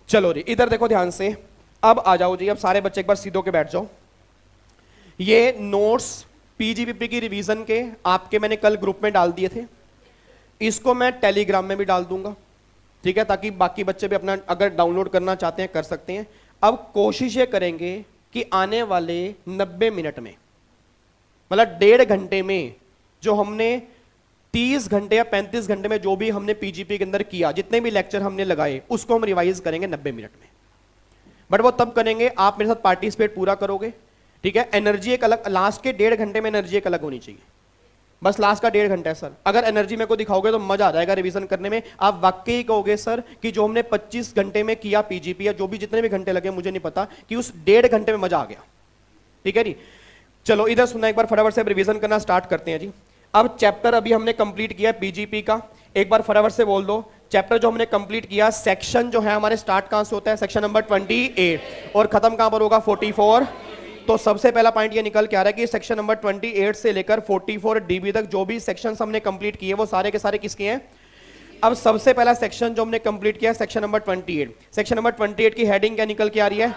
चलो जी इधर देखो ध्यान से, अब आ जाओ जी, अब सारे बच्चे एक बार सीधो के बैठ जाओ। ये नोट्स पीजीपीपी की रिवीजन के आपके मैंने कल ग्रुप में डाल दिए थे, इसको मैं टेलीग्राम में भी डाल दूंगा, ठीक है, ताकि बाकी बच्चे भी अपना अगर डाउनलोड करना चाहते हैं कर सकते हैं। अब कोशिश ये करेंगे कि आने वाले 90 मिनट में, मतलब 1.5 घंटे में, जो हमने 30 घंटे या 35 घंटे में जो भी हमने पीजीपी के अंदर किया, जितने भी लेक्चर हमने लगाए, उसको हम रिवाइज करेंगे 90 मिनट में। बट वो तब करेंगे आप मेरे साथ पार्टिसिपेट पूरा करोगे, ठीक है। एनर्जी एक अलग, लास्ट के 1.5 घंटे में एनर्जी एक अलग होनी चाहिए, बस लास्ट का 1.5 घंटा है सर। अगर एनर्जी मेरे को दिखाओगे तो मजा आ जाएगा रिवीजन करने में। आप वाकई कहोगे सर कि जो हमने 25 घंटे में किया पीजीपी, या जो भी जितने भी घंटे लगे मुझे नहीं पता, कि उस 1.5 घंटे में मजा आ गया, ठीक है जी। चलो इधर सुना, एक बार फटाफट से रिवीजन करना स्टार्ट करते हैं जी। अब चैप्टर अभी हमने कंप्लीट किया पीजीपी का, एक बार फटाफट से बोल दो। चैप्टर जो हमने कंप्लीट किया, सेक्शन जो है हमारे स्टार्ट कहां से होता है, सेक्शन नंबर 28, और खत्म कहां पर होगा, 44। तो सबसे पहला पॉइंट ये निकल के आ रहा है कि सेक्शन नंबर 28 से लेकर 44 डीबी तक जो भी सेक्शंस हमने कंप्लीट किए वो सारे के सारे किसके हैं। अब सबसे पहला सेक्शन जो हमने कंप्लीट किया सेक्शन नंबर 28। सेक्शन नंबर 28 की हेडिंग क्या निकल के आ रही है,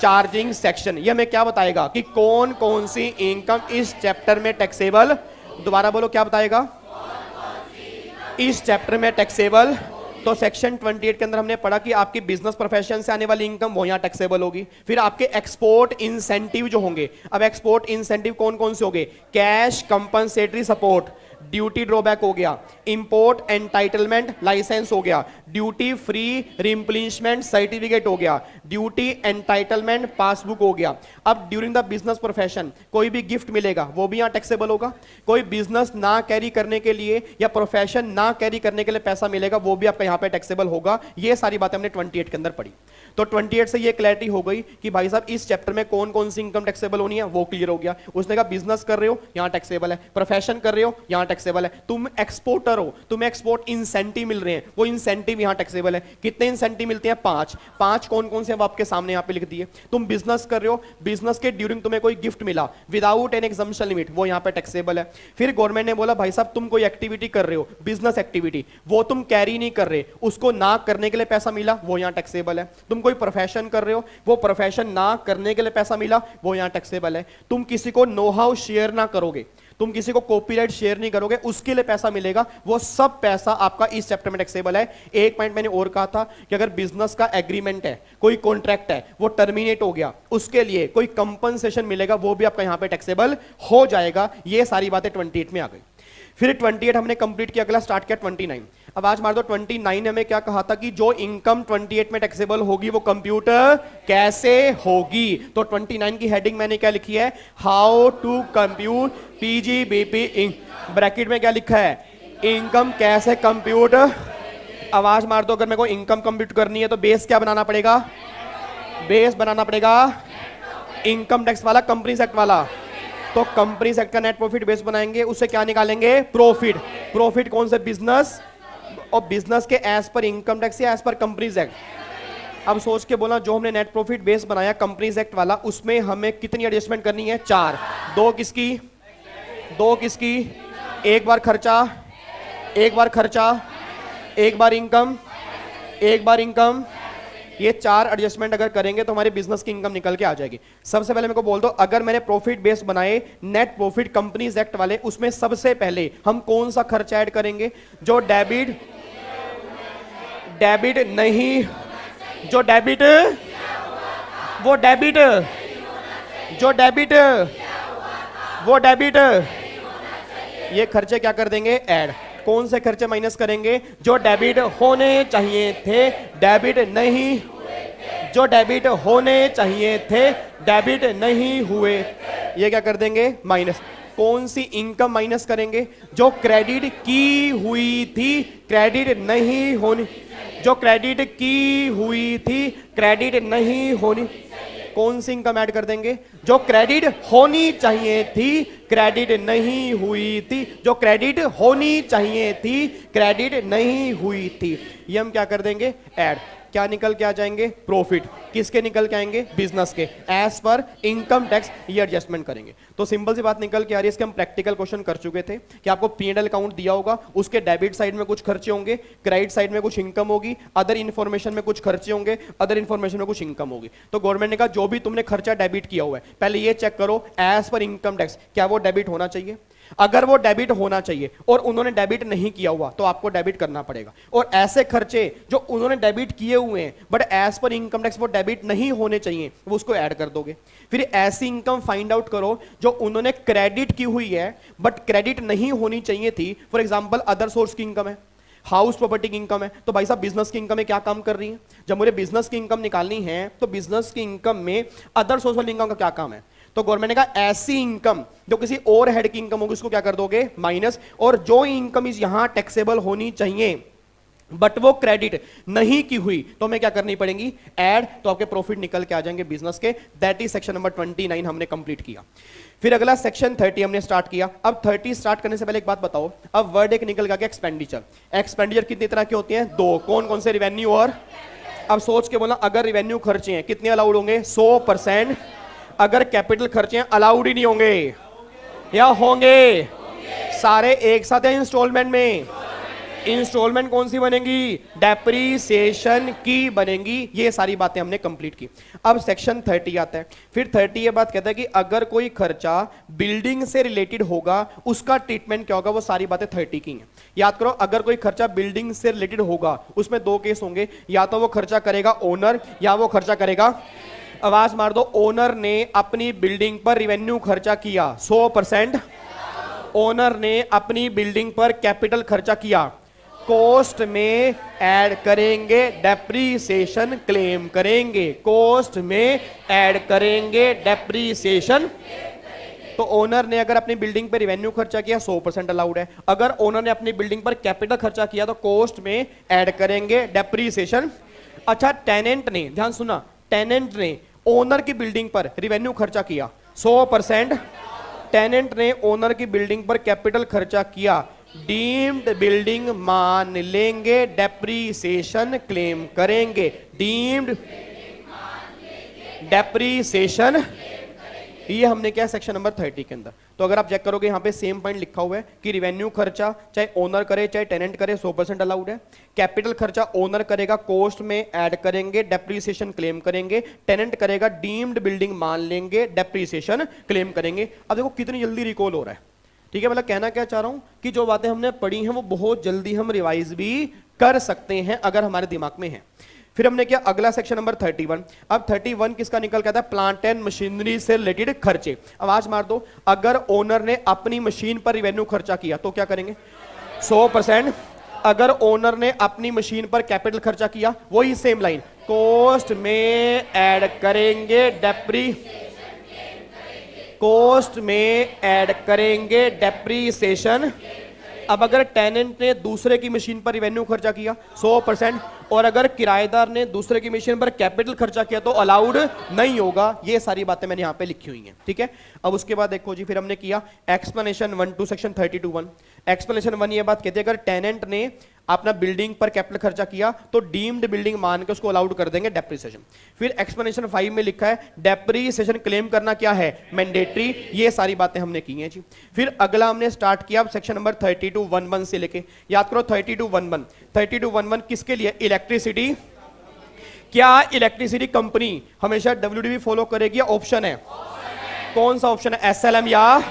चार्जिंग सेक्शन। ये हमें क्या बताएगा कि कौन कौन सी इनकम इस चैप्टर में टैक्सेबल, दोबारा बोलो क्या बताएगा, इस चैप्टर में टैक्सेबल। तो सेक्शन 28 के अंदर हमने पढ़ा कि आपकी बिजनेस प्रोफेशन से आने वाली इनकम वो यहां टैक्सेबल होगी। फिर आपके एक्सपोर्ट इंसेंटिव जो होंगे, अब एक्सपोर्ट इंसेंटिव कौन कौन से होंगे, cash compensatory support, duty drawback हो गया, इंपोर्ट एंटाइटलमेंट लाइसेंस हो गया, ड्यूटी फ्री रिप्लेसमेंट सर्टिफिकेट हो गया, ड्यूटी एंटाइटलमेंट पासबुक हो गया। अब ड्यूरिंग द बिजनेस प्रोफेशन कोई भी गिफ्ट मिलेगा वो भी यहां टैक्सेबल होगा। कोई बिजनेस ना कैरी करने के लिए या प्रोफेशन ना कैरी करने के लिए पैसा मिलेगा वो भी आपका यहां पे टैक्सेबल होगा। ये सारी बातें हमने 28 के अंदर पढ़ी। तो 28 से ये क्लैरिटी हो गई कि भाई साहब इस चैप्टर में कौन कौन सी इनकम टैक्सेबल होनी है, वो क्लियर हो गया। उसने कहा बिजनेस कर रहे हो यहां टैक्सेबल है, प्रोफेशन कर रहे हो यहां टैक्सेबल है, तुम एक्सपोर्टर हो तुम्हें एक्सपोर्ट इंसेंटिव मिल रहे हैं वो इंसेंटिव यहां टैक्सेबल है। कितने इंसेंटिव मिलते हैं, 5 कौन कौन से हैं आपके सामने यहां पे लिख दिए। तुम बिजनेस कर रहे हो, बिजनेस के ड्यूरिंग तुम्हें कोई गिफ्ट मिला विदाउट एन एग्जम्पशन लिमिट, वो यहां पे टैक्सेबल है। फिर गवर्नमेंट ने बोला भाई साहब तुम कोई एक्टिविटी कर रहे हो, बिजनेस एक्टिविटी, वो तुम कैरी नहीं कर रहे, उसको ना करने के लिए पैसा मिला वो यहां टैक्सेबल है। तुम कोई प्रोफेशन कर रहे हो, वो प्रोफेशन ना करने के लिए पैसा मिला वो यहां टैक्सेबल है। तुम किसी को नो हाउ शेयर ना करोगे, तुम किसी को कॉपीराइट शेयर नहीं करोगे, उसके लिए पैसा मिलेगा, वो सब पैसा आपका इस चैप्टर में टैक्सेबल है। एक पॉइंट मैंने और कहा था कि अगर बिजनेस का एग्रीमेंट है, कोई कॉन्ट्रैक्ट है, वो टर्मिनेट हो गया, उसके लिए कोई कंपनसेशन मिलेगा वो भी आपका यहां पे टैक्सेबल हो जाएगा। ये सारी बातें 28 में आ गई। फिर 28 हमने कंप्लीट किया, अगला स्टार्ट किया 29। अब आज मार दो 29 हमें क्या कहा था कि जो इनकम 28 में टैक्सेबल होगी वो कंप्यूटर कैसे होगी। तो 29 की हेडिंग मैंने क्या लिखी है, how to compute PGBP, bracket में क्या लिखा है, इनकम कैसे कंप्यूट। आवाज मार दो, अगर मेरे को इनकम कंप्यूट करनी है तो बेस क्या बनाना पड़ेगा, बेस बनाना पड़ेगा इनकम टैक्स वाला, कंपनीज एक्ट वाला। तो कंपनीज एक्ट का नेट प्रॉफिट बेस बनाएंगे, उससे क्या निकालेंगे, प्रॉफिट। प्रॉफिट कौन से, बिजनेस, और बिजनेस के एज पर इनकम टैक्स या एज पर कंपनीज एक्ट। अब सोच के बोला जो हमने नेट प्रॉफिट बेस बनाया कंपनीज एक्ट वाला, उसमें हमें कितनी एडजस्टमेंट करनी है, 4। दो किसकी, एक बार खर्चा, एक बार खर्चा, एक बार इनकम, एक बार इनकम। ये 4 एडजस्टमेंट अगर करेंगे तो हमारे बिजनेस की इनकम निकल के आ जाएगी। सबसे पहले मेरे को बोल दो, अगर मैंने प्रॉफिट बेस बनाए नेट प्रॉफिट कंपनीज एक्ट वाले, उसमें सबसे पहले हम कौन सा खर्चा ऐड करेंगे, जो डेबिट नहीं, जो डेबिट, वो डेबिट, जो डेबिट, वो डेबिट, ये खर्चे क्या कर देंगे, ऐड। कौन से खर्चे माइनस करेंगे, जो डेबिट होने चाहिए थे, डेबिट नहीं, जो डेबिट होने चाहिए थे, डेबिट नहीं हुए, ये क्या कर देंगे, माइनस। कौन सी इनकम माइनस करेंगे, जो क्रेडिट की हुई थी, क्रेडिट नहीं होनी, जो क्रेडिट की हुई थी, क्रेडिट नहीं होनी। कौन सी इनकम ऐड कर देंगे, जो क्रेडिट होनी चाहिए थी, क्रेडिट नहीं हुई थी, जो क्रेडिट होनी चाहिए थी, क्रेडिट नहीं हुई थी, ये हम क्या कर देंगे, ऐड। क्या निकल के आ जाएंगे? प्रॉफिट। किसके निकल के आएंगे? बिजनेस के। एज पर इनकम टैक्स ये एडजस्टमेंट करेंगे। तो सिंपल सी बात निकल के आ रही है। इसके हम प्रैक्टिकल क्वेश्चन कर चुके थे कि आपको P&L अकाउंट दिया होगा, उसके डेबिट साइड में कुछ खर्चे होंगे, क्रेडिट साइड में कुछ इनकम होगी, अदर इन्फॉर्मेशन में कुछ खर्चे होंगे, अदर इन्फॉर्मेशन में कुछ इनकम होगी। तो गवर्नमेंट ने कहा जो भी तुमने खर्चा डेबिट किया हुआ है पहले ये चेक करो एज पर इनकम टैक्स क्या वो डेबिट होना चाहिए। अगर वो डेबिट होना चाहिए और उन्होंने डेबिट नहीं किया हुआ तो आपको डेबिट करना पड़ेगा। और ऐसे खर्चे जो उन्होंने डेबिट किए हुए हैं but as per income tax वो डेबिट नहीं होने चाहिए, वो उसको ऐड कर दोगे। फिर ऐसी इनकम फाइंड आउट करो जो उन्होंने क्रेडिट की हुई है बट क्रेडिट नहीं होनी चाहिए थी। फॉर एग्जाम्पल अदर सोर्स की इनकम है, हाउस प्रॉपर्टी की इनकम है, तो भाई साहब बिजनेस की इनकम में क्या काम कर रही है? जब मुझे बिजनेस की इनकम निकालनी है तो बिजनेस की इनकम में अदर सोर्स वाली इनकम का क्या काम है? तो गवर्नमेंट ने कहा ऐसी इनकम जो किसी और हेड की इनकम होगी उसको क्या कर दोगे? माइनस। और जो इनकम इस यहां टैक्सेबल होनी चाहिए बट वो क्रेडिट नहीं की हुई तो हमें क्या करनी पड़ेगी? ऐड। तो आपके प्रॉफिट निकल के आ जाएंगे बिजनेस के। दैट इज सेक्शन नंबर 29 हमने कंप्लीट किया। फिर अगला सेक्शन 30 हमने स्टार्ट किया। अब 30 स्टार्ट करने से पहले एक बात बताओ, अब वर्ड एक निकल गया एक्सपेंडिचर। एक्सपेंडिचर कितनी तरह की होती है? दो। कौन कौन से? रेवेन्यू और। अब सोच के बोला अगर रेवेन्यू खर्चे हैं कितने अलाउड होंगे? 100%। अगर कैपिटल खर्चे हैं अलाउड ही नहीं होंगे या होंगे? सारे एक साथ हैं इंस्टॉलमेंट में। इंस्टॉलमेंट कौन सी बनेगी? डेप्रीसिएशन की बनेगी। ये सारी बातें हमने कंप्लीट की। अब सेक्शन 30 आता है। फिर 30 ये बात कहता है कि अगर कोई खर्चा बिल्डिंग से रिलेटेड होगा उसका ट्रीटमेंट क्या होगा? वो सारी बातें 30 की हैं। याद करो, अगर कोई खर्चा बिल्डिंग से रिलेटेड होगा उसमें दो केस होंगे, या तो वो खर्चा करेगा ओनर या वो खर्चा करेगा। आवाज मार दो। ओनर ने अपनी बिल्डिंग पर रेवेन्यू खर्चा किया 100%। ओनर ने अपनी बिल्डिंग पर कैपिटल खर्चा किया, कॉस्ट में ऐड करेंगे, डेप्रीसिएशन क्लेम करेंगे। कॉस्ट में ऐड करेंगे, डेप्रीसिएशन। तो ओनर ने अगर अपनी बिल्डिंग पर रेवेन्यू खर्चा किया 100% अलाउड है। अगर ओनर ने अपनी बिल्डिंग पर कैपिटल खर्चा किया तो कॉस्ट में ऐड करेंगे, डेप्रीसिएशन। अच्छा, टेनेंट ने, ध्यान सुना, टेनेंट ने ओनर की बिल्डिंग पर रेवेन्यू खर्चा किया 100%। टेनेंट ने ओनर की बिल्डिंग पर कैपिटल खर्चा किया, डीम्ड बिल्डिंग मान लेंगे, डेप्रीसिएशन क्लेम करेंगे। डीम्ड डेप्रीसिएशन ये हमने क्या सेक्शन नंबर 30 के अंदर। तो अगर आप चेक करोगे यहाँ पे सेम पॉइंट लिखा हुआ है कि रेवेन्यू खर्चा चाहे ओनर करे चाहे टेनेंट करे 100% अलाउड है। कैपिटल खर्चा ओनर करेगा, कॉस्ट में ऐड करेंगे, डेप्रीसिएशन क्लेम करेंगे। टेनेंट करेगा, डीम्ड बिल्डिंग मान लेंगे, डेप्रीसिएशन क्लेम करेंगे। अब देखो कितनी जल्दी रिकॉल हो रहा है। ठीक है, मतलब कहना क्या चाह रहा हूं कि जो बातें हमने पढ़ी हैं वो बहुत जल्दी हम रिवाइज भी कर सकते हैं अगर हमारे दिमाग में है। फिर हमने किया अगला सेक्शन नंबर 31। अब 31 किसका निकल के आता है? प्लांट एंड मशीनरी से रिलेटेड खर्चे। आवाज मार दो। अगर ओनर ने अपनी मशीन पर रेवेन्यू खर्चा किया तो क्या करेंगे? 100%। अगर ओनर ने अपनी मशीन पर कैपिटल खर्चा किया, वही सेम लाइन, कॉस्ट में ऐड करेंगे, कॉस्ट में ऐड करेंगे, डेप्रीसिएशन। अब अगर टेनेंट ने दूसरे की मशीन पर रेवेन्यू खर्चा किया 100%, और अगर किराएदार ने दूसरे की मशीन पर कैपिटल खर्चा किया तो अलाउड नहीं होगा। ये सारी बातें मैंने यहां पे लिखी हुई हैं। ठीक है, अब उसके बाद देखो जी, फिर हमने किया एक्सप्लेनेशन 1 टू सेक्शन 32(1). एक्सप्लेनेशन 1 ये बात कहती है अगर टेनेंट ने अपना बिल्डिंग पर कैपिटल खर्चा किया तो डीम्ड बिल्डिंग मान के उसको अलाउड कर देंगे, डेप्रीसिएशन। फिर एक्सप्लेनेशन 5 में लिखा है डेप्रीसिएशन क्लेम करना क्या है? मैंडेटरी। ये सारी बातें हमने की हैं जी। फिर अगला हमने स्टार्ट किया सेक्शन नंबर 32(1)(1) से लेके, याद करो 32(1)(1). 32(1)(1) किसके लिए? इलेक्ट्रिसिटी। क्या इलेक्ट्रिसिटी कंपनी हमेशा WDV फॉलो करेगी या ऑप्शन है? कौन सा ऑप्शन है? SLM या?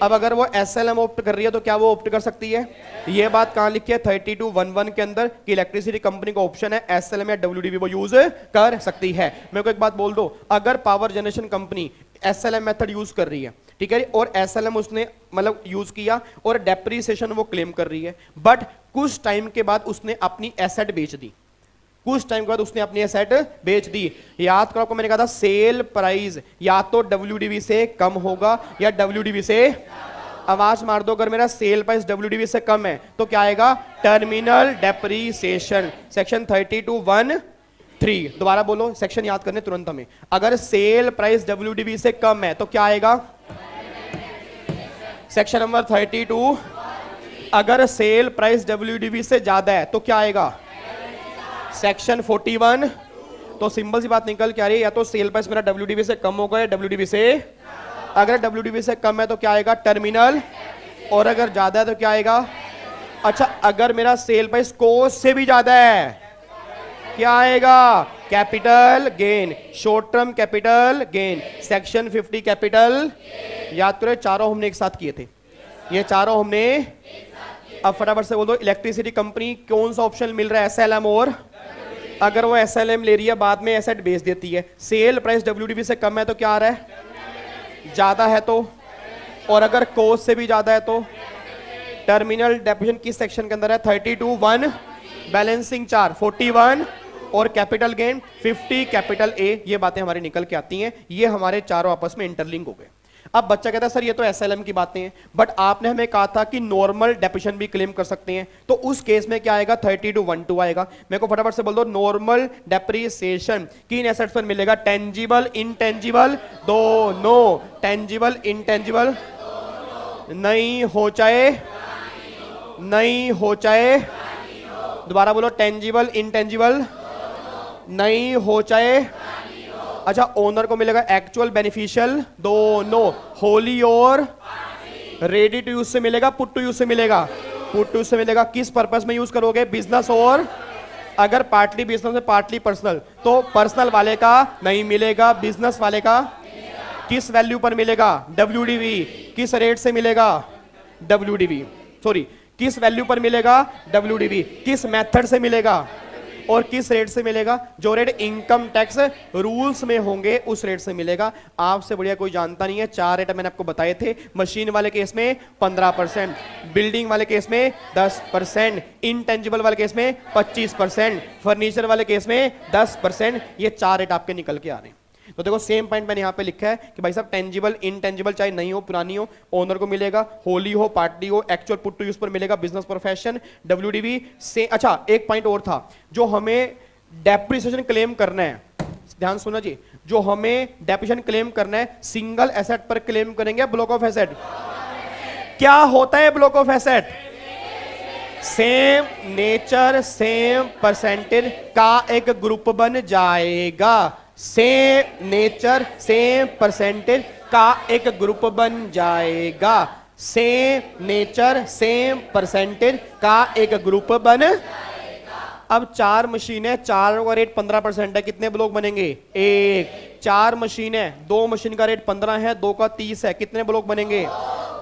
अब अगर वो SLM ऑप्ट कर रही है तो क्या वो ऑप्ट कर सकती है? ये बात कहां लिखी है? 32(1)(1) के अंदर कि इलेक्ट्रिसिटी कंपनी का ऑप्शन है SLM या WDV वो यूज कर सकती है। मेरे को एक बात बोल दो, अगर power generation company SLM method use कर रही है, ठीक है, और SLM उसने मतलब यूज किया और डेप्रीसिएशन वो क्लेम कर रही है, बट कुछ टाइम के बाद उसने अपनी एसेट बेच दी, कुछ टाइम के बाद उसने अपनी एसेट बेच दी। याद करो, आपको मैंने कहा था सेल प्राइस या तो WDV से कम होगा या WDV से, आवाज मार दो, अगर मेरा सेल प्राइस WDV से कम है तो क्या आएगा? Terminal depreciation. सेक्शन 32(1)(3). दोबारा बोलो, सेक्शन याद करने तुरंत हमें। अगर सेल प्राइस WDV से कम है तो क्या आएगा? Section number 32। अगर सेल प्राइस WDV से ज्यादा है तो क्या आएगा? सेक्शन 41। तो सिंपल सी बात निकल के आ रही है, या तो सेल प्राइस मेरा WDV से कम होगा या WDV से, अगर WDV से कम है तो क्या आएगा, टर्मिनल, और अगर ज्यादा है तो क्या आएगा। अच्छा, अगर मेरा सेल प्राइस कॉस्ट से भी ज्यादा है क्या आएगा, capital gain, short term capital gain, section 50 capital. याद करो चारों हमने एक साथ किए थे, ये चारों हमने। अब फटाफट से बोल दो, इलेक्ट्रिसिटी कंपनी कौन सा ऑप्शन मिल रहा है, SLM, और अगर वो SLM ले रही है बाद में एसेट बेच देती है, सेल प्राइस WDV से कम है तो क्या आ रहा है, ज्यादा है तो, और अगर कॉस्ट से भी ज्यादा है तो। टर्मिनल डेप्रिसिएशन किस सेक्शन के अंदर है, 32(1), बैलेंसिंग चार्ज 41, और कैपिटल गेन 50 कैपिटल A। ये बातें हमारी निकल के आती हैं, ये हमारे चारों आपस में इंटरलिंक हो गए। अब बच्चा कहता है सर ये तो SLM की बातें हैं, बट आपने हमें कहा था कि नॉर्मल डेप्रिसिएशन भी क्लेम कर सकते हैं, तो उस केस में क्या आएगा, 32(1)(2) आएगा। मेरे को फटाफट से बोल दो, नॉर्मल डेप्रिसिएशन किन एसेट्स पर मिलेगा, टेंजिबल इंटेंजिबल दोनों, टेंजिबल इंटेंजिबल नहीं हो चाहे नहीं हो चाहे, दोबारा बोलो, टेंजिबल इंटेंजिबल नहीं हो चाहे। अच्छा, ओनर को मिलेगा एक्चुअल बेनिफिशियल दोनों, होली और रेडी टू यूज से मिलेगा, पुट टू यूज से मिलेगा, पुट टू यूज से मिलेगा। किस पर्पस में यूज करोगे, बिजनेस, और अगर पार्टली बिजनेस में पार्टली पर्सनल तो पर्सनल वाले का नहीं मिलेगा, बिजनेस वाले का। किस वैल्यू पर मिलेगा, WDV, किस रेट से मिलेगा, WDV, सॉरी किस वैल्यू पर मिलेगा, WDV, किस मेथड से मिलेगा और किस रेट से मिलेगा, जो रेट इनकम टैक्स रूल्स में होंगे उस रेट से मिलेगा। आपसे बढ़िया कोई जानता नहीं है। 4 रेट मैंने आपको बताए थे, मशीन वाले केस में 15%, बिल्डिंग वाले केस में 10%, इंटेंजिबल वाले केस में 25%, फर्नीचर वाले केस में 10%। ये 4 रेट आपके निकल के आ रहे हैं। तो देखो सेम पॉइंट मैंने यहां पे लिखा है कि भाई साहब टेंजिबल इंटेंजिबल चाहे नहीं हो, पुरानी हो, ओनर को मिलेगा, होली हो पार्टी हो, एक्चुअल पुट टू यूज पर मिलेगा, बिजनेस प्रोफेशन WDV से। अच्छा, एक पॉइंट और था, जो हमें डेप्रिसिएशन क्लेम करना है, ध्यान सुना जी, जो हमें डेप्रिसिएशन क्लेम करना है, सिंगल एसेट पर क्लेम करेंगे, ब्लॉक ऑफ एसेट। क्या होता है block of asset, same nature same percentage का एक ग्रुप बन जाएगा, सेम नेचर सेम परसेंटेज का एक ग्रुप बन जाएगा, सेम नेचर सेम परसेंटेज का एक ग्रुप बन। अब 4 मशीन है, 4 का रेट 15% है, कितने ब्लॉक बनेंगे, 1। 4 मशीन है, 2 मशीन का रेट 15 है, 2 का 30 है, कितने ब्लॉक बनेंगे।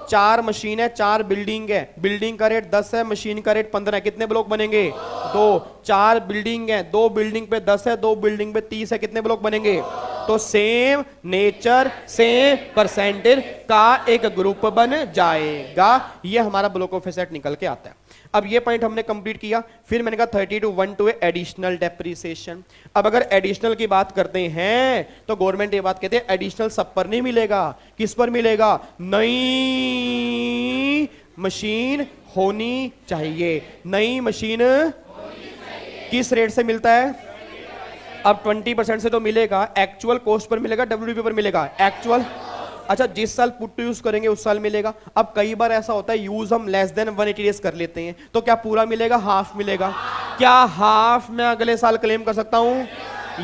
4 मशीन है, 4 बिल्डिंग है, बिल्डिंग का रेट 10 है, मशीन का रेट 15 है, कितने ब्लॉक बनेंगे, 2। 4 बिल्डिंग है, 2 बिल्डिंग पे 10 है, 2 बिल्डिंग पे 30 है, कितने ब्लॉक बनेंगे। तो सेम नेचर सेम परसेंटेज का एक ग्रुप बन जाएगा। ये हमारा ब्लॉक ऑफ एसेट निकल के आता है। अब ये पॉइंट हमने कंप्लीट किया, फिर मैंने कहा 32(1)(2) एडिशनल डेप्रिसिएशन। अब अगर एडिशनल की बात करते हैं तो गवर्नमेंट ये बात कहते हैं एडिशनल सब पर नहीं मिलेगा, किस पर मिलेगा, नई मशीन होनी चाहिए, नई मशीन किस रेट से मिलता है। अब 20% से तो मिलेगा, एक्चुअल कॉस्ट पर मिलेगा, WDV पर मिलेगा, एक्चुअल। अच्छा, जिस साल पुट टू यूज करेंगे उस साल मिलेगा। अब कई बार ऐसा होता है यूज हम लेस देन 180 डेज कर लेते हैं, तो क्या पूरा मिलेगा, हाफ मिलेगा। क्या हाफ मैं अगले साल क्लेम कर सकता हूं,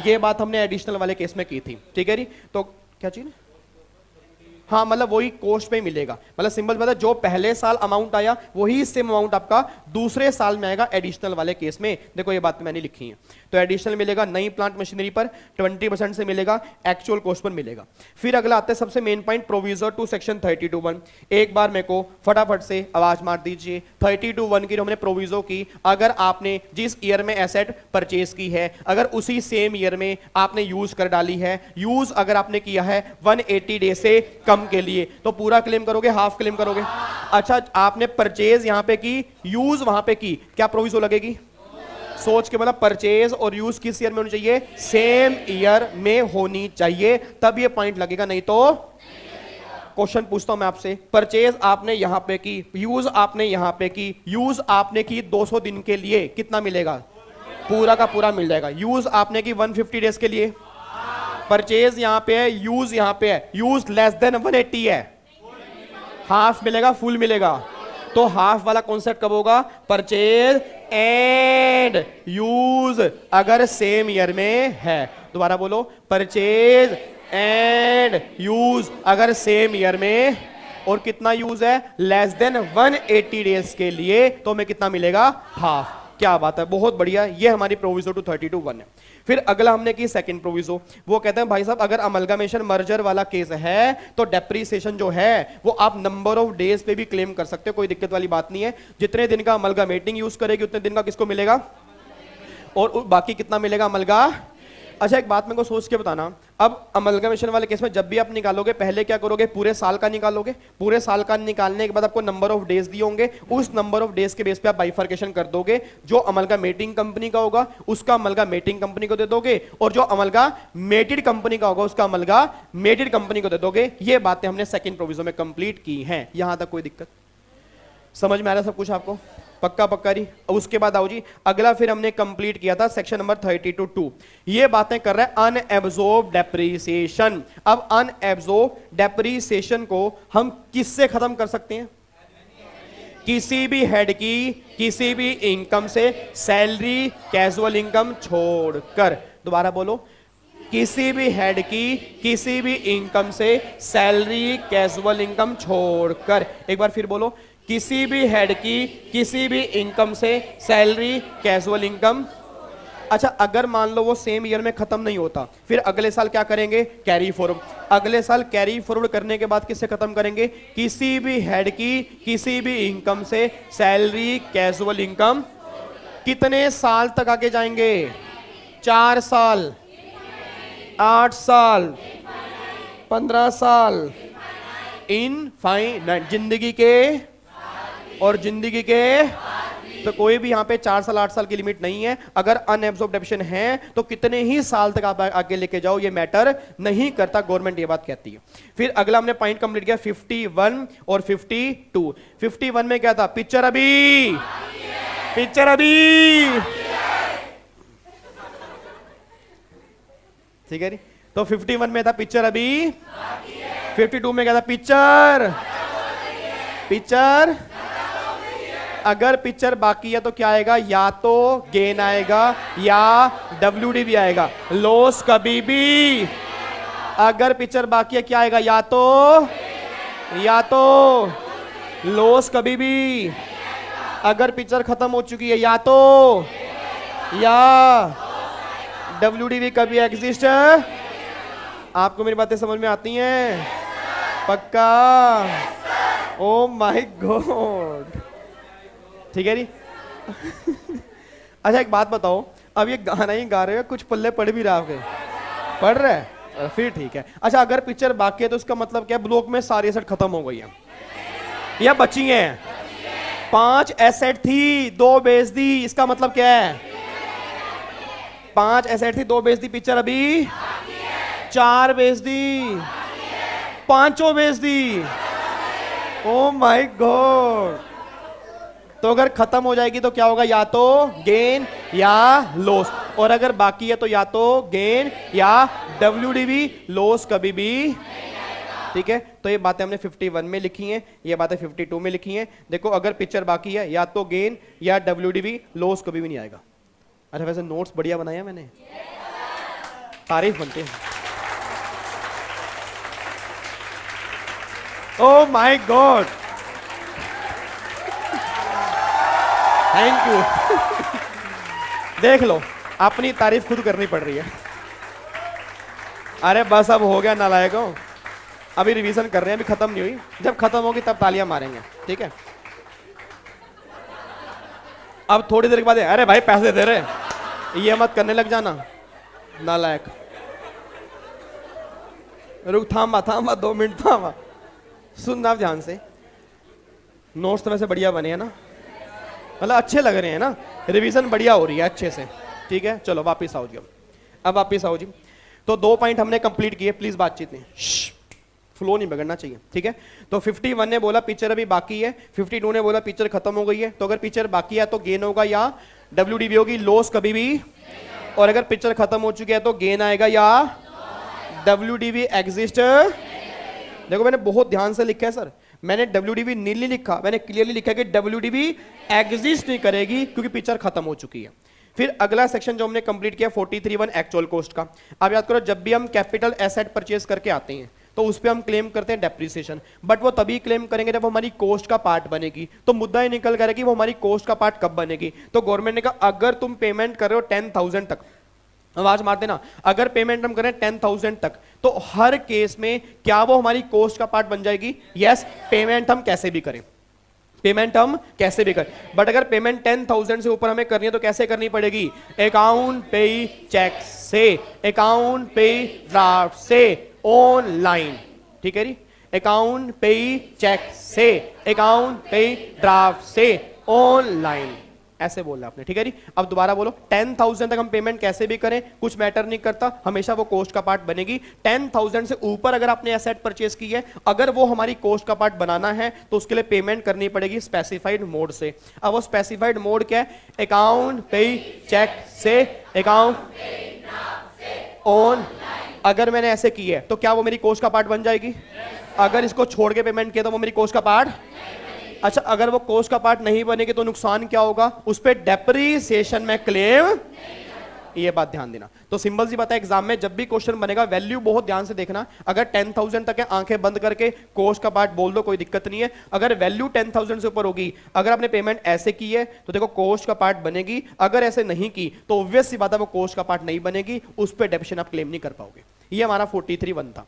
ये बात हमने एडिशनल वाले केस में की थी, ठीक है जी। तो क्या चीज, हाँ मतलब वही कॉस्ट पे मिलेगा, मतलब सिंपल बात है, जो पहले साल अमाउंट आया वही सेम अमाउंट आपका दूसरे साल में आएगा एडिशनल वाले केस में। देखो ये बात मैंने लिखी है, तो एडिशनल मिलेगा नई प्लांट मशीनरी पर 20% से मिलेगा, एक्चुअल कॉस्ट पर मिलेगा। फिर अगला आता है सबसे मेन पॉइंट, प्रोविजर टू सेक्शन 32(1). एक बार मेरे को फटाफट से आवाज मार दीजिए, 32(1) की हमने प्रोविजो की, अगर आपने जिस ईयर में एसेट परचेज की है, अगर उसी सेम ईयर में आपने यूज कर डाली है, यूज अगर आपने किया है 180 डे से कम के लिए, तो पूरा क्लेम करोगे, हाफ क्लेम करोगे। अच्छा, आपने परचेज यहां पे की, यूज वहां पे की, क्या प्रोविजो लगेगी, सोच के, मतलब परचेज और यूज किस ईयर में होनी चाहिए, सेम ईयर में होनी चाहिए, तब ये पॉइंट लगेगा, नहीं तो। क्वेश्चन पूछता हूं मैं आपसे, परचेज आपने यहां पे की, यूज आपने यहां पे की, यूज आपने की 200 दिन के लिए, कितना मिलेगा, पूरा का पूरा मिल जाएगा। यूज आपने की 150 डेज के लिए, परचेज यहां पे है, यूज यहां पे है, यूज लेस देन 180 है, हाफ मिलेगा, फुल मिलेगा, तो हाफ वाला कॉन्सेप्ट कब होगा? परचेज एंड यूज अगर सेम ईयर में है। दोबारा बोलो, परचेज एंड यूज अगर सेम ईयर में, और कितना यूज है? लेस देन 180 डेज के लिए, तो हमें कितना मिलेगा? हाफ। क्या बात है, बहुत बढ़िया। ये हमारी प्रोविजो 232(1) है। फिर अगला हमने की सेकंड प्रोविजो, वो कहते हैं भाई साहब अगर अमलगामेशन मर्जर वाला केस है तो डेप्रीसिएशन जो है वो आप नंबर ऑफ डेज पे भी क्लेम कर सकते हो, कोई दिक्कत वाली बात नहीं है। जितने दिन का अमलगामेटिंग यूज करेगी उतने दिन का किसको मिलेगा, और बाकी कितना मिलेगा अमलगा। अच्छा एक बात मेरे को सोच के बताना, अब अमलगामेशन वाले केस में जब भी आप निकालोगे पहले क्या करोगे? पूरे साल का निकालोगे। पूरे साल का निकालने के बाद आपको नंबर ऑफ डेज दिए होंगे, उस नंबर ऑफ डेज के बेस पे आप बाइफर्केशन कर दोगे। जो अमलगामेटिंग कंपनी का होगा उसका अमलगामेटिंग कंपनी को दे दोगे, और जो अमलगामेटेड कंपनी का होगा उसका अमलगामेटेड कंपनी को दे दोगे। ये बातें हमने सेकंड प्रोविजन में कंप्लीट की हैं। यहां तक कोई दिक्कत? समझ में आ रहा है सब कुछ आपको? पक्का पक्का री। उसके बाद आओ जी, अगला फिर हमने कंप्लीट किया था सेक्शन नंबर 32(2). ये बातें कर रहे हैं अनएब्जॉर्ब डेप्रीसिएशन। अब अनएब्जॉर्ब डेप्रीसिएशन को हम किससे खत्म कर सकते हैं? किसी भी हेड की किसी भी इनकम से, सैलरी कैजुअल इनकम छोड़कर। दोबारा बोलो, किसी भी हेड की किसी भी इनकम से, सैलरी कैजुअल इनकम छोड़कर। एक बार फिर बोलो, किसी भी हेड की किसी भी इनकम से, सैलरी कैजुअल इनकम। अच्छा अगर मान लो वो सेम ईयर में खत्म नहीं होता, फिर अगले साल क्या करेंगे? Carry forward. अगले साल कैरी फॉरवर्ड करने के बाद किससे खत्म करेंगे? किसी भी हेड की किसी भी इनकम से, सैलरी कैजुअल इनकम। कितने साल तक आगे जाएंगे? 4 साल, 8 साल, 15 साल, इनफाइनाइट, जिंदगी के और जिंदगी के। तो कोई भी यहां पे 4 साल 8 साल की लिमिट नहीं है। अगर अनएब्जॉर्ब डेप्रीसिएशन है तो कितने ही साल तक आप आगे लेके जाओ, ये मैटर नहीं करता, गवर्नमेंट ये बात कहती है। फिर अगला हमने पॉइंट कंप्लीट किया 51 और 52। 51 में क्या था? पिक्चर अभी, पिक्चर अभी, ठीक है नी? तो 51 में था पिक्चर अभी, 52 में क्या था? पिक्चर, पिक्चर अगर पिक्चर बाकी है तो क्या आएगा? या तो गेन आएगा या WDV आएगा। लॉस कभी भी, अगर पिक्चर बाकी है क्या आएगा? या तो लॉस कभी भी। अगर पिक्चर खत्म हो चुकी है या तो, या WDV कभी एग्जिस्ट है। आपको मेरी बातें समझ में आती हैं? पक्का? ओ माय गॉड, ठीक है नी? अच्छा एक बात बताओ, अब ये गाना ही गा रहे हो, कुछ पल्ले पढ़ भी रहा है? पढ़ रहे हैं? फिर ठीक है। अच्छा अगर पिक्चर बाकी है तो इसका मतलब क्या? ब्लॉक में सारी एसेट खत्म हो गई है या बची हैं? 5 एसेट थी, 2 बेच दी, इसका मतलब क्या है? 5 एसेट थी, 2 बेच दी, पिक्चर अभी 4 बेच दी, 5 बेच दी। Oh my God. तो अगर खत्म हो जाएगी तो क्या होगा? या तो गेन या लॉस, और अगर बाकी है तो या तो गेन या WDV, लॉस कभी भी। ठीक है, तो ये बातें हमने 51 में लिखी हैं, ये बातें 52 में लिखी हैं। देखो अगर पिक्चर बाकी है या तो गेन या WDV, लॉस कभी भी नहीं आएगा। अच्छा वैसे नोट्स बढ़िया बनाया मैंने, तारीफ बनते हैं। Oh my God, thank you. देख लो अपनी तारीफ खुद करनी पड़ रही है। अरे बस अब हो गया नालायकों, अभी रिवीजन कर रहे हैं, अभी खत्म नहीं हुई। जब खत्म होगी तब तालियां मारेंगे, ठीक है? अब थोड़ी देर के बाद अरे भाई पैसे दे रहे, ये मत करने लग जाना नालायक। रुक, थामा थामा 2 मिनट थामा, सुनना ध्यान से। नोट्स तो वैसे बढ़िया बने हैं ना, मतलब अच्छे लग रहे हैं ना, रिवीजन बढ़िया हो रही है अच्छे से, ठीक है? चलो वापस आओ जी, अब वापस आओ जी। तो 2 पॉइंट हमने कंप्लीट किए, प्लीज बातचीत नहीं, फ्लो नहीं बिगड़ना चाहिए, ठीक है? तो 51 ने बोला पिक्चर अभी बाकी है, 52 ने बोला पिक्चर खत्म हो गई है। तो अगर पिक्चर बाकी है तो गेन होगा या WDV होगी, लॉस कभी भी। और अगर पिक्चर खत्म हो चुकी है तो गेन आएगा या WDV एग्जिस्ट। देखो मैंने बहुत ध्यान से लिखा है सर, मैंने WDV नील नहीं लिखा, मैंने क्लियरली लिखा कि WDV एग्जिस्ट नहीं करेगी क्योंकि पिक्चर खत्म हो चुकी है। फिर अगला सेक्शन जो हमने कंप्लीट किया 43(1) एक्चुअल कॉस्ट का। अब याद करो, जब भी हम कैपिटल एसेट परचेज करके आते हैं तो उस पे हम क्लेम करते हैं डेप्रिसिएशन, बट वो तभी क्लेम करेंगे जब वो हमारी कॉस्ट का पार्ट बनेगी। तो मुद्दा ही निकल कर कि वो हमारी कॉस्ट का पार्ट कब बनेगी। तो गवर्नमेंट ने कहा अगर तुम पेमेंट कर रहे हो 10,000 तक, आवाज मार देना, अगर पेमेंट हम करें 10,000 तक तो हर केस में क्या वो हमारी कॉस्ट का पार्ट बन जाएगी? यस, पेमेंट हम कैसे भी करें, पेमेंट हम कैसे भी करें, बट अगर पेमेंट 10,000 से ऊपर हमें करनी है तो कैसे करनी पड़ेगी? अकाउंट पे चेक से, अकाउंट पे ड्राफ्ट से, ऑनलाइन। ठीक है जी, अकाउंट पे चेक से, अकाउंट पे ड्राफ्ट से, ऑनलाइन, ऐसे बोला आपने। ठीक है जी, अब दोबारा बोलो, 10,000 तक हम पेमेंट कैसे भी करें, कुछ मैटर नहीं करता, हमेशा वो कॉस्ट का पार्ट बनेगी। 10,000 से ऊपर अगर आपने एसेट परचेज की है, अगर वो हमारी कॉस्ट का पार्ट बनाना है तो उसके लिए पेमेंट करनी पड़ेगी स्पेसिफाइड मोड से। अब वो स्पेसिफाइड मोड क्या है? अकाउंट पे चेक से, अकाउंट ऑन। अगर मैंने ऐसे की है तो क्या वो मेरी कॉस्ट का पार्ट बन जाएगी? अगर इसको छोड़ के पेमेंट किया तो वो मेरी कॉस्ट का पार्ट। अच्छा, अगर वो कॉस्ट का पार्ट नहीं बनेगी तो नुकसान क्या होगा? उस पर डेप्रिसिएशन में क्लेम। ये बात ध्यान देना। तो सिंपल सी बात है, एग्जाम में जब भी क्वेश्चन बनेगा वैल्यू बहुत ध्यान से देखना। अगर 10,000 तक है, आंखें बंद करके कॉस्ट का पार्ट बोल दो, कोई दिक्कत नहीं है। अगर वैल्यू 10,000 से ऊपर होगी, अगर आपने पेमेंट ऐसे की है तो देखो कॉस्ट का पार्ट बनेगी, अगर ऐसे नहीं की तो ऑब्वियस सी बात है वो कॉस्ट का पार्ट नहीं बनेगी, उस पर डेप्रिसिएशन आप क्लेम नहीं कर पाओगे। ये हमारा 43(1) था।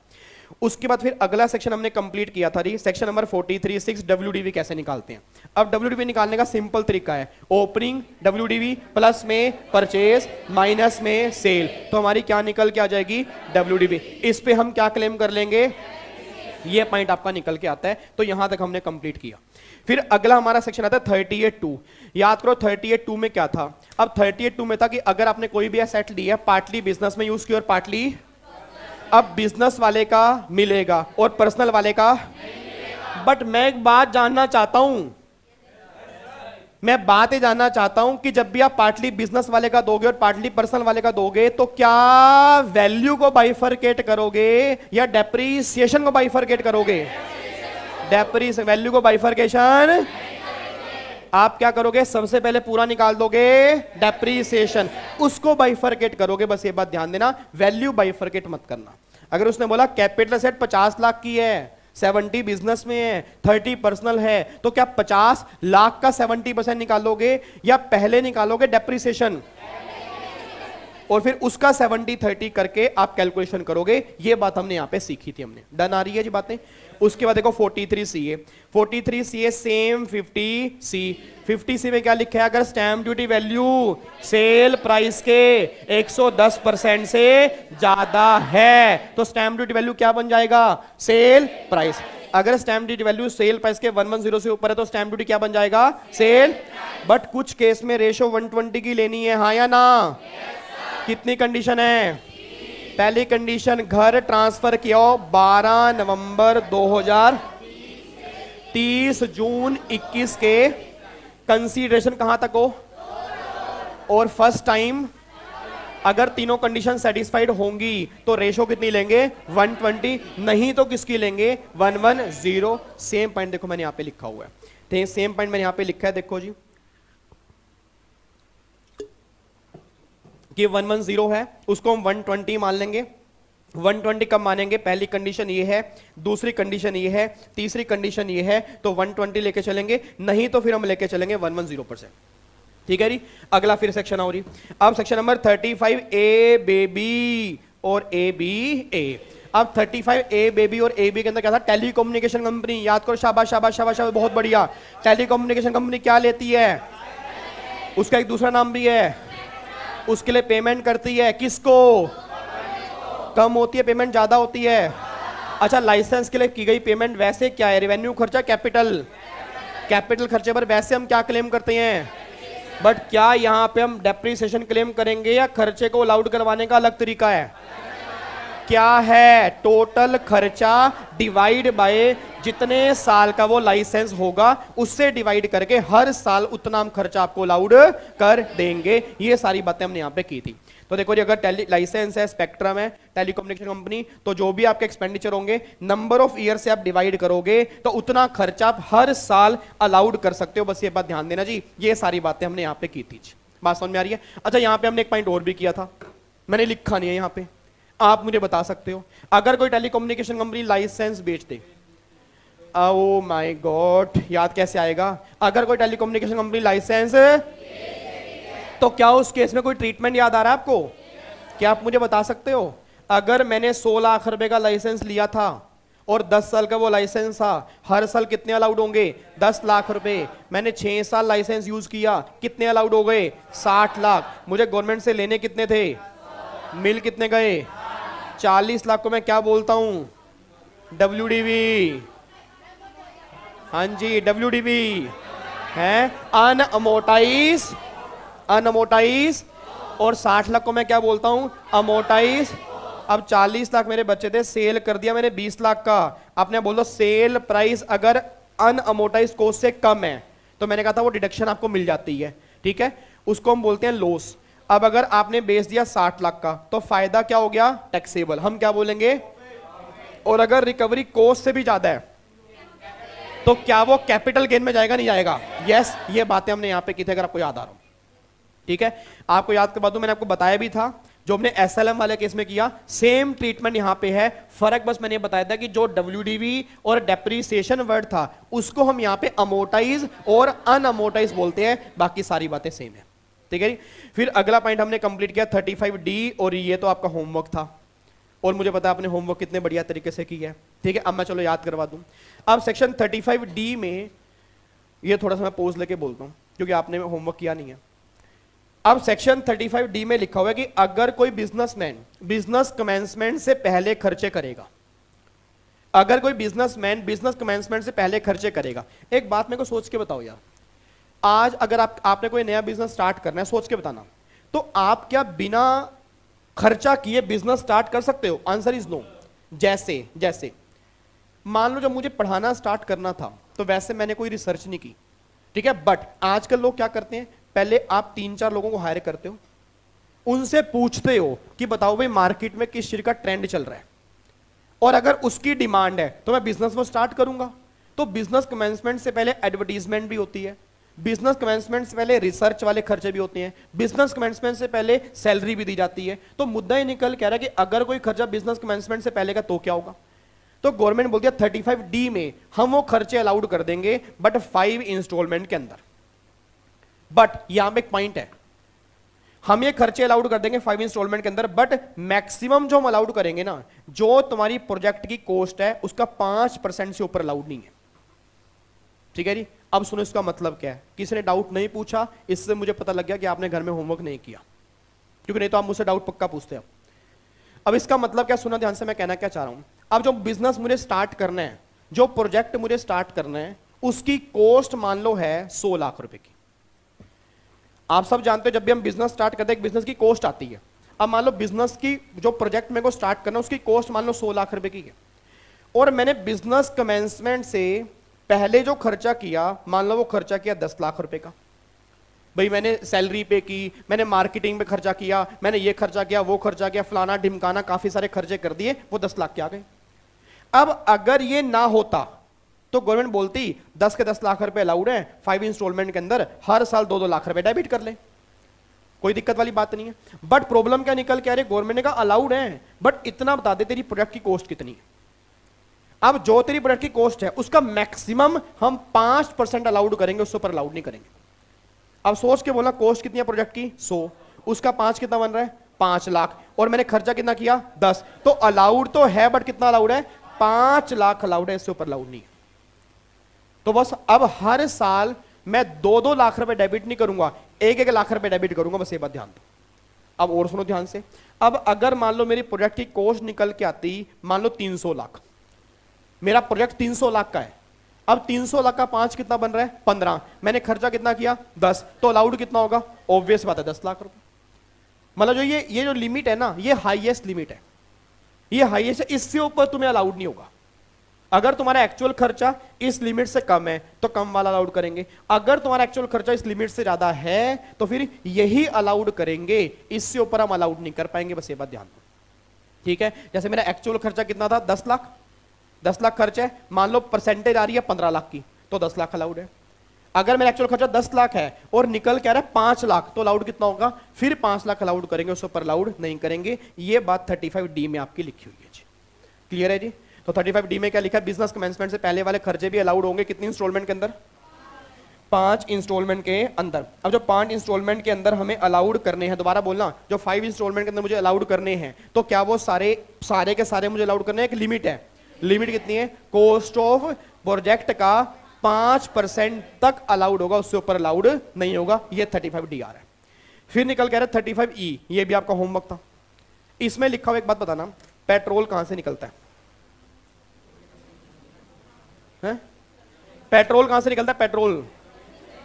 उसके बाद फिर अगला सेक्शन हमने कंप्लीट किया था, सेक्शन नंबर 43(6) WDV कैसे निकालते हैं। अब WDV निकालने का सिंपल तरीका है, ओपनिंग WDV प्लस में परचेज माइनस में सेल, तो हमारी क्या निकल के आ जाएगी? WDV। इस पे हम क्या क्लेम कर लेंगे? ये पॉइंट आपका निकल के आता है। तो यहां तक हमने कंप्लीट किया। फिर अगला हमारा सेक्शन आता है 38(2). याद करो 38(2) में क्या था? अब 38(2) में था कि अगर आपने कोई भी एसेट लिया, पार्टली बिजनेस में यूज किया और पार्टली, अब बिजनेस वाले का मिलेगा और पर्सनल वाले का, बट मैं एक बात जानना चाहता हूं, मैं बात ये जानना चाहता हूं कि जब भी आप पार्टली बिजनेस वाले का दोगे और पार्टली पर्सनल वाले का दोगे तो क्या वैल्यू को बाइफरकेट करोगे या डेप्रिसिएशन को बाइफरकेट करोगे? डेप्रिसिएशन, वैल्यू को बाइफरकेशन। आप क्या करोगे? सबसे पहले पूरा निकाल दोगे डेप्रिसिएशन, उसको बाइफरकेट करोगे। बस ये बात ध्यान देना, वैल्यू बाइफरकेट मत करना। अगर उसने बोला कैपिटल एसेट 50 लाख की है, 70 बिजनेस में है, 30 पर्सनल है, तो क्या 50 लाख का 70% निकालोगे या पहले निकालोगे डेप्रिसिएशन और फिर उसका 70-30 करके आप कैलकुलेशन करोगे? ये बात हमने यहां पे सीखी थी, हमने। डन आ रही है जी बातें? उसके बाद देखो 43(C) 43(C) same 50(C). 50(C) में क्या लिखा है? अगर stamp duty value sale price के 110% से ज्यादा है तो स्टैंप ड्यूटी वैल्यू क्या बन जाएगा? Sale price. अगर stamp duty value sale price के 110 से ऊपर है तो स्टैंप ड्यूटी क्या बन जाएगा? सेल। बट कुछ केस में रेशो 120 की लेनी है, हाँ या ना? कितनी कंडीशन है? पहली कंडीशन, घर ट्रांसफर किया 12 नवंबर 2000, 30 जून 21 के, कंसीडरेशन कहां तक हो? और फर्स्ट टाइम अगर तीनों कंडीशन सेटिस्फाइड होंगी तो रेशो कितनी लेंगे? 120। नहीं तो किसकी लेंगे? 110। सेम पॉइंट देखो मैंने यहां पे लिखा हुआ है, सेम पॉइंट मैंने यहां पे लिखा है, देखो जी कि 110 है, उसको हम 120 मान लेंगे। 120 कब मानेंगे? पहली कंडीशन ये है, दूसरी कंडीशन ये है, तीसरी कंडीशन ये है, तो 120 लेके चलेंगे, नहीं तो फिर हम लेके चलेंगे 110%। ठीक है जी। अगला फिर सेक्शन और ही, अब सेक्शन नंबर 35(A) बेबी और ABA। अब 35(A) बेबी और AB के अंदर क्या था? Telecommunication company. याद करो, शाबाश शाबाश शाबाश, बहुत बढ़िया। टेलीकम्युनिकेशन कंपनी क्या लेती है? उसका एक दूसरा नाम भी है, उसके लिए पेमेंट करती है। किसको? कम होती है पेमेंट, ज्यादा होती है? अच्छा, लाइसेंस के लिए की गई पेमेंट वैसे क्या है? रेवेन्यू खर्चा, कैपिटल। कैपिटल खर्चे पर वैसे हम क्या क्लेम करते हैं? बट क्या यहां पे हम डेप्रिसिएशन क्लेम करेंगे या खर्चे को अलाउड करवाने का अलग तरीका है? क्या है? टोटल खर्चा डिवाइड बाय जितने साल का वो लाइसेंस होगा उससे डिवाइड करके हर साल उतना हम खर्चा आपको अलाउड कर देंगे। ये सारी बातें हमने यहां पे की थी। तो देखो जी, अगर लाइसेंस है, स्पेक्ट्रम है, टेलीकम्युनिकेशन कंपनी, तो जो भी आपके एक्सपेंडिचर होंगे नंबर ऑफ ईयर से आप डिवाइड करोगे तो उतना खर्चा आप हर साल अलाउड कर सकते हो। बस ये बात ध्यान देना जी, ये सारी बातें हमने यहाँ पे की थी। बात समझ में आ रही है? अच्छा, यहाँ पे हमने एक पॉइंट और भी किया था, मैंने लिखा नहीं है यहाँ पे, आप मुझे बता सकते हो। अगर कोई टेलीकम्युनिकेशन कंपनी लाइसेंस बेच दे, ओ माय गॉड, याद कैसे आएगा? अगर कोई टेलीकम्युनिकेशन कंपनी लाइसेंस, तो क्या उस केस में कोई ट्रीटमेंट याद आ रहा है आपको? क्या आप मुझे बता सकते हो? अगर मैंने 100 लाख रुपए का लाइसेंस लिया था और 10 साल का वो लाइसेंस था, हर साल कितने अलाउड होंगे? 10 लाख रुपए। मैंने 6 साल लाइसेंस यूज किया, कितने अलाउड हो गए? 60 लाख। मुझे गवर्नमेंट से लेने कितने थे? मिल कितने गए? 40 लाख को मैं क्या बोलता हूं? WDV। हाँ जी, WDV है, अनअमोटाइज, अनअमोटाइज। और 60 लाख को मैं क्या बोलता हूं? अमोटाइज। अब 40 लाख मेरे बच्चे थे, सेल कर दिया मैंने 20 लाख का। आपने बोलो सेल प्राइस अगर अनअमोटाइज कॉस्ट से कम है तो मैंने कहा था वो डिडक्शन आपको मिल जाती है, ठीक है, उसको हम बोलते हैं लॉस। अब अगर आपने बेच दिया 60 लाख का तो फायदा क्या हो गया? टैक्सेबल। हम क्या बोलेंगे? और अगर रिकवरी कॉस्ट से भी ज्यादा है तो क्या वो कैपिटल गेन में जाएगा? नहीं जाएगा? यस, ये बातें हमने यहां पे की थी, अगर आपको याद आ रहा हो, ठीक है। आपको याद करवा दूं, मैंने आपको बताया भी था, जो हमने SLM वाले केस में किया, सेम ट्रीटमेंट यहां पे है। फर्क बस मैंने बताया था कि जो WDV और डेप्रिसिएशन वर्ड था उसको हम यहां पे अमोटाइज और अनअमोटाइज बोलते हैं, बाकी सारी बातें सेम है, ठीक है जी। फिर अगला पॉइंट हमने कंप्लीट किया 35D, और ये तो आपका होमवर्क था और मुझे पता है आपने होमवर्क कितने बढ़िया तरीके से किया है, ठीक है। अब मैं चलो याद करवा दूं। अब सेक्शन 35D में ये थोड़ा सा मैं पोज लेके बोलता हूं क्योंकि आपने होमवर्क किया नहीं है। अब सेक्शन 35D में लिखा हुआ है कि अगर कोई बिजनेसमैन बिजनेस कमेंसमेंट से पहले खर्चे करेगा, अगर कोई बिजनेसमैन बिजनेस कमेंसमेंट से पहले खर्चे करेगा। एक बात मेरे को सोच के बताओ यार, आज अगर आपने कोई नया बिजनेस स्टार्ट करना है, सोच के बताना, तो आप क्या बिना खर्चा किए बिजनेस स्टार्ट कर सकते हो? Answer is no. जैसे जैसे मान लो जब मुझे पढ़ाना स्टार्ट करना था तो वैसे मैंने कोई रिसर्च नहीं की, ठीक है, बट आजकल लोग क्या करते हैं, पहले आप 3-4 लोगों को हायर करते हो, उनसे पूछते हो कि बताओ भाई मार्केट में किस चीज का ट्रेंड चल रहा है, और अगर उसकी डिमांड है तो मैं बिजनेस वो स्टार्ट करूंगा। तो बिजनेस कमेंसमेंट से पहले एडवर्टीजमेंट भी होती है, बिजनेस कमेंसमेंट से पहले रिसर्च वाले खर्चे भी होते हैं, बिजनेस कमेंसमेंट से पहले सैलरी भी दी जाती है। तो मुद्दा ही निकल कह रहा है कि अगर कोई खर्चा बिजनेस कमेंसमेंट से पहले का तो क्या होगा? तो गवर्नमेंट बोलती है 35D में हम वो खर्चे अलाउड कर देंगे, बट 5 इंस्टॉलमेंट के अंदर। बट यहां पे एक पॉइंट है, हम ये खर्चे अलाउड कर देंगे 5 इंस्टॉलमेंट के अंदर, बट मैक्सिमम जो हम अलाउड करेंगे ना, जो तुम्हारी प्रोजेक्ट की कॉस्ट है उसका 5% से ऊपर अलाउड नहीं है, ठीक है जी। अब सुनो इसका मतलब क्या है। किसी ने डाउट नहीं पूछा, इससे मुझे पता लग गया कि आपने घर में होमवर्क नहीं किया, क्योंकि नहीं तो आप मुझसे डाउट पक्का पूछते हो। अब इसका मतलब क्या, सुना ध्यान से, मैं कहना क्या चाह रहा हूं। अब जो बिजनेस मुझे स्टार्ट करना है, जो प्रोजेक्ट मुझे स्टार्ट करना है, उसकी कॉस्ट मान लो है 100 लाख रुपए की। आप सब जानते हो जब भी हम बिजनेस स्टार्ट करते हैं एक बिजनेस की कॉस्ट आती है। अब मान लो बिजनेस की जो प्रोजेक्ट मेरे को स्टार्ट करना है उसकी कॉस्ट मान लो 100 लाख रुपए की है, और मैंने बिजनेस कमेंसमेंट से पहले जो खर्चा किया, मान लो वो खर्चा किया 10 लाख रुपए का। भाई मैंने सैलरी पे की, मैंने मार्केटिंग पे खर्चा किया, मैंने ये खर्चा किया, वो खर्चा किया, फलाना ढिमकाना, काफी सारे खर्चे कर दिए, वो 10 लाख के आ गए। अब अगर ये ना होता तो गवर्नमेंट बोलती 10 के 10 लाख रुपए अलाउड है, 5 इंस्टॉलमेंट के अंदर हर साल 2-2 लाख रुपए डेबिट कर ले, कोई दिक्कत वाली बात नहीं है। बट प्रॉब्लम क्या निकल के आ रही है, गवर्नमेंट ने कहा अलाउड है, बट इतना बता दे तेरी प्रोडक्ट की कॉस्ट कितनी है। अब जो तेरी प्रोडक्ट की कॉस्ट है उसका मैक्सिमम हम 5% अलाउड करेंगे, उससे ऊपर अलाउड नहीं करेंगे। अब सोच के बोला कॉस्ट कितनी है प्रोजेक्ट की 100, उसका 5 कितना बन रहा है 5 लाख, और मैंने खर्चा कितना किया 10, तो अलाउड तो है बट कितना अलाउड है 5 लाख अलाउड है, इससे ऊपर अलाउड नहीं है। तो बस अब हर साल मैं 2-2 लाख रुपए डेबिट नहीं करूंगा, 1-1 लाख रुपए डेबिट करूंगा, बस ये बात ध्यान दो। अब और सुनो ध्यान से, अब अगर मान लो मेरी प्रोजेक्ट की कॉस्ट निकल के आती मान लो 300 लाख, मेरा प्रोजेक्ट 300 लाख का है, अब 300 लाख का 5 कितना बन रहा है 15, मैंने खर्चा कितना किया 10, तो अलाउड कितना होगा, ऑब्वियस बात है 10 लाख रुपए। मतलब जो ये जो लिमिट है ना, ये हाईएस्ट लिमिट है, ये हाईएस्ट है, इससे ऊपर तुम्हें अलाउड नहीं होगा। अगर तुम्हारा एक्चुअल खर्चा इस लिमिट से कम है तो कम वाला अलाउड करेंगे, अगर तुम्हारा एक्चुअल खर्चा इस लिमिट से ज्यादा है तो फिर यही अलाउड करेंगे, इससे ऊपर हम अलाउड नहीं कर पाएंगे, बस ये बात ध्यान दो, ठीक है। जैसे मेरा एक्चुअल खर्चा कितना था, 10 लाख, 10 लाख खर्च है, मान लो परसेंटेज आ रही है 15 लाख की, तो 10 लाख अलाउड है। अगर मेरा एक्चुअल खर्चा 10 लाख है और निकल क्या रहा है 5 लाख, तो अलाउड कितना होगा, फिर 5 लाख अलाउड करेंगे, उसके ऊपर अलाउड नहीं करेंगे। ये बात 35D में आपकी लिखी हुई है जी, क्लियर है जी। तो 35D में क्या लिखा है, बिजनेस कमेंसमेंट से पहले वाले खर्चे भी अलाउड होंगे, कितनी इंस्टॉलमेंट के अंदर, 5 इंस्टॉलमेंट के अंदर। अब जो 5 इंस्टॉलमेंट के अंदर हमें अलाउड करने हैं, दोबारा बोलना, जो 5 इंस्टॉलमेंट के अंदर मुझे अलाउड करने हैं, तो क्या वो सारे के सारे मुझे अलाउड करने हैं, एक लिमिट है, लिमिट कितनी है, कॉस्ट ऑफ प्रोजेक्ट का 5% तक अलाउड होगा, उससे ऊपर अलाउड नहीं होगा। ये 35D आ रहा है। फिर निकल कह रहा है 35E, ये भी आपका होमवर्क था, इसमें लिखा हुआ एक बात बताना, पेट्रोल कहां से निकलता है? पेट्रोल कहां से निकलता है, पेट्रोल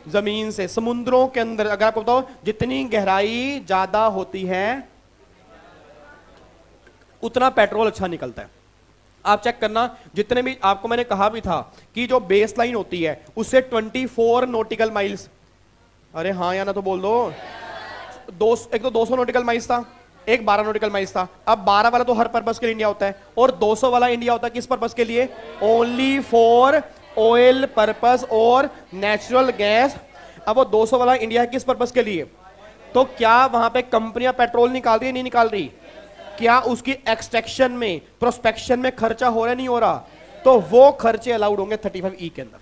जमीन से, समुद्रों के अंदर। अगर आपको बताओ जितनी गहराई ज्यादा होती है उतना पेट्रोल अच्छा निकलता है। आप चेक करना, जितने भी आपको मैंने कहा भी था कि जो बेस लाइन होती है उससे 24 नॉटिकल माइल्स, अरे हाँ या ना तो बोल दो, एक तो 200 नॉटिकल माइल्स था, एक 12 नॉटिकल माइल्स था। अब 12 वाला तो हर पर्पस के लिए इंडिया होता है, और 200 वाला इंडिया होता है किस पर्पस के लिए, ओनली फॉर ऑयल पर्पस और नेचुरल गैस। अब वो 200 वाला इंडिया है किस पर्पस के लिए, तो क्या वहां पे कंपनियां पेट्रोल निकाल रही है, नहीं निकाल रही, क्या उसकी एक्सट्रैक्शन में, प्रोस्पेक्शन में खर्चा हो रहा है, नहीं हो रहा, तो वो खर्चे अलाउड होंगे 35E के अंदर।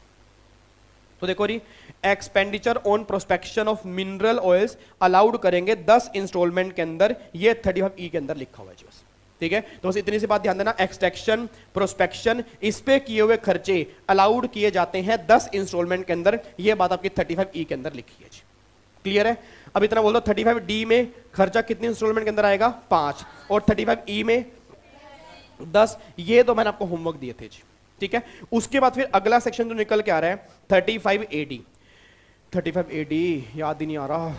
तो देखो जी, expenditure on prospection of mineral oils allowed करेंगे 10 इंस्टॉलमेंट के अंदर, ये 35E के अंदर लिखा हुआ है जी, बस ठीक है। तो बस इतनी सी बात ध्यान देना, एक्सट्रैक्शन, प्रोस्पेक्शन, इस पे किए हुए खर्चे अलाउड किए जाते हैं 10 इंस्टॉलमेंट के अंदर, ये बात आपकी 35E के अंदर लिखी है जी, क्लियर है। अब इतना बोल दो, 35D में खर्चा कितनी इंस्टॉलमेंट के अंदर आएगा, 5, और 35E में 10। ये तो मैंने आपको होमवर्क दिए थे जी, ठीक है। उसके बाद फिर अगला सेक्शन जो निकल के आ रहा है 35AD। 35AD याद ही नहीं आ रहा,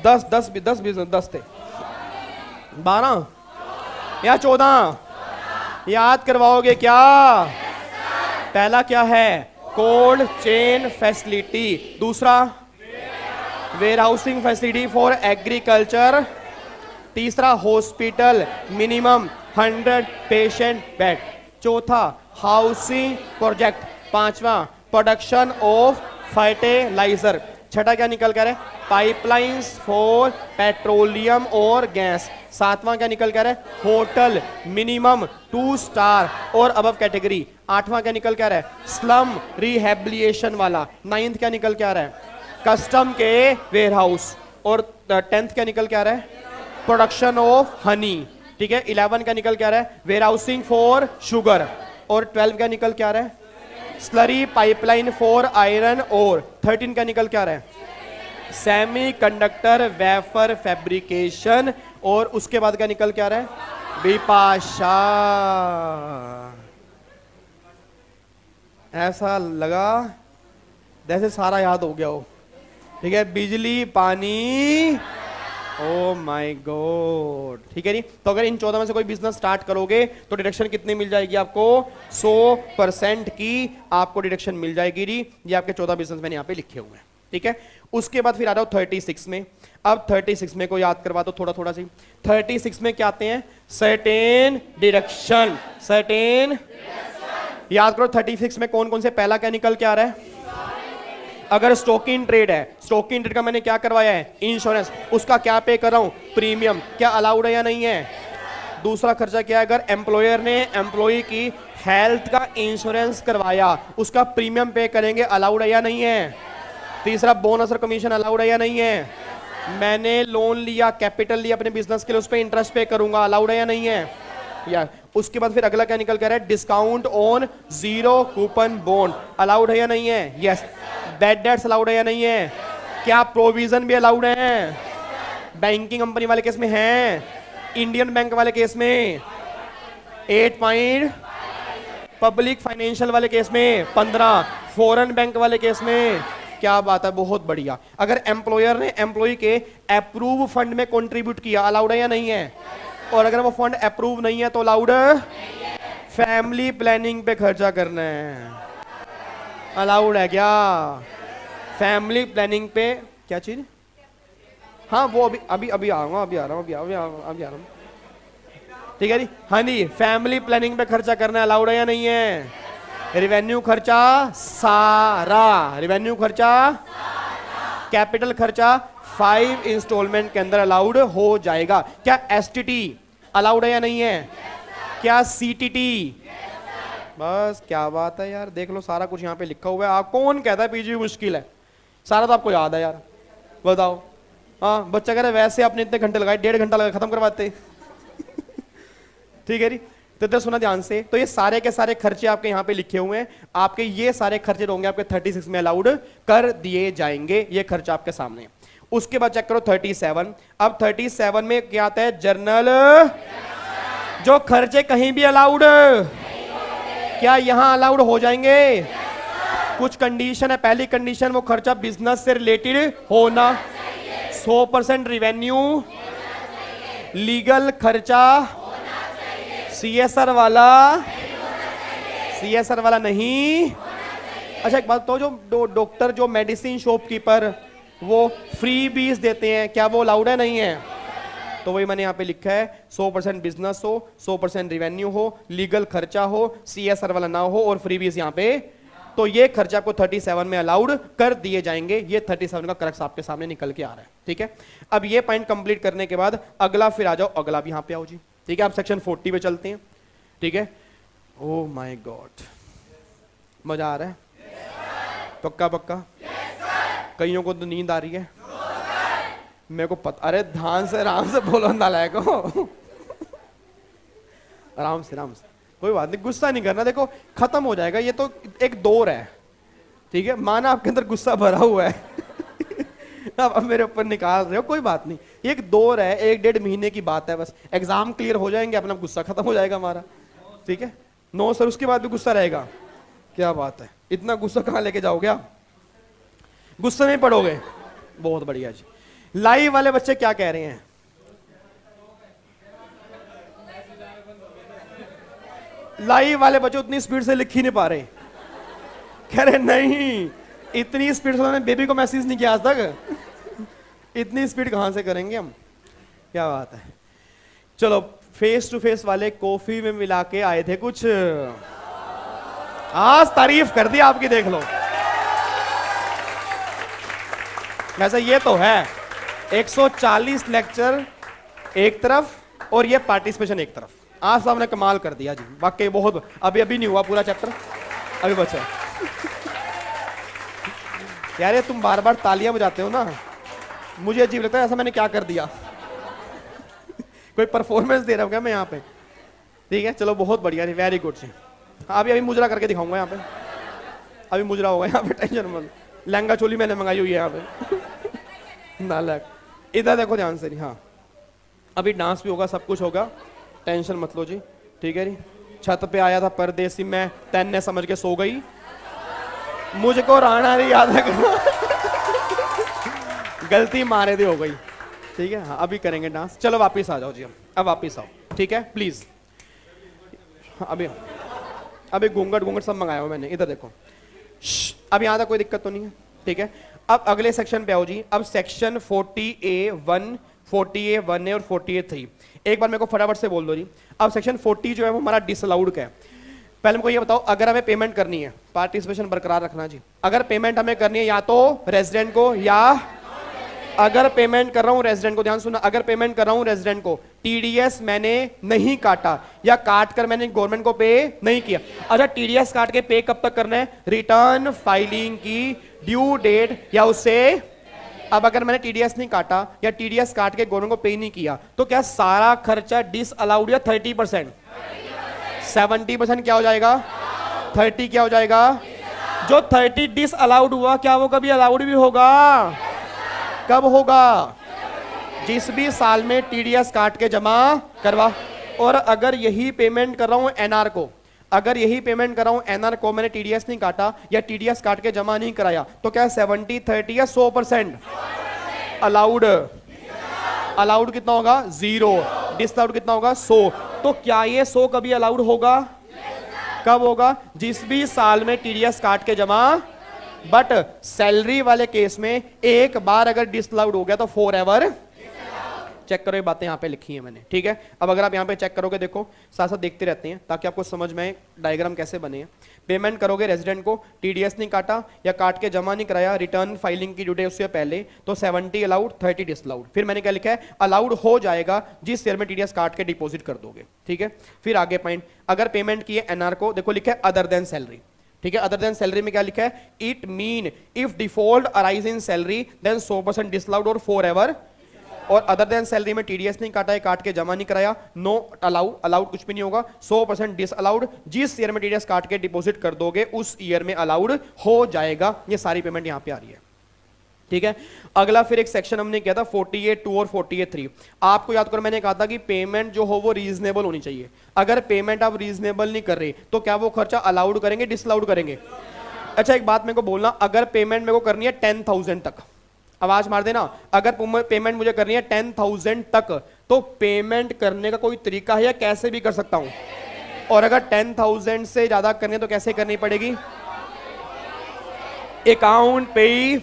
10 बिजनेस 10 थे, 12 या 14 याद करवाओगे क्या? पहला क्या है, कोल्ड चेन फैसिलिटी, दूसरा warehousing facility for agriculture, तीसरा हॉस्पिटल मिनिमम 100 पेशेंट बेड, चौथा हाउसिंग प्रोजेक्ट, पांचवा प्रोडक्शन ऑफ फर्टिलाइजर, छठा क्या निकल कर है, पाइपलाइंस फॉर पेट्रोलियम और गैस, सातवां क्या निकल कर है, होटल मिनिमम 2 स्टार और अबव कैटेगरी, आठवां क्या निकल कर है, स्लम रिहेबिलिटेशन वाला, 9th क्या निकल के आ रहा है, कस्टम के वेयर हाउस, और 10th क्या निकल के आ रहा है, प्रोडक्शन ऑफ हनी, ठीक है। 11 क्या निकल के आ रहा है, वेयर हाउसिंग फॉर शुगर, और 12 क्या निकल के आ रहा है, स्लरी पाइपलाइन फॉर आयरन, और 13 क्या निकल के आ रहा है, सेमी कंडक्टर वेफर फैब्रिकेशन, और उसके बाद क्या निकल के आ रहा है, बिपाशा। ऐसा लगा जैसे सारा याद हो गया हो, ठीक है, बिजली पानी, ओ माय गॉड, ठीक है नहीं। तो अगर इन 14 में से कोई बिजनेस स्टार्ट करोगे तो डिडक्शन कितनी मिल जाएगी आपको, 100% की आपको डिडक्शन मिल जाएगी जी। ये आपके 14 बिजनेस मैंने यहाँ पे लिखे हुए हैं, ठीक है। उसके बाद फिर आ रहा हूं 36 में। अब 36 में को याद करवा दो थोड़ा थोड़ा सी। 36 में क्या आते हैं, सर्टेन डिडक्शन, सर्टेन, याद करो 36 में कौन कौन से, पहला क्या निकल के आ रहा है, अगर स्टॉक इन ट्रेड है, स्टॉक इन ट्रेड का मैंने क्या करवाया है, इंश्योरेंस, उसका क्या पे कर रहा हूं, प्रीमियम, क्या अलाउड है या नहीं है। दूसरा खर्चा क्या है, अगर एम्प्लॉयर ने एम्प्लॉय की हेल्थ का इंश्योरेंस करवाया, उसका प्रीमियम पे करेंगे, अलाउड है या नहीं है। तीसरा बोनस और कमीशन अलाउड है या नहीं है। मैंने लोन लिया, कैपिटल लिया अपने बिजनेस के लिए, उस पर इंटरेस्ट पे करूंगा, अलाउड है या नहीं है। या उसके बाद फिर अगला क्या निकल कर रहा है, discount on 0 coupon bond, allowed है या नहीं है, यस। बैड डेट्स अलाउड है या नहीं है, क्या प्रोविजन भी अलाउड है, बैंकिंग कंपनी वाले केस में है, इंडियन बैंक वाले केस में 8 पॉइंट, पब्लिक फाइनेंशियल वाले केस में 15, फॉरेन बैंक वाले केस में, क्या बात है, बहुत बढ़िया। अगर एम्प्लॉयर ने एम्प्लॉय के अप्रूव फंड में कंट्रीब्यूट किया, अलाउड है या नहीं है, और अगर वो फंड अप्रूव नहीं है तो अलाउड। फैमिली प्लानिंग पे खर्चा करना है, अलाउड है क्या? फैमिली प्लानिंग पे क्या चीज? हाँ वो अभी अभी अभी आऊंगा, अभी आ रहा हूँ, अभी आ रहा हूँ। ठीक है जी, हाँ जी, फैमिली प्लानिंग पे खर्चा करना अलाउड है या नहीं है? रिवेन्यू खर्चा सारा, रिवेन्यू खर्चा, कैपिटल खर्चा 5 इंस्टॉलमेंट के अंदर अलाउड हो जाएगा। क्या एसटीटी अलाउड है या नहीं है? क्या सीटीटी? बस क्या बात है यार, देख लो सारा कुछ यहाँ पे लिखा हुआ है। आप कौन कहता है पीजी मुश्किल है? सारा तो आपको याद है यार, बताओ। हाँ, बच्चा कह रहा है वैसे आपने इतने घंटे लगाए, 1.5 घंटा लगा खत्म करवाते। ठीक है जी, तो इधर सुना ध्यान से। तो ये सारे के सारे खर्चे आपके यहाँ पे लिखे हुए हैं, आपके ये सारे खर्चे होंगे आपके 36 में अलाउड कर दिए जाएंगे। ये खर्चा आपके सामने है। उसके बाद चेक करो 37। अब 37 में क्या आता है? जर्नल, जो खर्चे कहीं भी अलाउड, क्या यहां अलाउड हो जाएंगे? कुछ कंडीशन है। पहली कंडीशन, वो खर्चा बिजनेस से रिलेटेड होना, 100% रिवेन्यू, लीगल खर्चा, सीएसआर वाला, सीएसआर वाला नहीं। अच्छा एक बात तो, जो डॉक्टर जो मेडिसिन शॉपकीपर वो फ्री बीज देते हैं, क्या वो अलाउड है? नहीं है। तो वही मैंने यहाँ पे लिखा है, 100% बिजनेस हो, 100% रिवेन्यू हो, लीगल खर्चा हो, सीएसआर वाला ना हो और फ्री बीज यहाँ पे। तो ये खर्चा आपको 37 में अलाउड कर दिए जाएंगे। ये 37 का क्रक्स आपके सामने निकल के आ रहा है। ठीक है, अब ये पॉइंट कंप्लीट करने के बाद अगला फिर आ जाओ, अगला भी यहाँ पे आओ जी। ठीक है, आप सेक्शन 40 पे चलते हैं। ठीक है, ओह माय गॉड, मजा आ रहा है? पक्का पक्का? कईयों को तो नींद आ रही है, मेरे को पता। अरे ध्यान से आराम से बोलो नालायक हो। आराम से आराम से, कोई बात नहीं, गुस्सा नहीं करना। देखो खत्म हो जाएगा, ये तो एक दौर है। ठीक है, माना आपके अंदर गुस्सा भरा हुआ है। अब मेरे ऊपर निकाल रहे हो, कोई बात नहीं, एक दौर है, 1-1.5 महीने की बात है बस। एग्जाम क्लियर हो जाएंगे, अपना गुस्सा खत्म हो जाएगा हमारा। ठीक है, 9 सर, उसके बाद भी गुस्सा रहेगा? क्या बात है, इतना गुस्सा कहाँ लेके जाओगे आप? गुस्से में पड़ोगे? बहुत बढ़िया जी। लाइव वाले बच्चे क्या कह रहे हैं? लाइव वाले बच्चे उतनी स्पीड से लिख ही नहीं पा रहे, कह रहे नहीं, इतनी स्पीड से उन्होंने बेबी को मैसेज नहीं किया आज तक। इतनी स्पीड कहां से करेंगे हम? क्या बात है। चलो, फेस टू फेस वाले कॉफी में मिला के आए थे कुछ, आज तारीफ कर दी आपकी, देख लो। वैसे ये तो है 140 लेक्चर एक तरफ और ये पार्टिसिपेशन एक तरफ। आज साहब ने कमाल कर दिया जी, वाकई बहुत। अभी नहीं हुआ पूरा चैप्टर, अभी बचा है। यार ये तुम बार बार तालियां बजाते हो ना, मुझे अजीब लगता है, ऐसा मैंने क्या कर दिया? कोई परफॉर्मेंस दे रहा हूँ क्या मैं यहाँ पे? ठीक है, चलो बहुत बढ़िया, वेरी गुड जी। अभी मुजरा करके दिखाऊंगा यहाँ पे, अभी मुजरा होगा यहाँ पे, टेंशन मत। लहंगा चोली मैंने मंगाई हुई है यहाँ पे। नालक, इधर देखो ध्यान से। हाँ, अभी डांस भी होगा, सब कुछ होगा, टेंशन मत लो जी। ठीक है जी, छत पे आया था परदेसी मैं, तैन्ने समझ के सो गई, मुझको राणा नहीं याद है। गलती मारे दी हो गई। ठीक है, हाँ अभी करेंगे डांस। चलो वापिस आ जाओ जी, अब वापिस आओ। ठीक है प्लीज। अभी घूंघट सब मंगाया हुआ मैंने, इधर देखो। अब यहाँ तक कोई दिक्कत तो नहीं है? ठीक है, अब अगले सेक्शन पे आओ जी। अब सेक्शन 40A1, 40A1 और 40A3 एक बार मेरे को फटाफट से बोल दो जी। अब सेक्शन 40 जो है वो हमारा डिसअलाउड का है। पहले मुझे ये बताओ, अगर हमें पेमेंट करनी है, पार्टिसिपेशन बरकरार रखना जी। अगर पेमेंट हमें करनी है या तो रेजिडेंट को, या अगर पेमेंट कर रहा हूं रेजिडेंट को, ध्यान सुनना, अगर पेमेंट कर रहा हूं रेजिडेंट को, टीडीएस मैंने नहीं काटा या काट कर मैंने गवर्नमेंट को पे नहीं किया। अच्छा, टीडीएस काट के पे कब तक करना है? रिटर्न फाइलिंग की ड्यू डेट या उससे। अब अगर मैंने टीडीएस नहीं काटा या टीडीएस काट के गवर्नमेंट को पे नहीं किया, तो क्या सारा खर्चा डिसअलाउड या 30%? 70% क्या हो जाएगा? 30 क्या हो जाएगा? जो 30 डिसअलाउड हुआ, क्या वो कभी अलाउड भी होगा? कब होगा? जिस भी साल में टीडीएस काट के जमा करवा। और अगर यही पेमेंट कर रहा हूं एनआर को, अगर यही पेमेंट कर रहा हूं एनआर को, मैंने टीडीएस नहीं काटा या टीडीएस काट के जमा नहीं कराया, तो क्या 70, 30 या 100%? अलाउड। अलाउड कितना होगा? 0। डिसअलाउड कितना होगा? 100। तो क्या ये 100 कभी अलाउड होगा? कब होगा? जिस भी साल में टीडीएस काट के जमा, बट सैलरी वाले केस में एक बार अगर डिसअलाउड हो गया तो फॉर एवर। चेक करो, ये बातें यहाँ पे लिखी है मैंने, ठीक है। अब अगर आप यहाँ पे चेक करोगे, देखो साथ साथ देखते रहते हैं ताकि आपको समझ में डायग्राम कैसे बने हैं। पेमेंट करोगे रेजिडेंट को, टीडीएस नहीं काटा या काट के जमा नहीं कराया, रिटर्न फाइलिंग की ड्यू डेट उससे पहले, तो 70 अलाउड, 30 डिसअलाउड। फिर मैंने क्या लिखा है? अलाउड हो जाएगा जिस शेयर में टीडीएस काट के डिपॉजिट कर दोगे, ठीक है। फिर आगे पॉइंट, अगर पेमेंट किए एनआर को, देखो लिखा है अदर देन सैलरी, ठीक है। अदर देन सैलरी में क्या लिखा है? It mean if default arise in salary then 100% disallowed और फॉर एवर। और अदर देन सैलरी में टीडीएस नहीं काटा है, काट के जमा नहीं कराया, नो अलाउड, अलाउड कुछ भी नहीं होगा, 100% डिसअलाउड। जिस ईयर में टीडीएस काट के डिपॉजिट कर दोगे उस ईयर में अलाउड हो जाएगा। ये सारी पेमेंट यहां पे आ रही है, ठीक है। अगला फिर एक सेक्शन हमने किया था 48(2) और 48(3). आपको याद करो, मैंने कहा था कि पेमेंट जो हो वो रीजनेबल होनी चाहिए। अगर पेमेंट आप रीजनेबल नहीं कर रहे तो क्या वो खर्चा अलाउड करेंगे, डिसअलाउड करेंगे? अच्छा एक बात मेरे को बोलना, अगर पेमेंट मेरे को करनी है 10,000 तक, आवाज मार देना, अगर पेमेंट मुझे करनी है 10,000 तक, तो पेमेंट करने का कोई तरीका है या कैसे भी कर सकता हूं? और अगर 10,000 से ज्यादा करनी है तो कैसे करनी पड़ेगी? अकाउंट पे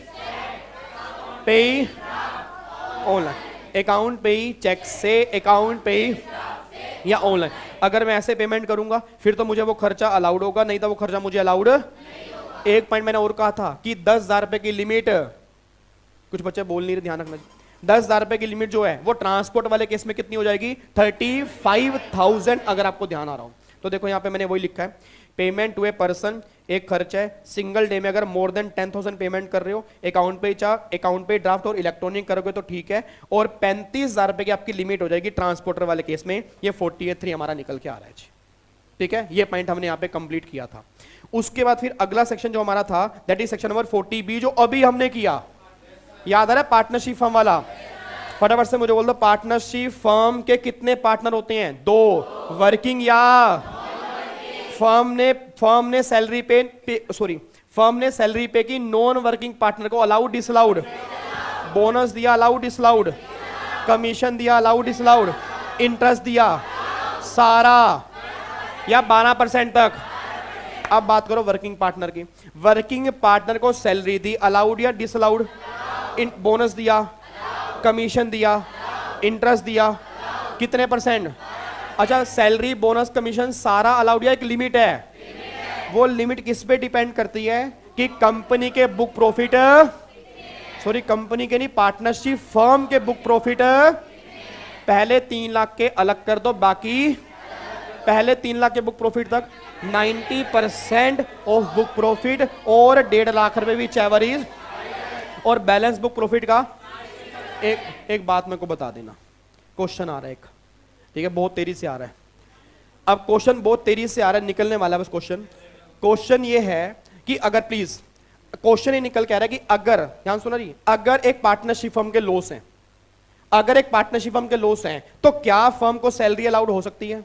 ऑनलाइन, अकाउंट पे चेक से, अकाउंट पे या ऑनलाइन। अगर मैं ऐसे पेमेंट करूंगा फिर तो मुझे वो खर्चा अलाउड होगा, नहीं तो वो खर्चा मुझे अलाउड। एक पॉइंट मैंने और कहा था कि 10,000 रुपए की लिमिट, कुछ बच्चे बोल नहीं रहे, ध्यान रखना। 10,000 रुपए की लिमिट जो है वो ट्रांसपोर्ट वाले केस में कितनी हो जाएगी? 35,000, अगर आपको ध्यान आ रहा हो तो। देखो यहाँ पे मैंने वही लिखा है, पेमेंट टू ए पर्सन एक खर्च है, सिंगल डे में अगर मोर देन 10,000 पेमेंट कर रहे हो, अकाउंट पे ड्राफ्ट और इलेक्ट्रॉनिक करोगे तो ठीक है, और 35,000 रुपए की आपकी लिमिट हो जाएगी ट्रांसपोर्टर वाले केस में। ये 48(3) हमारा निकल के आ रहा है, ठीक है। ये पॉइंट हमने यहाँ पे कंप्लीट किया था। उसके बाद फिर अगला सेक्शन जो हमारा था that is section number 40B, जो अभी हमने किया, याद आ रहा है? पार्टनरशिप फर्म वाला। फटाफट से मुझे बोल दो, पार्टनरशिप फर्म के कितने पार्टनर होते हैं? 2। वर्किंग या फर्म ने सैलरी पे की नॉन वर्किंग पार्टनर को अलाउड, डिसअलाउड, बोनस दिया अलाउड, डिसअलाउड, कमीशन दिया अलाउड, डिसअलाउड, इंटरेस्ट दिया सारा या 12% तक। अब बात करो वर्किंग पार्टनर की। वर्किंग पार्टनर को सैलरी दी अलाउड या डिसअलाउड, बोनस दिया, कमीशन दिया, इंटरेस्ट दिया, कितने %? अच्छा, सैलरी बोनस कमीशन सारा अलाउड या एक लिमिट है? वो लिमिट किस पे डिपेंड करती है कि कंपनी के बुक प्रॉफिट, कंपनी के नहीं, पार्टनरशिप फर्म के बुक प्रॉफिट पहले 3 लाख के अलग कर दो, बाकी पहले 3 लाख के बुक प्रॉफिट तक 90% ऑफ बुक प्रॉफिट और 1.5 लाख रुपए भी चैवरीज, और बैलेंस बुक प्रॉफिट का। एक बात मेरे को बता देना, क्वेश्चन आ रहा है एक, ठीक है, बहुत तेजी से आ रहा है। अब क्वेश्चन बहुत तेजी से आ रहा है, निकलने वाला है बस क्वेश्चन ये है कि अगर, प्लीज क्वेश्चन ये निकल के आ रहा है कि अगर, ध्यान सुना जी, अगर एक पार्टनरशिप फर्म के लॉस हैं, अगर एक पार्टनरशिप फर्म के लॉस हैं, तो क्या फर्म को सैलरी अलाउड हो सकती है?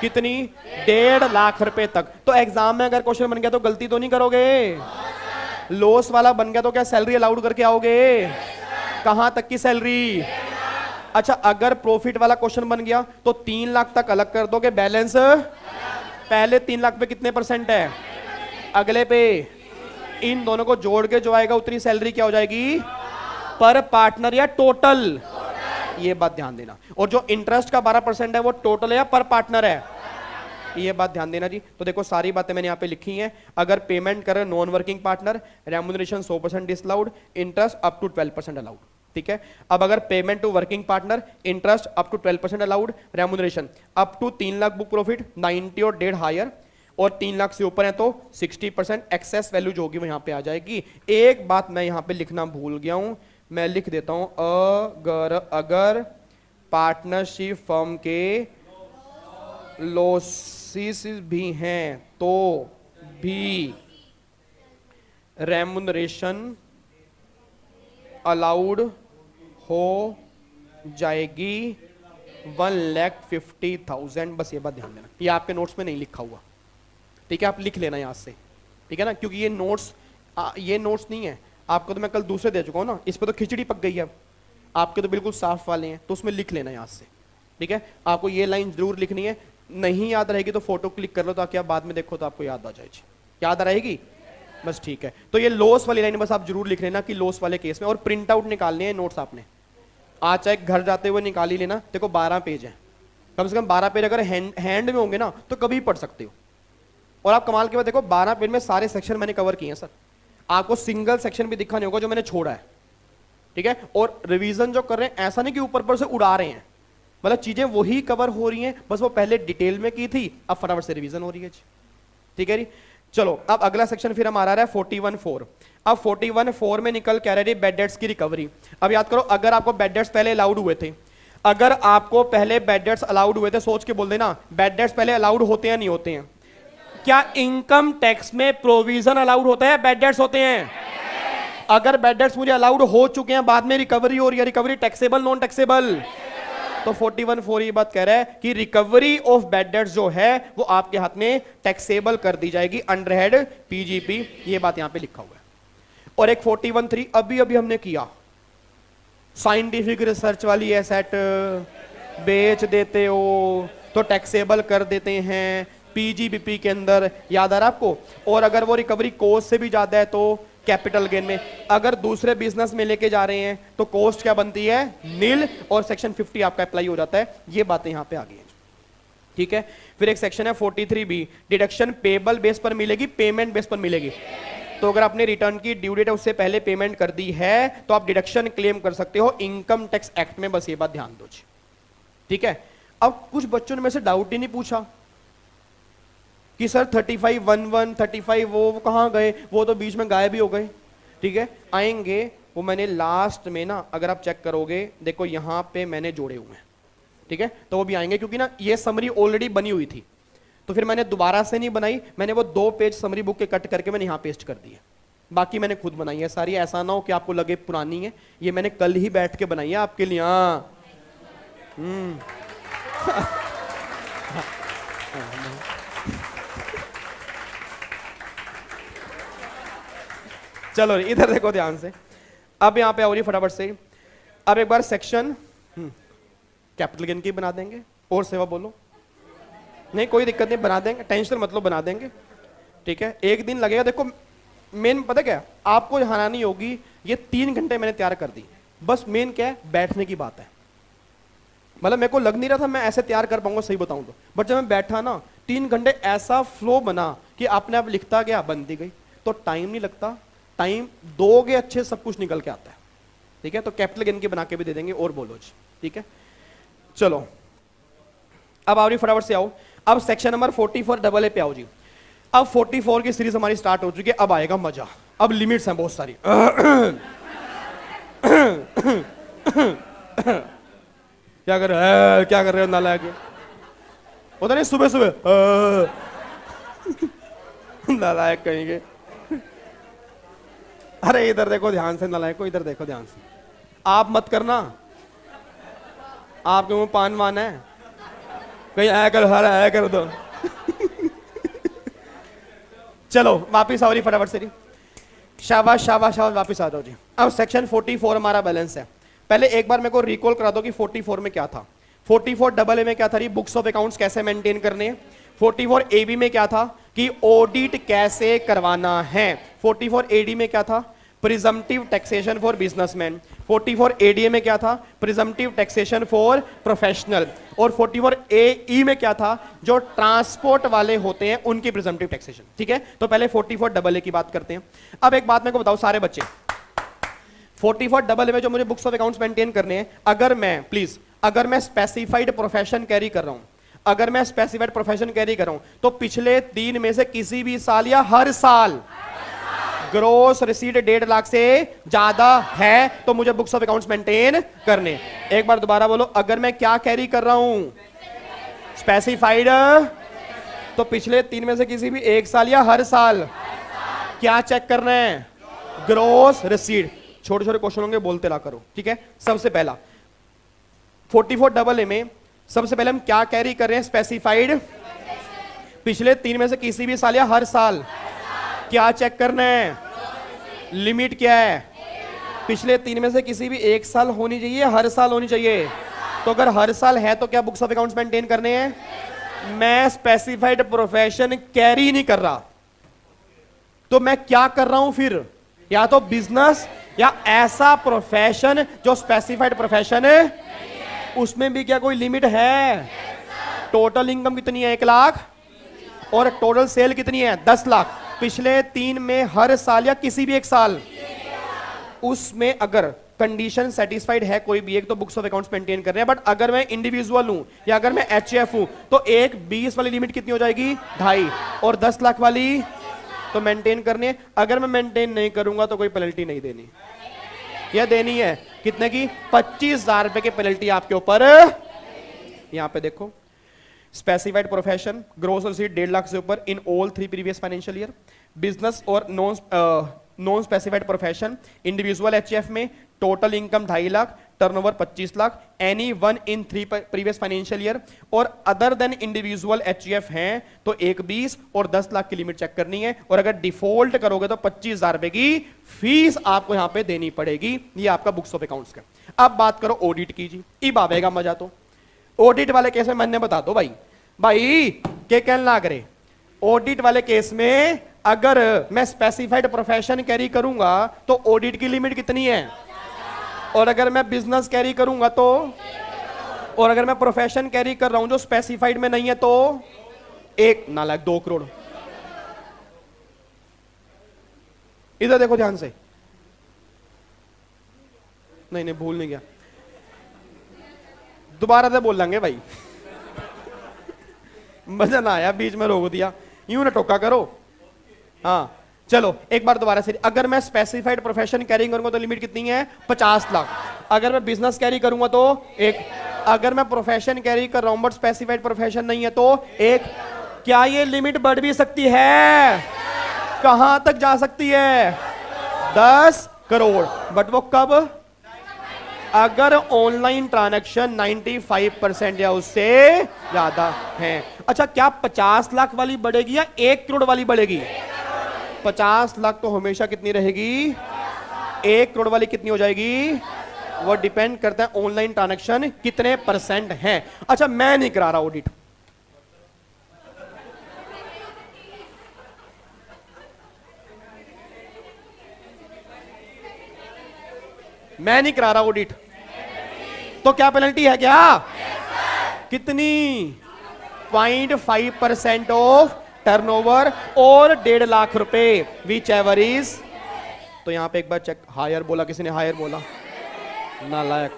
कितनी? 1.5 लाख रुपए तक। तो एग्जाम में अगर क्वेश्चन बन गया तो गलती तो नहीं करोगे? लॉस वाला बन गया तो क्या सैलरी अलाउड करके आओगे? कहां तक की सैलरी? अच्छा, अगर प्रॉफिट वाला क्वेश्चन बन गया तो 3 लाख तक अलग कर दोगे, बैलेंस पहले 3 लाख पे कितने % है? अगले पे। इन दोनों को जोड़ के जो आएगा उतनी सैलरी क्या हो जाएगी? पर पार्टनर या टोटल? ये बात ध्यान देना। और जो इंटरेस्ट का 12% है वो टोटल है या पर पार्टनर है? ये बात ध्यान देना जी। तो देखो सारी बातें मैंने यहाँ पे लिखी हैं। अगर पेमेंट करे non working partner, remuneration 100% disallowed, interest up to 12% allowed, ठीक है। अब अगर payment to working partner, interest up to 12% allowed, remuneration up to 3 lakh book profit 90 और 1.5 हायर, और 3 लाख से ऊपर है तो 60% एक्सेस वैल्यू जो होगी वो यहाँ पे आ जाएगी। एक बात मैं यहाँ पे लिखना भूल गया हूं, मैं लिख देता हूं, अगर पार्टनरशिप फर्म के लॉसेस भी हैं तो भी रेम्यूनरेशन अलाउड हो जाएगी 1,50,000। बस ये बात ध्यान देना, ये आपके नोट्स में नहीं लिखा हुआ, ठीक है, आप लिख लेना यहाँ से, ठीक है ना, क्योंकि ये नोट्स नहीं है आपको, तो मैं कल दूसरे दे चुका हूँ ना, इस पर तो खिचड़ी पक गई है, आपके तो बिल्कुल साफ वाले हैं, तो उसमें लिख लेना यहाँ से, ठीक है। आपको ये लाइन जरूर लिखनी है, नहीं याद रहेगी तो फोटो क्लिक कर लो ताकि आप बाद में देखो तो आपको याद आ जाए। याद आ रहेगी, बस ठीक है। तो ये लॉस वाली लाइन बस आप जरूर लिख लेना कि लॉस वाले केस में, और प्रिंट आउट निकालने हैं नोट्स आपने आज, चाहे घर जाते हुए निकाल ही लेना। देखो 12 पेज है, कम से कम 12 पेज अगर हैंड में होंगे ना तो कभी पढ़ सकते हो। और आप कमाल के बाद देखो 12 पेज में सारे सेक्शन मैंने कवर किए हैं सर, आपको सिंगल सेक्शन भी दिखा नहीं होगा जो मैंने छोड़ा है, ठीक है। और रिवीजन जो कर रहे हैं ऐसा नहीं कि ऊपर पर से उड़ा रहे हैं, मतलब चीजें वही कवर हो रही हैं, बस वो पहले डिटेल में की थी, अब फटाफट से रिवीजन हो रही है, ठीक है जी। चलो अब अगला सेक्शन फिर हमारा रहा है 41.4। अब 41.4 में निकल क्या रही बेड डेट्स की रिकवरी। अब याद करो, अगर आपको बेड डेट्स पहले अलाउड हुए थे, अगर आपको पहले बेड डेट्स अलाउड हुए थे, सोच के बोल देना बेड डेट्स पहले अलाउड होते हैं नहीं होते हैं? क्या इनकम टैक्स में प्रोविजन अलाउड होता है, बेड डेट्स होते हैं? अगर बेड डेट्स मुझे अलाउड हो चुके हैं, बाद में रिकवरी हो रही है, रिकवरी टैक्सेबल नॉन टैक्सेबल? तो 41.4 ये बात कह रहा है कि रिकवरी ऑफ बेड डेट्स जो है वो आपके हाथ में टैक्सेबल कर दी जाएगी अंडर हेड पीजीपी, ये बात यहां पे लिखा हुआ है। और एक 41.3 अभी अभी हमने किया, साइंटिफिक रिसर्च वाली एसेट बेच देते हो तो टैक्सेबल कर देते हैं पीजीबीपी के अंदर, याद आ रहा है आपको? और अगर वो रिकवरी कॉस्ट से भी ज्यादा है तो कैपिटल गेन में, अगर दूसरे बिजनेस में लेके जा रहे हैं तो कॉस्ट क्या बनती है, नील, और सेक्शन 50 आपका अप्लाई हो जाता है। ये बातें यहां पे आ गई हैं, ठीक है। फिर एक सेक्शन है 43B, डिडक्शन पेबल बेस पर मिलेगी पेमेंट बेस पर मिलेगी। तो अगर आपने रिटर्न की ड्यू डेट उससे पहले पेमेंट कर दी है तो आप डिडक्शन क्लेम कर सकते हो इनकम टैक्स एक्ट में, बस ये बात ध्यान दो, ठीक है। अब कुछ बच्चों ने मेरे से डाउट ही नहीं पूछा कि सर 3511 35 वो कहाँ गए, वो तो बीच में गायब ही हो गए, ठीक है। आएंगे वो, मैंने लास्ट में ना अगर आप चेक करोगे देखो यहां पे मैंने जोड़े हुए हैं, ठीक है। तो वो भी आएंगे क्योंकि ना ये समरी ऑलरेडी बनी हुई थी, तो फिर मैंने दोबारा से नहीं बनाई, मैंने वो 2 पेज समरी बुक के कट करके मैंने यहां पेस्ट कर दिए, बाकी मैंने खुद बनाई है सारी। ऐसा ना हो कि आपको लगे पुरानी है, ये मैंने कल ही बैठ के बनाई है आपके लिए। हाँ चलो इधर देखो ध्यान से, अब यहां पे आओ फटाफट से। अब एक बार सेक्शन कैपिटल गेन की बना देंगे, और सेवा बोलो, नहीं कोई दिक्कत नहीं, बना देंगे, टेंशन मतलब बना देंगे, ठीक है। एक दिन लगेगा, देखो मेन पता क्या आपको हैरानी होगी, ये 3 घंटे मैंने तैयार कर दी, बस मेन क्या है, बैठने की बात है। मतलब मेरे को लग नहीं रहा था मैं ऐसे तैयार कर पाऊंगा, सही बताऊं तो, बट जब मैं बैठा ना 3 घंटे ऐसा फ्लो बना कि अपने आप लिखता गया, बनती गई। तो टाइम नहीं लगता, टाइम दोगे अच्छे सब कुछ निकल के आता है, ठीक है। तो कैपिटल गेन के बना के भी दे देंगे, और बोलो जी, ठीक है। चलो अब आओ फटाफट से आओ, अब सेक्शन नंबर 44AA पे आओ जी। अब 44 की सीरीज हमारी स्टार्ट हो चुकी है, अब आएगा मजा, अब लिमिट्स हैं बहुत सारी। क्या कर रहे हो नालायक, होता नहीं सुबह सुबह नालायक कहेंगे। अरे इधर देखो ध्यान से नालायक को, इधर देखो ध्यान से, आप मत करना, आपके मुंह पान वान है, कहीं आया कर, हर आया कर दो। चलो वापिस आओ जी फटाफट से जी, शाबाश शाबाश शाबाश, वापिस आ जाओ जी। अब सेक्शन 44 हमारा बैलेंस है। पहले एक बार मेरे को रिकॉल करा दो कि 44 में क्या था। 44AA में क्या था, बुक्स ऑफ अकाउंट्स कैसे मेंटेन करने। 44AB में क्या था कि ऑडिट कैसे करवाना है। 44AD में क्या था, presumptive taxation for businessman. 44ADA में क्या था, प्रिजम्पटिव टैक्सेशन फॉर प्रोफेशनल। और 44AE में क्या था, जो ट्रांसपोर्ट वाले होते हैं उनकी प्रिजम्पटिव टैक्सेशन, ठीक है। तो पहले 44AA की बात करते हैं। अब एक बात मेरे को बताओ सारे बच्चे, 44AA में जो मुझे बुक्स ऑफ अकाउंट्स मेंटेन करने हैं, अगर मैं प्लीज, अगर मैं स्पेसिफाइड प्रोफेशन कैरी कर रहा हूं, अगर मैं स्पेसिफाइड प्रोफेशन कैरी कर रहा हूं, तो पिछले 3 में से किसी भी साल या हर साल ग्रोस रिसीट 1.5 लाख से ज्यादा है तो मुझे बुक्स ऑफ अकाउंट्स मेंटेन करने। एक बार दोबारा बोलो, अगर मैं क्या कैरी कर रहा हूं, स्पेसिफाइड, तो पिछले 3 में से किसी भी 1 साल या हर साल क्या चेक करना है, ग्रोस रिसीट। छोटे छोटे क्वेश्चन होंगे, बोलते ला करो, ठीक है। सबसे पहला 44AA में सबसे पहले हम क्या कैरी कर रहे हैं, स्पेसिफाइड, पिछले 3 में से किसी भी साल या हर साल क्या चेक करना है, लिमिट क्या है, पिछले 3 में से किसी भी 1 साल होनी चाहिए, हर साल होनी चाहिए। तो अगर हर साल है तो क्या बुक्स ऑफ अकाउंट्स मेंटेन करने हैं, मैं स्पेसिफाइड प्रोफेशन कैरी नहीं कर रहा, तो मैं क्या कर रहा हूं फिर? या तो बिजनेस या ऐसा प्रोफेशन जो स्पेसिफाइड प्रोफेशन है, उसमें भी क्या कोई लिमिट है? टोटल इनकम कितनी है? 1 लाख। और टोटल सेल कितनी है? 10 लाख। पिछले 3 में हर साल या किसी भी एक साल, उसमें अगर कंडीशन सेटिस्फाइड है कोई भी एक, तो बुक्स ऑफ अकाउंट्स मेंटेन कर रहे हैं। बट अगर मैं इंडिविजुअल हूं या अगर मैं एचएफ हूं, तो एक 20 वाली लिमिट कितनी हो जाएगी? 2.5। और 10 लाख वाली तो मेंटेन करनी है। अगर मैं मेंटेन नहीं करूंगा तो कोई पेनल्टी नहीं देनी, या देनी है कितने की? 25,000 रुपए की पेनल्टी आपके ऊपर। यहां पे देखो, specified profession gross receipt 1.5 lakh से ऊपर in all 3 previous financial year. Business और non specified profession individual HF में total income 2.5 lakh, turnover 25 lakh, any one in 3 previous financial year. और अदर देन इंडिविजुअल एचएफ हैं तो 1 20 और 10 लाख की लिमिट चेक करनी है। और अगर डिफॉल्ट करोगे तो 25,000 रुपए की फीस आपको यहां पे देनी पड़ेगी। ये आपका बुक्स ऑफ अकाउंट्स का। अब बात करो ऑडिट की जी, इब आवेगा मजा। तो ऑडिट वाले केस में मैंने बता दो भाई क्या कहना लाग रहे? ऑडिट वाले केस में अगर मैं स्पेसिफाइड प्रोफेशन कैरी करूंगा तो ऑडिट की लिमिट कितनी है? और अगर मैं बिजनेस कैरी करूंगा तो, और अगर मैं प्रोफेशन कैरी कर रहा हूं जो स्पेसिफाइड में नहीं है तो 1 नालायक 2 करोड़। इधर देखो ध्यान से, नहीं भूल नहीं गया, दोबारा से बोल लेंगे भाई। मजा ना आया, बीच में रोक दिया, यूं ना टोका करो। हाँ चलो एक बार दोबारा से। अगर मैं स्पेसिफाइड प्रोफेशन कैरी करूंगा तो लिमिट कितनी है? 50 लाख। अगर मैं बिजनेस कैरी करूंगा तो 1। अगर मैं प्रोफेशन कैरी कर रहा हूं बट स्पेसिफाइड प्रोफेशन नहीं है तो 1। क्या ये लिमिट बढ़ भी सकती है? कहां तक जा सकती है? 10 करोड़। बट वो कब? अगर ऑनलाइन ट्रांजैक्शन 95% या उससे ज्यादा है। अच्छा, क्या 50 लाख वाली बढ़ेगी या 1 करोड़ वाली बढ़ेगी? 50 लाख तो हमेशा कितनी रहेगी? 1 करोड़ वाली कितनी हो जाएगी? वो डिपेंड करता है ऑनलाइन ट्रांजैक्शन कितने % है। अच्छा, मैं नहीं करा रहा ऑडिट, मैं नहीं करा रहा ऑडिट, तो क्या पेनल्टी है? क्या कितनी? 0.5% ऑफ टर्नओवर और 1.5 लाख रुपए, विच एवर इज। तो यहां पे एक बार चेक, हायर बोला किसी ने? हायर बोला, नालायक।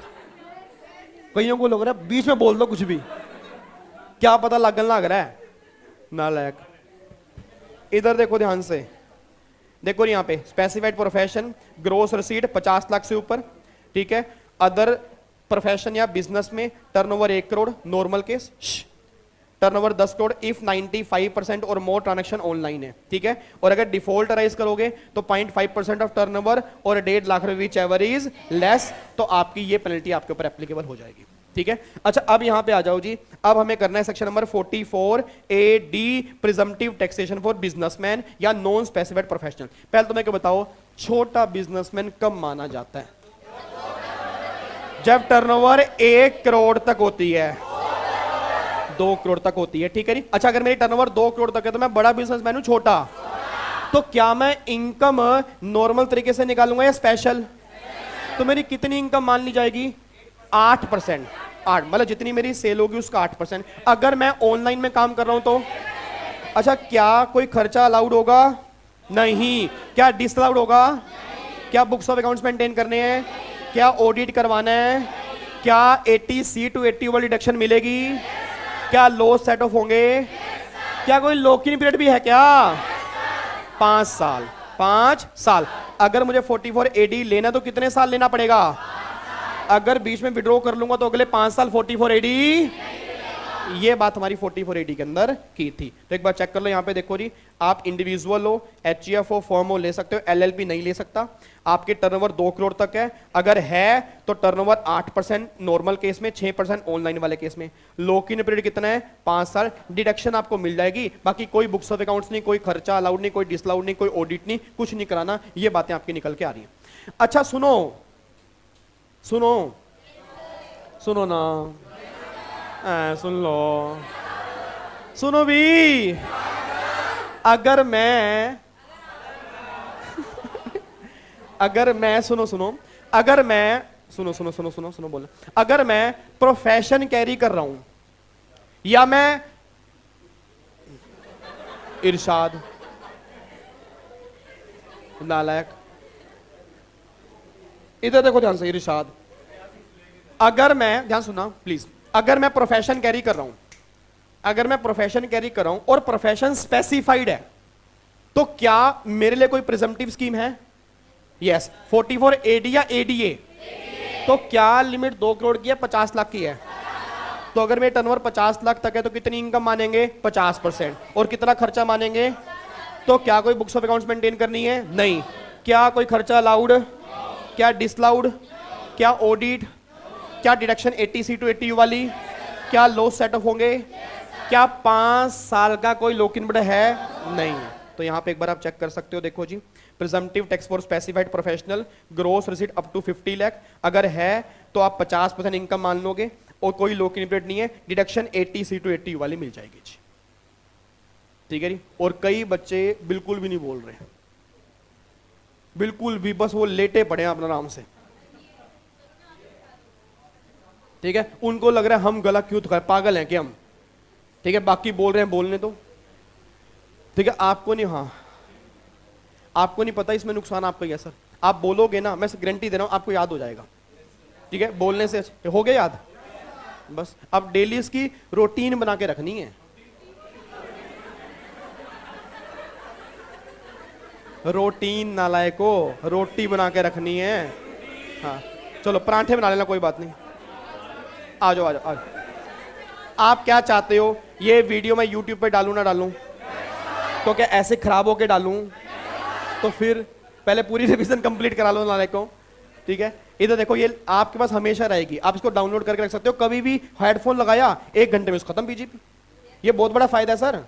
कईयों को लग रहा है बीच में बोल दो कुछ भी, क्या पता लगन लग रहा है, नालायक। इधर देखो ध्यान से, देखो यहां पे specified profession gross receipt 50 lakh से ऊपर, ठीक है। अदर प्रोफेशन या बिजनेस में turnover 1 crore, normal case turnover 10 crore if 95% और मोर ट्रांजैक्शन ऑनलाइन है, ठीक है। और अगर डिफॉल्ट राइज करोगे तो 0.5% ऑफ टर्नओवर और 1.5 लाख रुपए विच एवर इज लेस, तो आपकी ये पेनल्टी आपके ऊपर एप्लीकेबल हो जाएगी, ठीक है। अच्छा, अब यहां पे आ जाओ जी। अब हमें करना है section number 44A D presumptive taxation for businessman या नॉन स्पेसिफाइड प्रोफेशनल। पहले तो मैं क्या बताओ, छोटा बिजनेसमैन कब माना जाता है? जब टर्नओवर 1 करोड़ तक होती है, 2 करोड़ तक होती है, ठीक है नहीं। अच्छा, अगर मेरी टर्नओवर 2 करोड़ तक है तो मैं बड़ा बिजनेसमैन हूं, छोटा, तो क्या मैं इनकम नॉर्मल तरीके से निकालूंगा या स्पेशल? तो मेरी कितनी इनकम मान ली जाएगी? 8%। 8 मतलब जितनी मेरी सेल होगी उसका 8%। अगर मैं ऑनलाइन में काम कर रहा हूं तो? अच्छा, क्या कोई खर्चा अलाउड होगा? नहीं। क्या डिसअलाउड होगा? क्या बुक्स ऑफ अकाउंट्स मेंटेन करने हैं? क्या ऑडिट करवाना है? क्या 80C to 80 वाली डिडक्शन मिलेगी? क्या लॉस सेट ऑफ होंगे? क्या कोई लॉक इन पीरियड भी है? क्या 5 साल? 5 साल। अगर मुझे 44AD लेना तो कितने साल लेना पड़ेगा? अगर बीच में विड्रॉ कर लूंगा तो अगले 5 साल 44AD। ये बात हमारी 44AD के अंदर की थी। तो एक बार चेक कर लो, यहां पे देखो जी, आप इंडिविजुअल हो, एचईएफ हो, फर्म हो, ले सकते हो, एलएलपी नहीं ले सकता। आपके टर्नओवर 2 करोड़ तक है, अगर है तो टर्नओवर 8% नॉर्मल केस में, 6% ऑनलाइन वाले केस में। लॉक इन पीरियड कितना है? 5 साल। डिडक्शन आपको मिल जाएगी, बाकी कोई बुक्स ऑफ अकाउंट्स नहीं, कोई खर्चा अलाउड नहीं, कोई डिसअलाउड नहीं, कोई ऑडिट नहीं, कुछ नहीं कराना। ये बातें आपकी निकल के आ रही हैं। अच्छा सुनो सुनो सुनो ना, सुन लो, सुनो भी, अगर मैं सुनो सुनो, अगर मैं सुनो सुनो सुनो सुनो सुनो बोलो, अगर मैं प्रोफेशन कैरी कर रहा हूं या मैं इरशाद नालायक, इधर देखो ध्यान से, इरशाद, अगर मैं, ध्यान सुना प्लीज, अगर मैं प्रोफेशन कैरी कर रहा हूं, अगर मैं प्रोफेशन कैरी कर रहा हूं और प्रोफेशन स्पेसिफाइड है, तो क्या मेरे लिए कोई प्रिजम्पटिव स्कीम है? यस। 44 एडी या एडीए? तो क्या लिमिट 2 करोड़ की है, 50 लाख की है? तो अगर मेरे टर्नओवर 50 लाख तक है तो कितनी इनकम मानेंगे? 50%। और कितना खर्चा मानेंगे? तो क्या कोई बुक्स ऑफ अकाउंट्स मेंटेन करनी है? नहीं। क्या कोई खर्चा अलाउड? क्या डिसलाउड? क्या ऑडिट? क्या डिडक्शन 80C to 80U वाली? क्या लॉस सेटअप होंगे? क्या 5 साल का कोई लॉक इन पीरियड है? नहीं। तो यहां पे एक बार आप चेक कर सकते हो, देखो जी, presumptive tax for specified professional, gross receipt up to 50 lakh, अगर है तो आप 50% इनकम मान लोगे और कोई लॉक इन पीरियड नहीं है, डिडक्शन 80C to 80U वाली मिल जाएगी जी। ठीक है जी। और कई बच्चे बिल्कुल भी नहीं बोल रहे, बिल्कुल भी, बस वो लेटे पड़े हैं अपना आराम से। ठीक है, उनको लग रहा है हम गला क्यों कर, पागल हैं क्या हम? ठीक है, बाकी बोल रहे हैं, बोलने तो। ठीक है, आपको नहीं, हाँ आपको नहीं पता इसमें नुकसान आपका ही है सर। आप बोलोगे ना, मैं गारंटी दे रहा हूं आपको याद हो जाएगा। ठीक है, बोलने से हो गया याद। बस अब डेली इसकी रूटीन बना के रखनी है। रोटीन नालायको, रोटी बना के रखनी है। हाँ चलो परांठे बना लेना, कोई बात नहीं। आ जाओ आ जाओ आ जाओ। आप क्या चाहते हो, ये वीडियो मैं YouTube पे डालूं ना डालूं? तो क्या ऐसे खराब होके डालूं? तो फिर पहले पूरी रिवीजन कंप्लीट करा लो नालायकों। ठीक है, इधर देखो, ये आपके पास हमेशा रहेगी, आप इसको डाउनलोड करके रख सकते हो। कभी भी हेडफोन लगाया 1 घंटे में इसको खत्म पीजीपी। ये बहुत बड़ा फायदा है सर।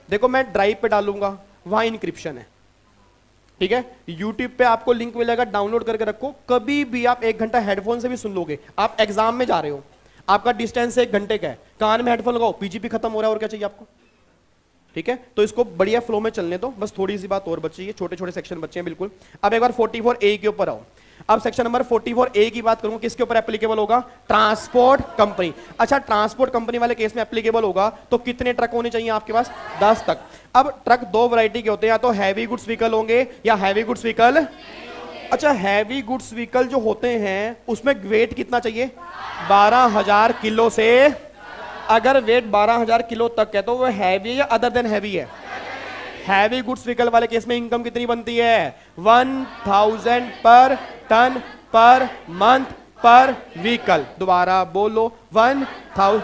देखो मैं ड्राइव पे डालूंगा, वहां इंक्रिप्शन है। ठीक है, यूट्यूब पे आपको लिंक मिलेगा, डाउनलोड करके रखो। कभी भी आप 1 घंटा हेडफोन से भी सुन लोगे। आप एग्जाम में जा रहे हो, आपका डिस्टेंस 1 घंटे का है, कान में हेडफोन लगाओ, पीजीपी खत्म हो रहा है, और क्या चाहिए आपको? ठीक है, तो इसको बढ़िया फ्लो में चलने दो। बस थोड़ी सी बात और बची है, छोटे छोटे सेक्शन बच्चे हैं बिल्कुल। अब एक बार 44A के ऊपर आओ। अब सेक्शन नंबर 44A की बात करूंगा, किसके ऊपर एप्लीकेबल होगा? Transport company. अच्छा, ट्रांसपोर्ट कंपनी वाले केस में एप्लीकेबल होगा तो कितने ट्रक होने चाहिए आपके पास? 10 तक। अब ट्रक 2 वैरायटी के होते हैं, या तो हैवी गुड्स व्हीकल होंगे या हैवी गुड्स व्हीकल। अच्छा, हैवी गुड्स व्हीकल जो होते हैं उसमें वेट कितना चाहिए? 12,000 किलो से, अगर वेट 12,000 किलो तक है तो वो हैवी है या अदर देन हैवी है? हैवी गुड्स व्हीकल वाले केस में इनकम कितनी बनती है? 1,000 पर टन पर मंथ पर व्हीकल। दोबारा बोलो, 1,000।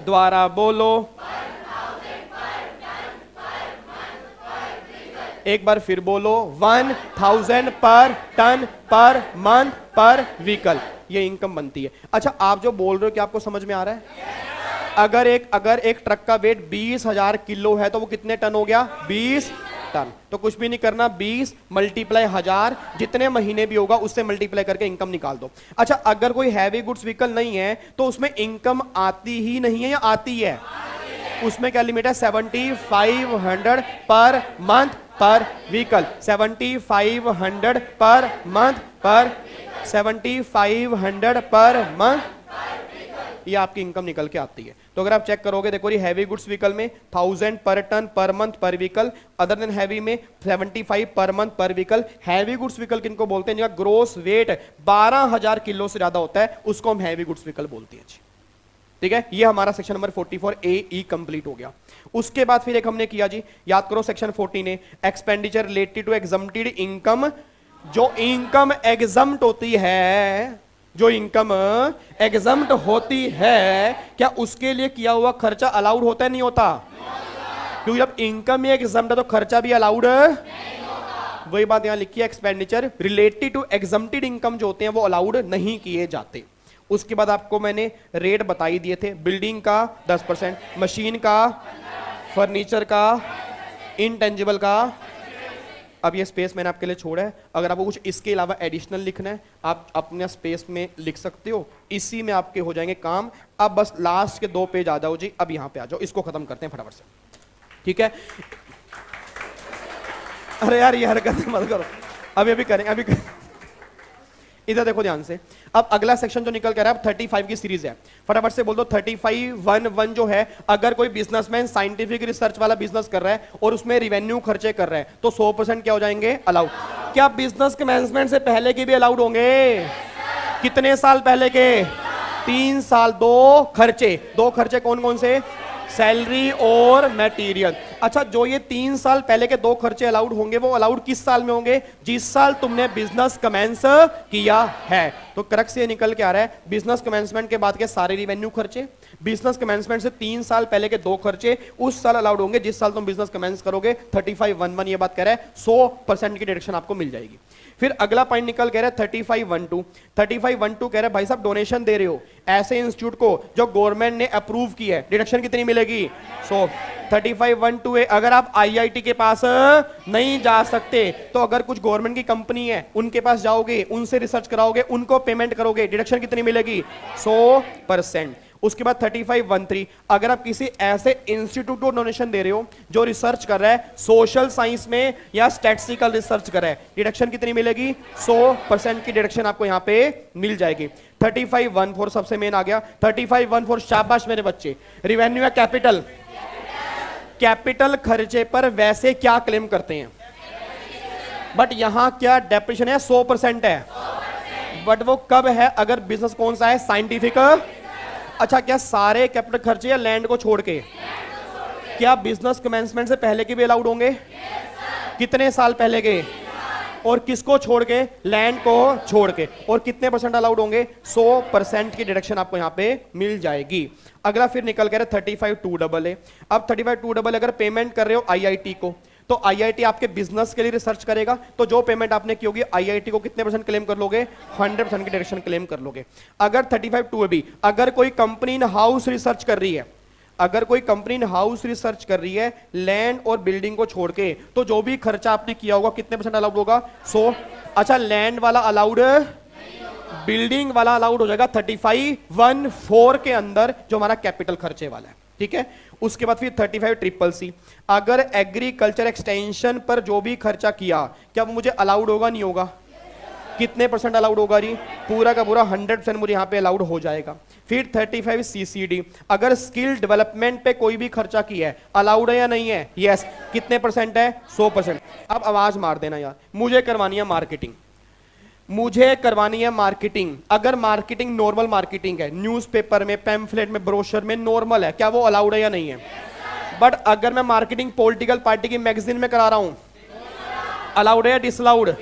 दोबारा बोलो, एक बार फिर बोलो, 1,000 पर टन पर मंथ पर व्हीकल, ये इनकम बनती है। अच्छा, आप जो बोल रहे हो क्या आपको समझ में आ रहा है? अगर एक ट्रक का वेट 20,000 किलो है तो वो कितने टन हो गया? 20 टन। तो कुछ भी नहीं करना, 20 मल्टीप्लाई 1000, जितने महीने भी होगा उससे मल्टीप्लाई करके इनकम निकाल दो। अच्छा, अगर कोई हैवी गुड्स व्हीकल नहीं है तो उसमें इनकम आती ही नहीं है या आती है? उसमें क्या लिमिट है? 7,500 पर मंथ पर व्हीकल। 7,500 पर मंथ पर 7,500 पर मंथ, ये आपकी इनकम निकल के आती है। तो अगर आप चेक करोगे, देखो ये हैवी गुड्स व्हीकल में 1000 पर टन पर मंथ पर व्हीकल, अदर देन हैवी में 75 पर मंथ पर व्हीकल। हैवी गुड्स व्हीकल किनको बोलते हैं? जिनका ग्रोस वेट 12,000 किलो से ज्यादा होता है उसको हम हैवी गुड्स व्हीकल बोलते हैं। ठीक है, ये हमारा सेक्शन नंबर 44AE कंप्लीट हो गया। उसके बाद फिर एक हमने किया जी, याद करो section 14A, expenditure related to exempted income. जो इनकम एग्जम्प्ट होती है, जो इनकम एग्जम्प्ट होती है, क्या उसके लिए किया हुआ खर्चा अलाउड होता है नहीं होता? क्योंकि जब इनकम ही एग्जम्प्ट है तो खर्चा भी अलाउड नहीं होता। वही बात यहां लिखी है, expenditure related to exempted income जो होते हैं वो अलाउड नहीं किए जाते। उसके बाद आपको मैंने रेट बताई दिए थे, बिल्डिंग का 10%, मशीन का, फर्नीचर का, इनटेंजिबल का, अब ये स्पेस मैंने आपके लिए छोड़ा है, अगर आपको कुछ इसके अलावा एडिशनल लिखना है आप अपने स्पेस में लिख सकते हो, इसी में आपके हो जाएंगे काम। अब बस लास्ट के 2 पेज आ जाओ जी, अब यहां पे आ जाओ, इसको खत्म करते हैं फटाफट से, ठीक है। अरे यार ये हरकत मत करो, अभी करेंगे, इधर देखो ध्यान से। अब अगला सेक्शन जो निकल कर रहा है, अब 35 की सीरीज है, फटाफट से बोल दो 35(1)(1) जो है, अगर कोई बिजनेसमैन साइंटिफिक रिसर्च वाला बिजनेस कर रहा है और उसमें रिवेन्यू खर्चे कर रहा है तो 100% क्या हो जाएंगे, अलाउड। क्या बिजनेस कमेंसमेंट से पहले के भी अलाउड होंगे? कितने साल पहले के? 3 साल। दो खर्चे कौन कौन से? सैलरी और मटेरियल। अच्छा, जो ये 3 साल पहले के 2 खर्चे अलाउड होंगे वो अलाउड किस साल में होंगे? जिस साल तुमने बिजनेस कमेंस किया है। तो करक से निकल के आ रहा है बिजनेस कमेंसमेंट के बाद के सारे रिवेन्यू खर्चे, बिजनेस कमेंसमेंट से 3 साल पहले के 2 खर्चे उस साल अलाउड होंगे जिस साल तुम बिजनेस कमेंस करोगे। 35(1)(1) ये बात कह रहा है, 100% की डिडक्शन आपको मिल जाएगी। फिर अगला पॉइंट निकल कह रहा है 35(1)(2). 35(1)(2) कह रहा है भाई साहब डोनेशन दे रहे हो ऐसे इंस्टीट्यूट को जो गवर्नमेंट ने अप्रूव किया है, डिडक्शन कितनी मिलेगी? 100। 35(1)(2) है, अगर आप आईआईटी के पास नहीं जा सकते तो अगर कुछ गवर्नमेंट की कंपनी है उनके पास जाओगे, उनसे रिसर्च कराओगे, उनको पेमेंट करोगे, डिडक्शन कितनी मिलेगी? 100%। उसके बाद 35(1)(3), अगर आप किसी ऐसे इंस्टीट्यूट को डोनेशन दे रहे हो जो रिसर्च कर रहा है सोशल साइंस में या स्टैटिस्टिकल रिसर्च कर रहा है, डिडक्शन कितनी मिलेगी? 100% की डिडक्शन आपको यहां पे मिल जाएगी। 35(1)(4) सबसे मेन आ गया। 35(1)(4) शाबाश मेरे बच्चे, रिवेन्यू या कैपिटल? कैपिटल खर्चे पर वैसे क्या क्लेम करते हैं, बट यहां क्या डेप्रिसिएशन है? 100% है, बट वो कब है? अगर बिजनेस कौन सा है? साइंटिफिक। अच्छा, क्या सारे कैपिटल खर्चे या लैंड को छोड़ के? क्या बिजनेस कमेंसमेंट से पहले के भी अलाउड होंगे? कितने साल पहले के? और किसको छोड़ के? लैंड को छोड़ के। और कितने % अलाउड होंगे? 100% की डिडक्शन आपको यहां पे मिल जाएगी। अगला फिर निकल कर 35(2)(a). अब 35(2)(a) अगर पेमेंट कर रहे हो आईआईटी को तो आईआईटी आपके बिजनेस के लिए रिसर्च करेगा, तो जो पेमेंट आपने की होगी आईआईटी को कितने % क्लेम कर लोगे? 100% की डिडक्शन क्लेम कर लोगे। अगर 35(2)(b), अगर कोई कंपनी इन हाउस रिसर्च कर रही है, अगर कोई कंपनी इन हाउस रिसर्च कर रही है लैंड और बिल्डिंग को छोड़ के, तो जो भी खर्चा आपने किया होगा कितने % अलाउड होगा? 100। अच्छा, लैंड वाला अलाउड, बिल्डिंग वाला अलाउड हो जाएगा 35(1)(4) के अंदर, जो हमारा कैपिटल खर्चे वाला है, ठीक है। उसके बाद फिर 35(CCC), अगर एग्रीकल्चर एक्सटेंशन पर जो भी खर्चा किया क्या वो मुझे अलाउड होगा? नहीं होगा? कितने % अलाउड होगा जी? पूरा का पूरा 100% मुझे यहां पे अलाउड हो जाएगा। फिर 35(CCD), अगर स्किल डेवलपमेंट पे कोई भी खर्चा किया है अलाउड है या नहीं है? यस। कितने % है? 100%। अब आवाज मार देना यार, मुझे करवानी है मार्केटिंग, मुझे करवानी है मार्केटिंग। अगर मार्केटिंग नॉर्मल मार्केटिंग है, न्यूज़पेपर में, पैम्फलेट में, ब्रोशर में नॉर्मल है, क्या वो अलाउड है या नहीं है? बट अगर मैं मार्केटिंग पॉलिटिकल पार्टी की मैगजीन में करा रहा हूं, अलाउड है या डिसअलाउड?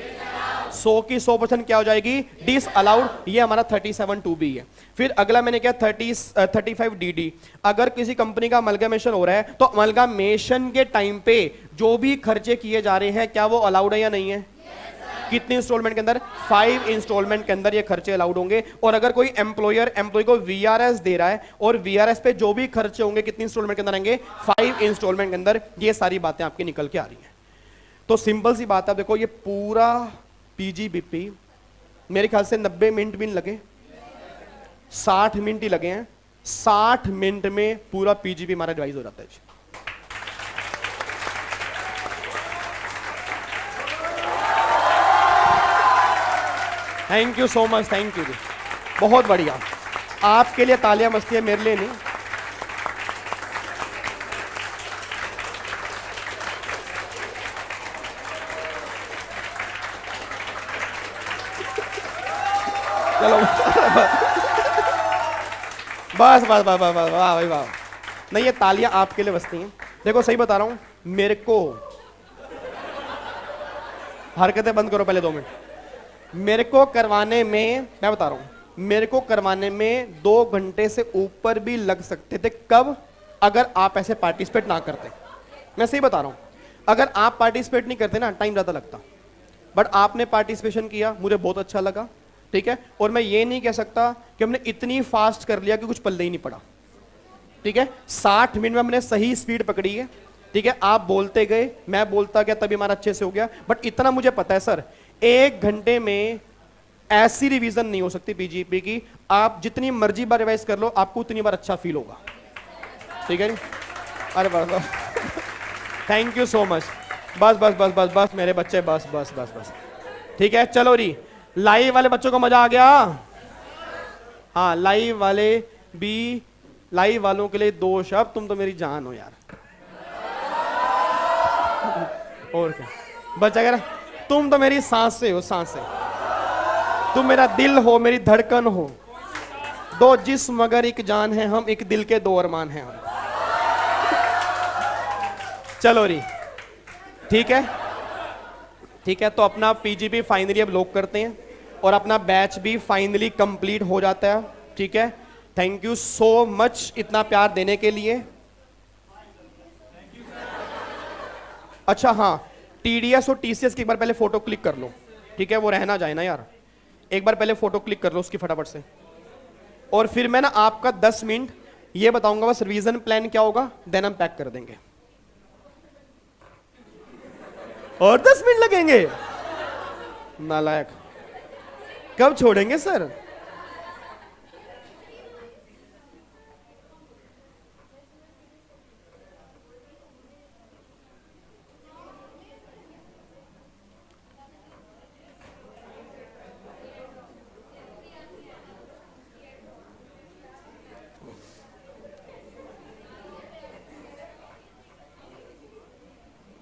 100 की 100% क्या हो जाएगी? डिसअलाउड। ये हमारा 37(2)(b) है। फिर अगला मैंने क्या 35(DD), अगर किसी कंपनी का अमलगामेशन हो रहा है तो अमलगामेशन के टाइम पे जो भी खर्चे किए जा रहे हैं क्या वो अलाउड है या नहीं है? कितनी इंस्टॉलमेंट के अंदर? 5 इंस्टॉलमेंट के अंदर ये खर्चे अलाउड होंगे। और अगर कोई एम्प्लॉयर एम्प्लॉय को वीआरएस दे रहा है और वीआरएस पे जो भी खर्चे होंगे कितनी इंस्टॉलमेंट के अंदर आएंगे? 5 इंस्टॉलमेंट के अंदर। ये सारी बातें आपकी निकल के आ रही हैं। तो सिंपल सी बात है, देखो ये पूरा पीजीबीपी मेरे ख्याल से 90 मिनट भी नहीं लगे, 60 मिनट ही लगे हैं। 60 मिनट में पूरा पीजीबी हमारा रिवाइज हो जाता है जी। Thank you so much, thank you जी, बहुत बढ़िया। आपके लिए तालियां मस्ती है, मेरे लिए नहीं। चलो बस बस बस बस बस, वाह भाई वाह। नहीं, ये तालियां आपके लिए बजती हैं। देखो सही बता रहा हूं, मेरे को हरकतें बंद करो पहले 2 मिनट। मेरे को करवाने में, मैं बता रहा हूं, मेरे को करवाने में 2 घंटे से ऊपर भी लग सकते थे। कब? अगर आप ऐसे पार्टिसिपेट ना करते। मैं सही बता रहा हूं, अगर आप पार्टिसिपेट नहीं करते ना टाइम ज्यादा लगता, बट आपने पार्टिसिपेशन किया, मुझे बहुत अच्छा लगा, ठीक है। और मैं ये नहीं कह सकता कि हमने इतनी फास्ट कर लिया कि कुछ पल्ले ही नहीं पड़ा, ठीक है। 60 मिनट में हमने सही स्पीड पकड़ी है, ठीक है, आप बोलते गए, मैं बोलता गया, तभी हमारा अच्छे से हो गया। बट इतना मुझे पता है सर, 1 घंटे में ऐसी रिवीजन नहीं हो सकती पीजीपी की, आप जितनी मर्जी बार रिवाइज कर लो, आपको उतनी बार अच्छा फील होगा। ठीक है जी, अरे बस, थैंक यू सो मच। बस बस बस बस बस मेरे बच्चे, बस बस बस बस, ठीक है। चलो री, लाइव वाले बच्चों को मजा आ गया? हाँ, लाइव वाले भी, लाइव वालों के लिए 2 शब्द, तुम तो मेरी जान हो यार। और क्या बच्चा कह रहा, तुम तो मेरी सांसें हो, सांसें, तुम मेरा दिल हो, मेरी धड़कन हो, 2 जिस्म मगर एक जान है हम, एक दिल के 2 अरमान हैं हम। चलो री, ठीक है, ठीक है। तो अपना पीजीपी फाइनली अब लॉक करते हैं और अपना बैच भी फाइनली कंप्लीट हो जाता है। ठीक है, थैंक यू सो मच इतना प्यार देने के लिए। अच्छा हाँ, टीडीएस और टीसीएस की एक बार पहले फोटो क्लिक कर लो, ठीक है, वो रहना जाए ना यार। एक बार पहले फोटो क्लिक कर लो उसकी फटाफट से, और फिर मैं ना आपका 10 मिनट ये बताऊंगा बस रिवीजन प्लान क्या होगा, देन हम पैक कर देंगे। और 10 मिनट लगेंगे? नालायक, कब छोड़ेंगे सर?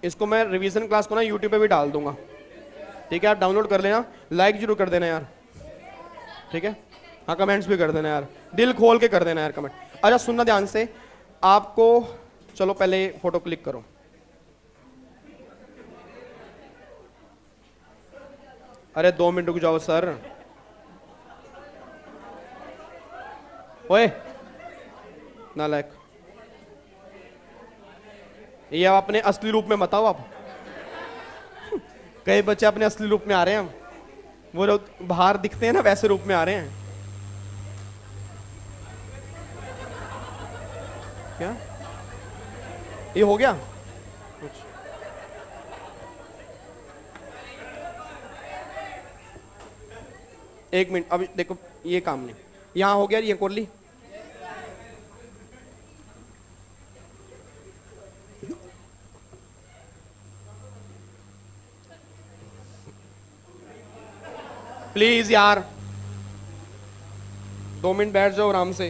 इसको मैं रिवीजन क्लास को ना यूट्यूब पे भी डाल दूंगा, ठीक है, आप डाउनलोड कर लेना, लाइक जरूर कर देना यार, ठीक है। हाँ, कमेंट्स भी कर देना यार, दिल खोल के कर देना यार कमेंट। अच्छा सुनना ध्यान से, आपको चलो पहले फोटो क्लिक करो। अरे 2 मिनट रुक जाओ सर। ओए नालायक, ये आप अपने असली रूप में मत आओ आप। कई बच्चे अपने असली रूप में आ रहे हैं, वो लोग बाहर दिखते हैं ना वैसे रूप में आ रहे हैं। क्या ये हो गया? एक मिनट, अभी देखो ये काम नहीं, यहां हो गया, ये कोरली। प्लीज यार 2 मिनट बैठ जाओ आराम से।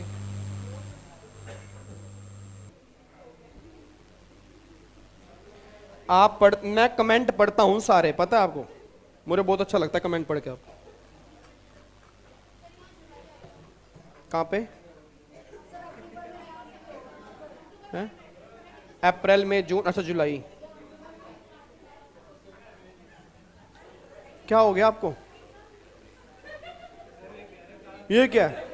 आप पढ़, मैं कमेंट पढ़ता हूं सारे, पता है आपको, मुझे बहुत अच्छा लगता है कमेंट पढ़ के। आप कहां पे हैं? अप्रैल मई जून, अच्छा जुलाई। क्या हो गया आपको? ये क्या है?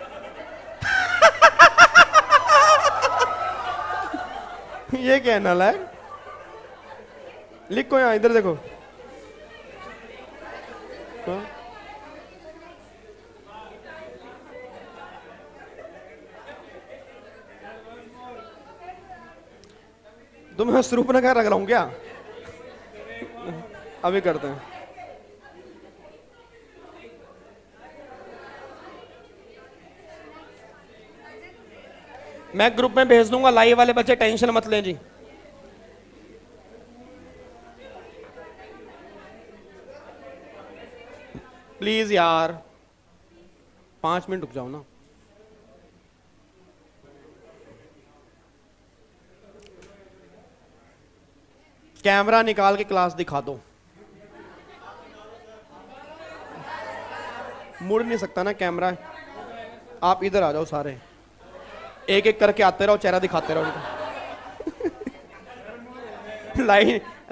ये क्या है नालायक? लिखो यहां, इधर देखो। हाँ? तो मैं स्वरूप नगर रख रहा हूं क्या? अभी करते हैं। मैं ग्रुप में भेज दूंगा, लाइव वाले बच्चे टेंशन मत लें जी। प्लीज यार 5 मिनट रुक जाओ ना। कैमरा निकाल के क्लास दिखा दो। मुड़ नहीं सकता ना कैमरा, आप इधर आ जाओ सारे, एक एक करके आते रहो, चेहरा दिखाते रहो उनको।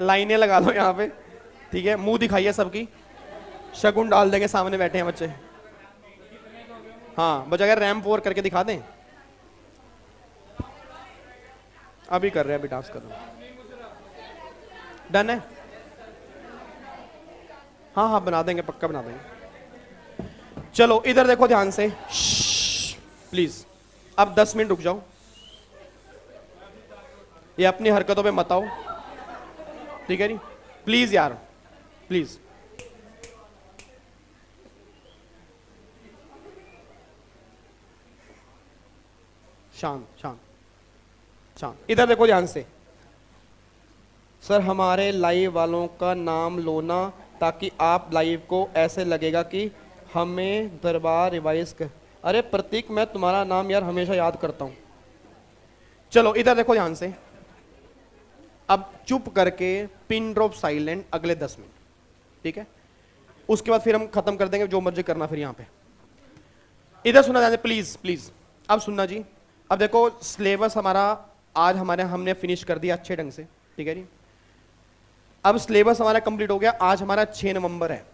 लाइनें लगा दो यहाँ पे, ठीक है, मुंह दिखाइए सबकी, शगुन डाल देंगे, सामने बैठे हैं बच्चे। हाँ बच्चे अगर रैंप 4 करके दिखा दें। अभी कर रहे हैं, अभी डांस कर रहे हैं। डन है? हाँ हाँ बना देंगे, पक्का बना देंगे। चलो इधर देखो ध्यान से प्लीज, अब 10 मिनट रुक जाओ, ये अपनी हरकतों पे मत आओ। ठीक है नहीं, प्लीज यार प्लीज। शांत शांत शांत, इधर देखो ध्यान से। सर हमारे लाइव वालों का नाम लो ना, ताकि आप लाइव को ऐसे लगेगा कि हमें दरबार रिवाइज कर। अरे प्रतीक, मैं तुम्हारा नाम यार हमेशा याद करता हूं। चलो इधर देखो ध्यान से, अब चुप करके पिन ड्रॉप साइलेंट अगले 10 मिनट, ठीक है? उसके बाद फिर हम खत्म कर देंगे, जो मर्जी करना फिर यहां पे। इधर सुना जाए प्लीज प्लीज, अब सुनना जी। अब देखो सिलेबस हमारा आज हमने फिनिश कर दिया अच्छे ढंग से, ठीक है जी। अब सिलेबस हमारा कंप्लीट हो गया। आज हमारा 6 नवंबर है,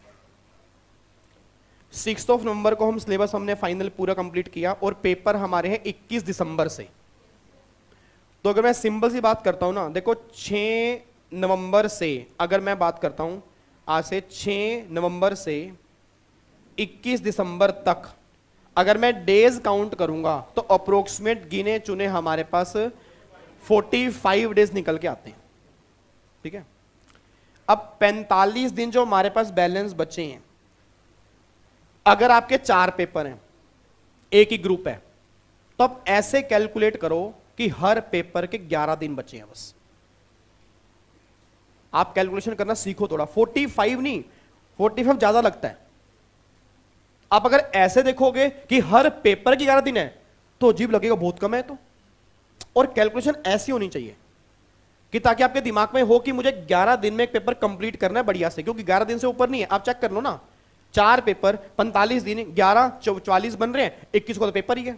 6 नवंबर को हम सिलेबस हमने फाइनल पूरा कंप्लीट किया और पेपर हमारे हैं 21 दिसंबर से। तो अगर मैं सिंपल सी बात करता हूं ना, देखो 6 नवंबर से अगर मैं बात करता हूं, आज से 6 नवंबर से 21 दिसंबर तक अगर मैं डेज काउंट करूंगा तो अप्रोक्सीमेट गिने चुने हमारे पास 45 डेज निकल के आते हैं, ठीक है? अब 45 दिन जो हमारे पास बैलेंस बचे हैं, अगर आपके 4 पेपर हैं, एक ही ग्रुप है, तो आप ऐसे कैलकुलेट करो कि हर पेपर के 11 दिन बचे हैं बस। आप कैलकुलेशन करना सीखो थोड़ा, 45 नहीं, 45 ज्यादा लगता है। आप अगर ऐसे देखोगे कि हर पेपर के 11 दिन है तो अजीब लगेगा, बहुत कम है तो। और कैलकुलेशन ऐसी होनी चाहिए कि ताकि आपके दिमाग में हो कि मुझे 11 दिन में एक पेपर कंप्लीट करना है बढ़िया से, क्योंकि 11 दिन से ऊपर नहीं है। आप चेक कर लो ना, 4 पेपर 45 दिन, 11 44 बन रहे हैं, 21 को तो पेपर ही है।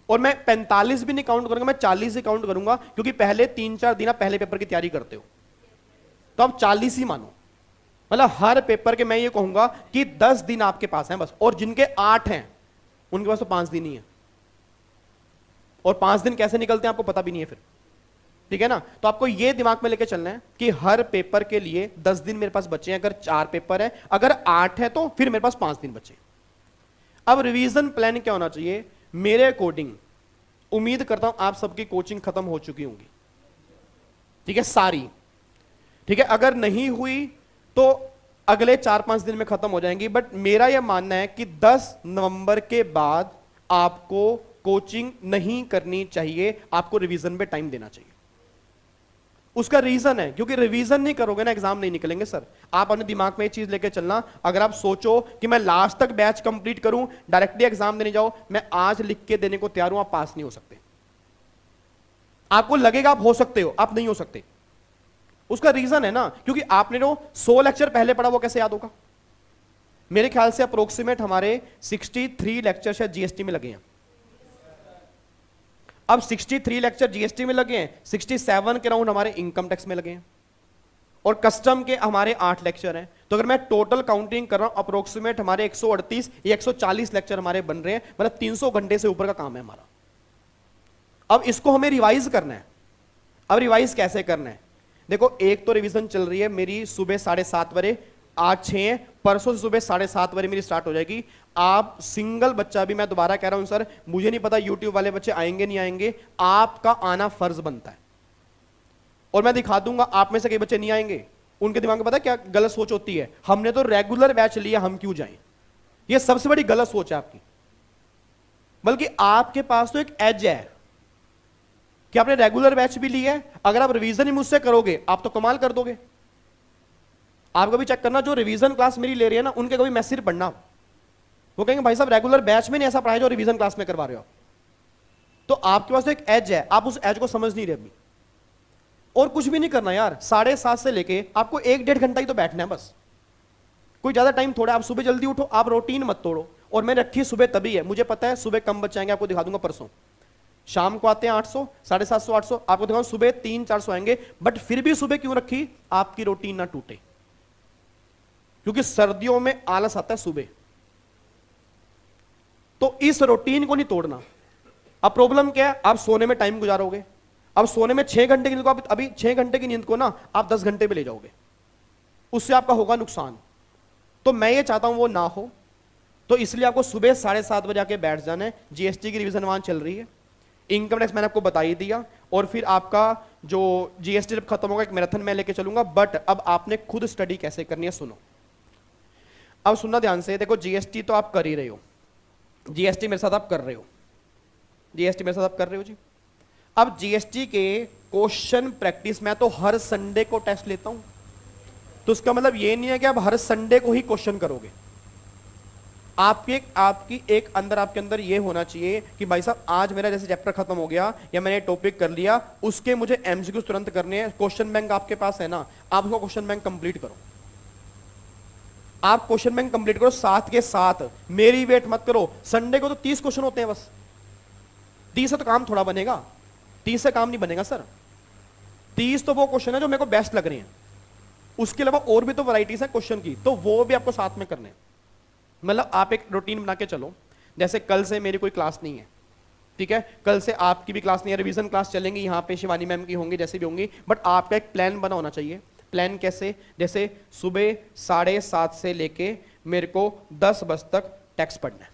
और मैं 45 भी नहीं काउंट करूंगा, मैं 40 ही काउंट करूंगा, क्योंकि पहले 3-4 दिन आप पहले पेपर की तैयारी करते हो, तो आप 40 ही मानो। मतलब हर पेपर के मैं ये कहूंगा कि 10 दिन आपके पास हैं बस, और जिनके 8 हैं उनके पास तो 5 दिन ही है। और 5 दिन कैसे निकलते हैं आपको पता भी नहीं है फिर, ठीक है ना? तो आपको ये दिमाग में लेके चलना है कि हर पेपर के लिए 10 दिन मेरे पास बचे हैं। अगर 4 पेपर है, अगर 8 है तो फिर मेरे पास 5 दिन बचे। अब रिवीजन प्लान क्या होना चाहिए मेरे अकॉर्डिंग? उम्मीद करता हूं आप सबकी कोचिंग खत्म हो चुकी होंगी, ठीक है, सारी, ठीक है? अगर नहीं हुई तो अगले 4-5 दिन में खत्म हो जाएंगी। बट मेरा यह मानना है कि 10 नवंबर के बाद आपको कोचिंग नहीं करनी चाहिए, आपको रिवीजन पे टाइम देना चाहिए। उसका रीजन है क्योंकि रिवीजन नहीं करोगे ना एग्जाम नहीं निकलेंगे सर। आप अपने दिमाग में ये चीज लेके चलना, अगर आप सोचो कि मैं लास्ट तक बैच कंप्लीट करूं डायरेक्टली एग्जाम देने जाओ, मैं आज लिख के देने को तैयार हूं, आप पास नहीं हो सकते। आपको लगेगा आप हो सकते हो, आप नहीं हो सकते। उसका रीजन है ना, क्योंकि आपने जो 100 लेक्चर पहले पढ़ा वो कैसे याद होगा? मेरे ख्याल से अप्रोक्सीमेट हमारे 63 लेक्चर शायद जीएसटी में लगे हैं। अब 63 लेक्चर जीएसटी में लगे हैं, 67 के राउंड हमारे इनकम टैक्स में लगे हैं, और कस्टम के हमारे 8 लेक्चर हैं। तो अगर मैं टोटल काउंटिंग कर रहा हूं अप्रोक्सीमेट हमारे 138 या 140 लेक्चर हमारे बन रहे हैं, मतलब 300 घंटे से ऊपर का काम है हमारा। अब इसको हमें रिवाइज करना है। अब रिवाइज कैसे करना है? देखो, एक तो रिवीजन चल रही है मेरी सुबह 7:30 बजे, आज 6, परसों से सुबह 7:30 बजे मेरी स्टार्ट हो जाएगी। आप सिंगल बच्चा भी, मैं दोबारा कह रहा हूं सर, मुझे नहीं पता यूट्यूब वाले बच्चे आएंगे नहीं आएंगे, आपका आना फर्ज बनता है। और मैं दिखा दूंगा आप में से कई बच्चे नहीं आएंगे, उनके दिमाग में पता क्या गलत सोच होती है, हमने तो रेगुलर बैच लिया, हम क्यों जाएं। यह सबसे बड़ी गलत सोच है आपकी। बल्कि आपके पास तो एक एज है कि आपने रेगुलर बैच भी लिया है, अगर आप रिवीजन ही मुझसे करोगे आप तो कमाल कर दोगे। आप कभी चेक करना, जो रिवीजन क्लास मेरी ले रही है ना, उनके कभी मैसेज पढ़ना, वो कहेंगे भाई साहब रेगुलर बैच में नहीं ऐसा पढ़ाया जो रिवीजन क्लास में करवा रहे हो। तो आपके पास तो एक एज है, आप उस एज को समझ नहीं रहे अभी। और कुछ भी नहीं करना यार, 7:30 से लेके आपको 1-1.5 घंटा ही तो बैठना है बस, कोई ज्यादा टाइम थोड़ा। आप सुबह जल्दी उठो, आप रूटीन मत तोड़ो। और मैंने रखी सुबह तभी है, मुझे पता है सुबह कम बच्चे आएंगे, आपको दिखा दूंगा परसों। शाम को आते हैं 800, 750, 800, आपको दिखाऊं सुबह 300-400 आएंगे। बट फिर भी सुबह क्यों रखी? आपकी रूटीन ना टूटे, क्योंकि सर्दियों में आलस आता है सुबह, तो इस रूटीन को नहीं तोड़ना। अब प्रॉब्लम क्या है? आप सोने में टाइम गुजारोगे। अब सोने में 6 घंटे की नींद को आप अभी 6 घंटे की नींद को ना आप 10 घंटे पे ले जाओगे, उससे आपका होगा नुकसान। तो मैं ये चाहता हूं वो ना हो, तो इसलिए आपको सुबह 7:30 बजे आके बैठ जाना है। जीएसटी की रिवीजन वहां चल रही है, इनकम टैक्स मैंने आपको बता ही दिया, और फिर आपका जो जीएसटी जब खत्म होगा एक मैराथन में लेके चलूंगा, बट अब आपने खुद स्टडी कैसे करनी है सुनो। अब सुनना ध्यान से, देखो जीएसटी तो आप कर ही रहे हो, जीएसटी मेरे साथ आप कर रहे हो, जीएसटी मेरे साथ आप कर रहे हो जी। अब जीएसटी के क्वेश्चन प्रैक्टिस में तो हर संडे को टेस्ट लेता हूं, तो उसका मतलब ये नहीं है कि आप हर संडे को ही क्वेश्चन करोगे। आपकी एक अंदर आपके अंदर ये होना चाहिए कि भाई साहब आज मेरा जैसे चैप्टर खत्म हो गया या मैंने टॉपिक कर लिया, उसके मुझे एमसीक्यू तुरंत करने हैं। क्वेश्चन बैंक आपके पास है ना, आप उसको क्वेश्चन बैंक कंप्लीट करो, आप क्वेश्चन बैंक कंप्लीट करो, साथ के साथ मेरी वेट मत करो। संडे को तो 30 क्वेश्चन होते हैं बस, 30 से तो काम थोड़ा बनेगा, 30 से काम नहीं बनेगा सर। 30 तो वो क्वेश्चन है जो मेरे को बेस्ट लग रहे हैं, उसके अलावा और भी तो वैरायटीज है क्वेश्चन की, तो वो भी आपको साथ में करने हैं। मतलब आप एक रूटीन बना के चलो, जैसे कल से मेरी कोई क्लास नहीं है, ठीक है, कल से आपकी भी क्लास नहीं है, रिवीजन क्लास चलेंगी, यहाँ पे शिवानी मैम की होंगी, जैसे भी होंगी, बट आपका एक प्लान बना होना चाहिए। प्लान कैसे? जैसे सुबह 7:30 से लेके मेरे को 10 बजे तक टेक्स्ट पढ़ना है,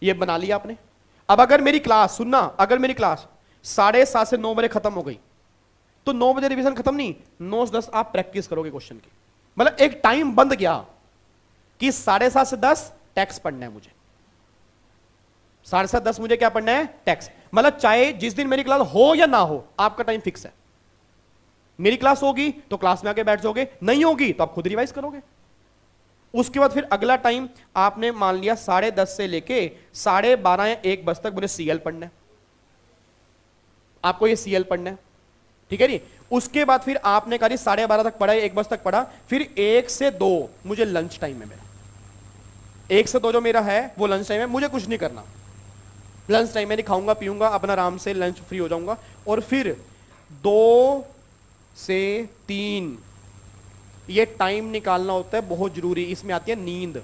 ये बना लिया आपने। अब अगर मेरी क्लास, सुनना, अगर मेरी क्लास 7:30 से 9 बजे खत्म हो गई, तो 9 बजे रिवीजन खत्म नहीं, 9 से 10 आप प्रैक्टिस करोगे क्वेश्चन की। मतलब एक टाइम बंद गया कि 7:30 से 10 टैक्स पढ़ना है मुझे, 7:30 10 मुझे क्या पढ़ना है? टैक्स। मतलब चाहे जिस दिन मेरी क्लास हो या ना हो, आपका टाइम फिक्स है। मेरी क्लास होगी तो क्लास में आके बैठ जाओगे, नहीं होगी तो आप खुद रिवाइज करोगे। उसके बाद फिर अगला टाइम आपने मान लिया 10:30 से लेके 12:30 या 1 बजे तक मुझे सीएल पढ़ना है, आपको ये सीएल पढ़ना है, ठीक है जी। उसके बाद फिर आपने कहा 12:30 तक पढ़ा, 1 बजे तक पढ़ा, फिर 1 से 2 मुझे लंच टाइम है मेरा, 1 से 2 जो मेरा है वो लंच टाइम है, मुझे कुछ नहीं करना। लंच टाइम में नहीं खाऊंगा पीऊंगा, अपना आराम से लंच फ्री हो जाऊंगा। और फिर 2 से 3 ये टाइम निकालना होता है, बहुत जरूरी। इसमें आती है नींद,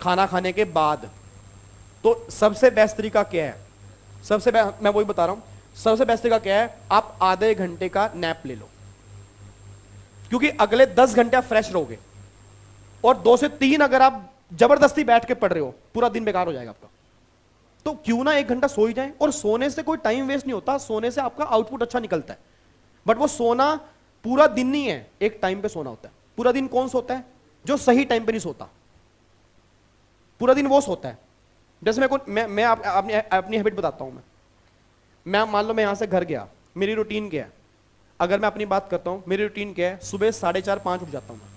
खाना खाने के बाद। तो सबसे बेस्ट तरीका क्या है? मैं वही बता रहा हूं, सबसे बेस्ट तरीका क्या है? आप आधे घंटे का नैप ले लो, क्योंकि अगले 10 घंटे आप फ्रेश रहोगे। और 2 से 3 अगर आप जबरदस्ती बैठ के पढ़ रहे हो, पूरा दिन बेकार हो जाएगा आपका। तो क्यों ना 1 घंटा सो ही जाए। और सोने से कोई टाइम वेस्ट नहीं होता, सोने से आपका आउटपुट अच्छा निकलता है। बट वो सोना पूरा दिन नहीं है, एक टाइम पे सोना होता है। पूरा दिन कौन सोता है? जो सही टाइम पे नहीं सोता, पूरा दिन वो सोता है। जैसे मैं अपनी हैबिट बताता हूं। मैं मान लो मैं यहां से घर गया, मेरी रूटीन क्या है? अगर मैं अपनी बात करता हूं, मेरी रूटीन क्या है? सुबह 4:30-5 उठ जाता हूं मैं,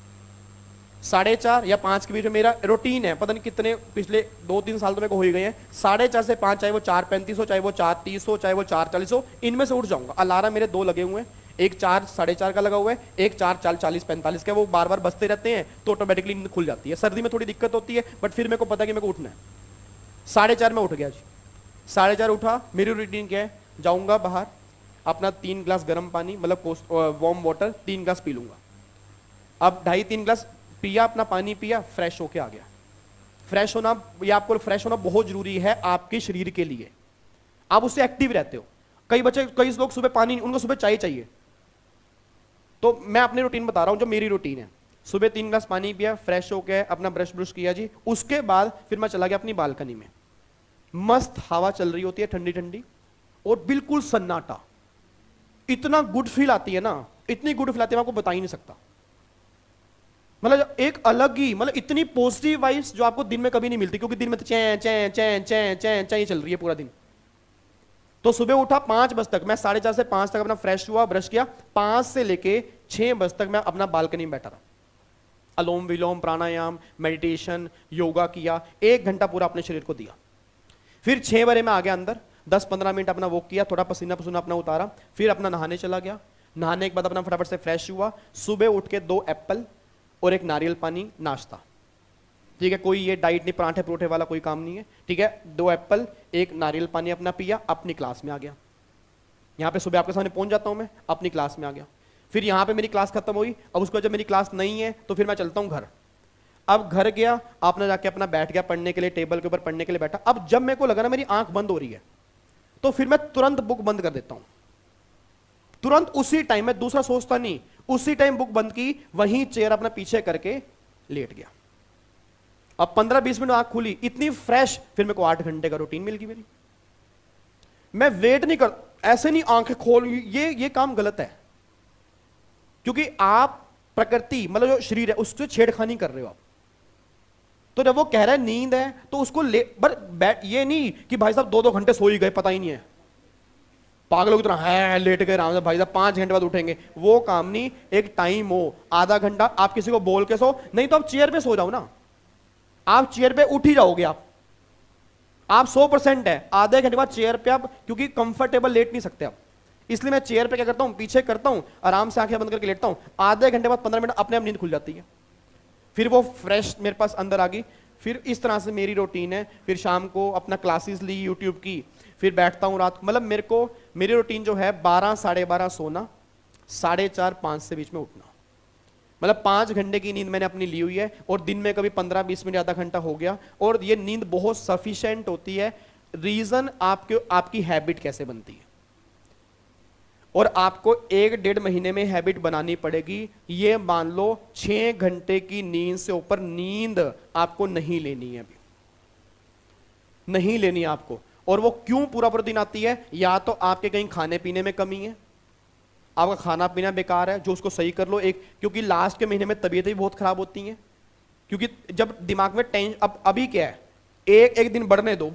4:30 या 5 के बीच में मेरा रूटीन है। पता नहीं कितने पिछले 2-3 साल तो मेरे को हो ही गए हैं। 4:30 से 5, चाहे वो 4:35 हो, चाहे वो 4:30 हो, चाहे वो 4:40 हो, इनमें से उठ जाऊंगा। अलार्म मेरे 2 लगे हुए हैं, एक 4 साढ़े 4 का लगा हुआ है, एक 4 40-45 का। वो बार बार बजते रहते हैं तो ऑटोमेटिकली नींद खुल जाती है। सर्दी में थोड़ी दिक्कत होती है, बट फिर मेरे को पता है कि मेरे को उठना है। 4:30 में उठ गया जी, 4:30 उठा। मेरी रूटीन क्या है? जाऊंगा बाहर, अपना 3 ग्लास गर्म पानी, मतलब वार्म वाटर 3 ग्लास पी लूंगा। अब 2.5-3 ग्लास पिया, अपना पानी पिया, फ्रेश होके आ गया। फ्रेश होना, या आपको फ्रेश होना बहुत जरूरी है आपके शरीर के लिए, आप उससे एक्टिव रहते हो। कई लोग सुबह पानी, उनको सुबह चाय चाहिए। तो मैं अपनी रूटीन बता रहा हूं, जो मेरी रूटीन है। सुबह 3 ग्लास पानी पिया, फ्रेश हो गया, अपना ब्रश किया जी। उसके बाद फिर मैं चला गया अपनी बालकनी में। मस्त हवा चल रही होती है, ठंडी ठंडी, और बिल्कुल सन्नाटा। इतना गुड फील आती है ना, इतनी गुड फील आती है, मैं आपको बता ही नहीं सकता। मतलब एक अलग ही, मतलब इतनी पॉजिटिव वाइब्स जो आपको दिन में कभी नहीं मिलती, क्योंकि दिन में तो चैं चैं चैं चैं चैं चैं चल रही है पूरा दिन। तो सुबह उठा 5 बजे तक, मैं 4:30 से 5 तक अपना फ्रेश हुआ, ब्रश किया। 5 से लेके 6 बजे तक मैं अपना बालकनी में बैठा रहा, अलोम विलोम, प्राणायाम, मेडिटेशन, योगा किया। 1 घंटा पूरा अपने शरीर को दिया। फिर 6 बजे मैं आ गया अंदर, 10-15 मिनट अपना वॉक किया, थोड़ा पसीना पसीना अपना उतारा, फिर अपना नहाने चला गया। नहाने के बाद अपना फटाफट से फ्रेश हुआ। सुबह उठ के 2 एप्पल और 1 नारियल पानी नाश्ता, ठीक है। कोई ये डाइट नहीं, पराठे परोठे वाला कोई काम नहीं है, ठीक है। 2 एप्पल 1 नारियल पानी अपना पिया, अपनी क्लास में आ गया। यहाँ पे सुबह आपके सामने पहुंच जाता हूं मैं, अपनी क्लास में आ गया। फिर यहाँ पे मेरी क्लास खत्म हुई। अब उसके बाद जब मेरी क्लास नहीं है तो फिर मैं चलता हूँ घर। अब घर गया, आपने जाके अपना बैठ गया पढ़ने के लिए, टेबल के ऊपर पढ़ने के लिए बैठा। अब जब मेरे को लगा ना मेरी आंख बंद हो रही है, तो फिर मैं तुरंत बुक बंद कर देता हूं। तुरंत उसी टाइम, मैं दूसरा सोचता नहीं, उसी टाइम बुक बंद की, वहीं चेयर अपना पीछे करके लेट गया। अब 15-20 मिनट आंख खुली, इतनी फ्रेश। फिर मेरे को 8 घंटे का रूटीन मिल गई मेरी। मैं वेट नहीं कर, ऐसे नहीं आंखें खोल, ये काम गलत है, क्योंकि आप प्रकृति मतलब जो शरीर है उससे छेड़खानी कर रहे हो आप। तो जब वो कह रहा है नींद है तो उसको ले, पर ये नहीं कि भाई साहब 2-2 घंटे सो ही गए पता ही नहीं है, पागलों की तरह है लेट गए आराम से, भाई साहब 5 घंटे बाद उठेंगे, वो काम नहीं। एक टाइम हो, आधा घंटा आप किसी को बोल के सो, नहीं तो आप चेयर पे सो जाओ ना, आप चेयर पे उठ ही जाओगे आप 100% है। आधे घंटे बाद चेयर पे आप, क्योंकि कंफर्टेबल लेट नहीं सकते आप, इसलिए मैं चेयर पे क्या करता हूं, पीछे करता हूं, आराम से आंखें बंद करके लेटता हूं, आधे घंटे बाद 15 मिनट अपने आप नींद खुल जाती है, फिर वो फ्रेश मेरे पास अंदर आ गई। फिर इस तरह से मेरी रूटीन है। फिर शाम को अपना क्लासेस ली यूट्यूब की, फिर बैठता हूं रात, मतलब मेरे को मेरी रूटीन जो है 12 साढ़े 12 सोना, 4:30 5 से बीच में उठना, मतलब 5 घंटे की नींद मैंने अपनी ली हुई है, और दिन में कभी 15-20 मिनट आधा घंटा हो गया, और ये नींद बहुत सफिशिएंट होती है। रीजन आपकी हैबिट कैसे बनती है, और आपको 1-1.5 महीने में हैबिट बनानी पड़ेगी। ये मान लो 6 घंटे की नींद से ऊपर नींद आपको नहीं लेनी है, अभी नहीं लेनी है आपको। और वो क्यों पूरा पूरा दिन आती है, या तो आपके कहीं खाने पीने में कमी है, आपका खाना पीना बेकार है, जो उसको सही कर लो एक, क्योंकि लास्ट के महीने में तबीयतें भी बहुत खराब होती हैं, क्योंकि जब दिमाग में टेंशन, अब अभी क्या है, एक दिन बढ़ने दो,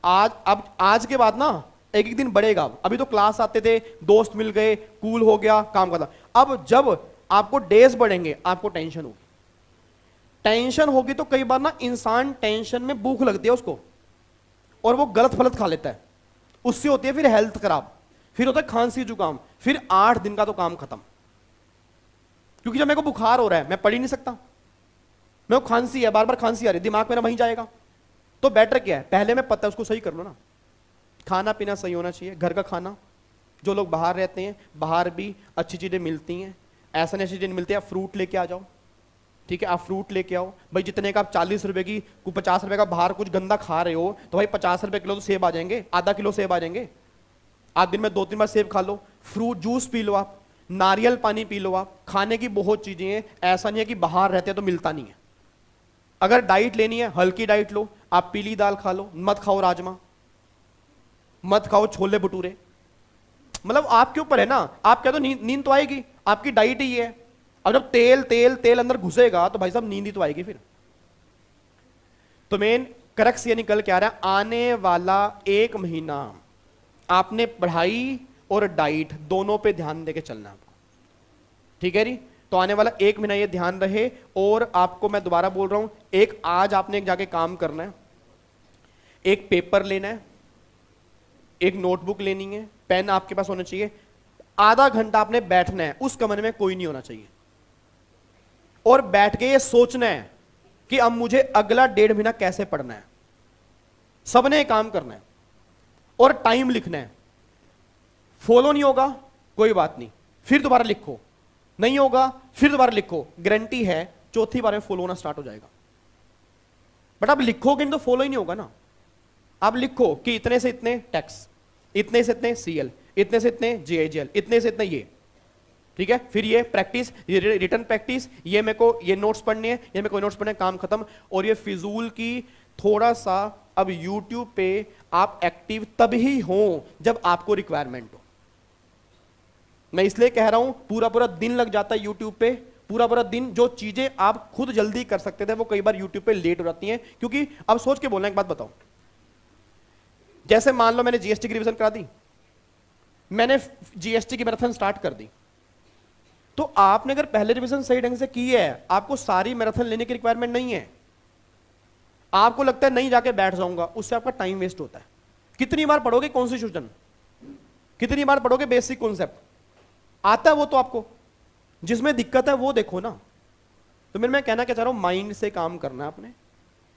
आज के बाद ना एक दिन बढ़ेगा। अभी तो क्लास आते थे, दोस्त मिल गए, कूल हो गया, काम करता। अब जब आपको डेज बढ़ेंगे, आपको टेंशन होगी, टेंशन होगी तो कई बार ना इंसान टेंशन में भूख लगती है उसको, और वो गलत फलत खा लेता है, उससे होती है फिर हेल्थ खराब, फिर होता है खांसी जुकाम, फिर 8 दिन का तो काम खत्म। क्योंकि जब मेरे को बुखार हो रहा है मैं पढ़ ही नहीं सकता, मेरे को खांसी है, बार बार खांसी आ रही है, दिमाग मेरा वहीं जाएगा। तो बेटर क्या है, पहले में पता है उसको सही कर लो ना, खाना पीना सही होना चाहिए, घर का खाना। जो लोग बाहर रहते हैं, बाहर भी अच्छी चीजें मिलती हैं, ऐसा नहीं अच्छी चीजें मिलती है, फ्रूट लेके आ जाओ, ठीक है, आप फ्रूट लेके आओ भाई, जितने का आप 40 रुपए की 50 रुपए का बाहर कुछ गंदा खा रहे हो, तो भाई 50 रुपए किलो तो सेब आ जाएंगे, आधा किलो सेब आ जाएंगे, आप दिन में 2-3 बार सेब खा लो, फ्रूट जूस पी लो, आप नारियल पानी पी लो, आप खाने की बहुत चीजें हैं, ऐसा नहीं है कि बाहर रहते हैं तो मिलता नहीं है। अगर डाइट लेनी है हल्की डाइट लो, आप पीली दाल खा लो, मत खाओ राजमा, मत खाओ छोले भटूरे, मतलब आपके ऊपर है ना, आप क्या तो नींद तो आएगी, आपकी डाइट ही है। अब जब तेल तेल तेल अंदर घुसेगा तो भाई साहब नींद ही तो आएगी फिर। तो मेन करक्स ये निकल के आ रहा है, आने वाला 1 महीना आपने पढ़ाई और डाइट दोनों पे ध्यान देके चलना आपको, ठीक है जी। तो आने वाला 1 महीना ये ध्यान रहे। और आपको मैं दोबारा बोल रहा हूं, आज आपने एक जाके काम करना है, एक पेपर लेना है, एक नोटबुक लेनी है, पेन आपके पास होना चाहिए, आधा घंटा आपने बैठना है, उस कमरे में कोई नहीं होना चाहिए, और बैठ के ये सोचना है कि अब मुझे अगला 1.5 महीना कैसे पढ़ना है। सबने काम करना है और टाइम लिखना है। फॉलो नहीं होगा कोई बात नहीं, फिर दोबारा लिखो, नहीं होगा फिर दोबारा लिखो, गारंटी है चौथी बार में फॉलो होना स्टार्ट हो जाएगा। बट आप लिखोगे नहीं तो फॉलो ही नहीं होगा ना। आप लिखो कि इतने से इतने टैक्स, इतने से इतने सीएल, इतने से इतने जीआईजीएल, इतने से इतने ये, ठीक है। फिर ये प्रैक्टिस, ये रिटर्न प्रैक्टिस, ये मेरे को ये नोट्स पढ़ने हैं, ये मेरे को नोट्स पढ़ने हैं, काम खत्म। और ये फिजूल की थोड़ा सा, अब यूट्यूब पे आप एक्टिव तभी हो जब आपको रिक्वायरमेंट हो। मैं इसलिए कह रहा हूं, पूरा पूरा दिन लग जाता है यूट्यूब पे, पूरा पूरा दिन। जो चीजें आप खुद जल्दी कर सकते थे वो कई बार यूट्यूब पे लेट हो जाती हैं। क्योंकि अब सोच के बोलना, एक बात बताओ, जैसे मान लो मैंने जीएसटी की रिवीजन करा दी, मैंने जीएसटी की मैराथन स्टार्ट कर दी, तो आपने अगर पहले रिवीजन सही ढंग से की है, आपको सारी मैराथन लेने की रिक्वायरमेंट नहीं है। आपको लगता है नहीं जाके बैठ जाऊंगा, उससे आपका टाइम वेस्ट होता है। कितनी बार पढ़ोगे कॉन्स्टिट्यूशन, कितनी बार पढ़ोगे बेसिक कॉन्सेप्ट, आता है वो तो आपको, जिसमें दिक्कत है वो देखो ना। तो मैं कहना क्या चाह रहा हूं, माइंड से काम करना है आपने।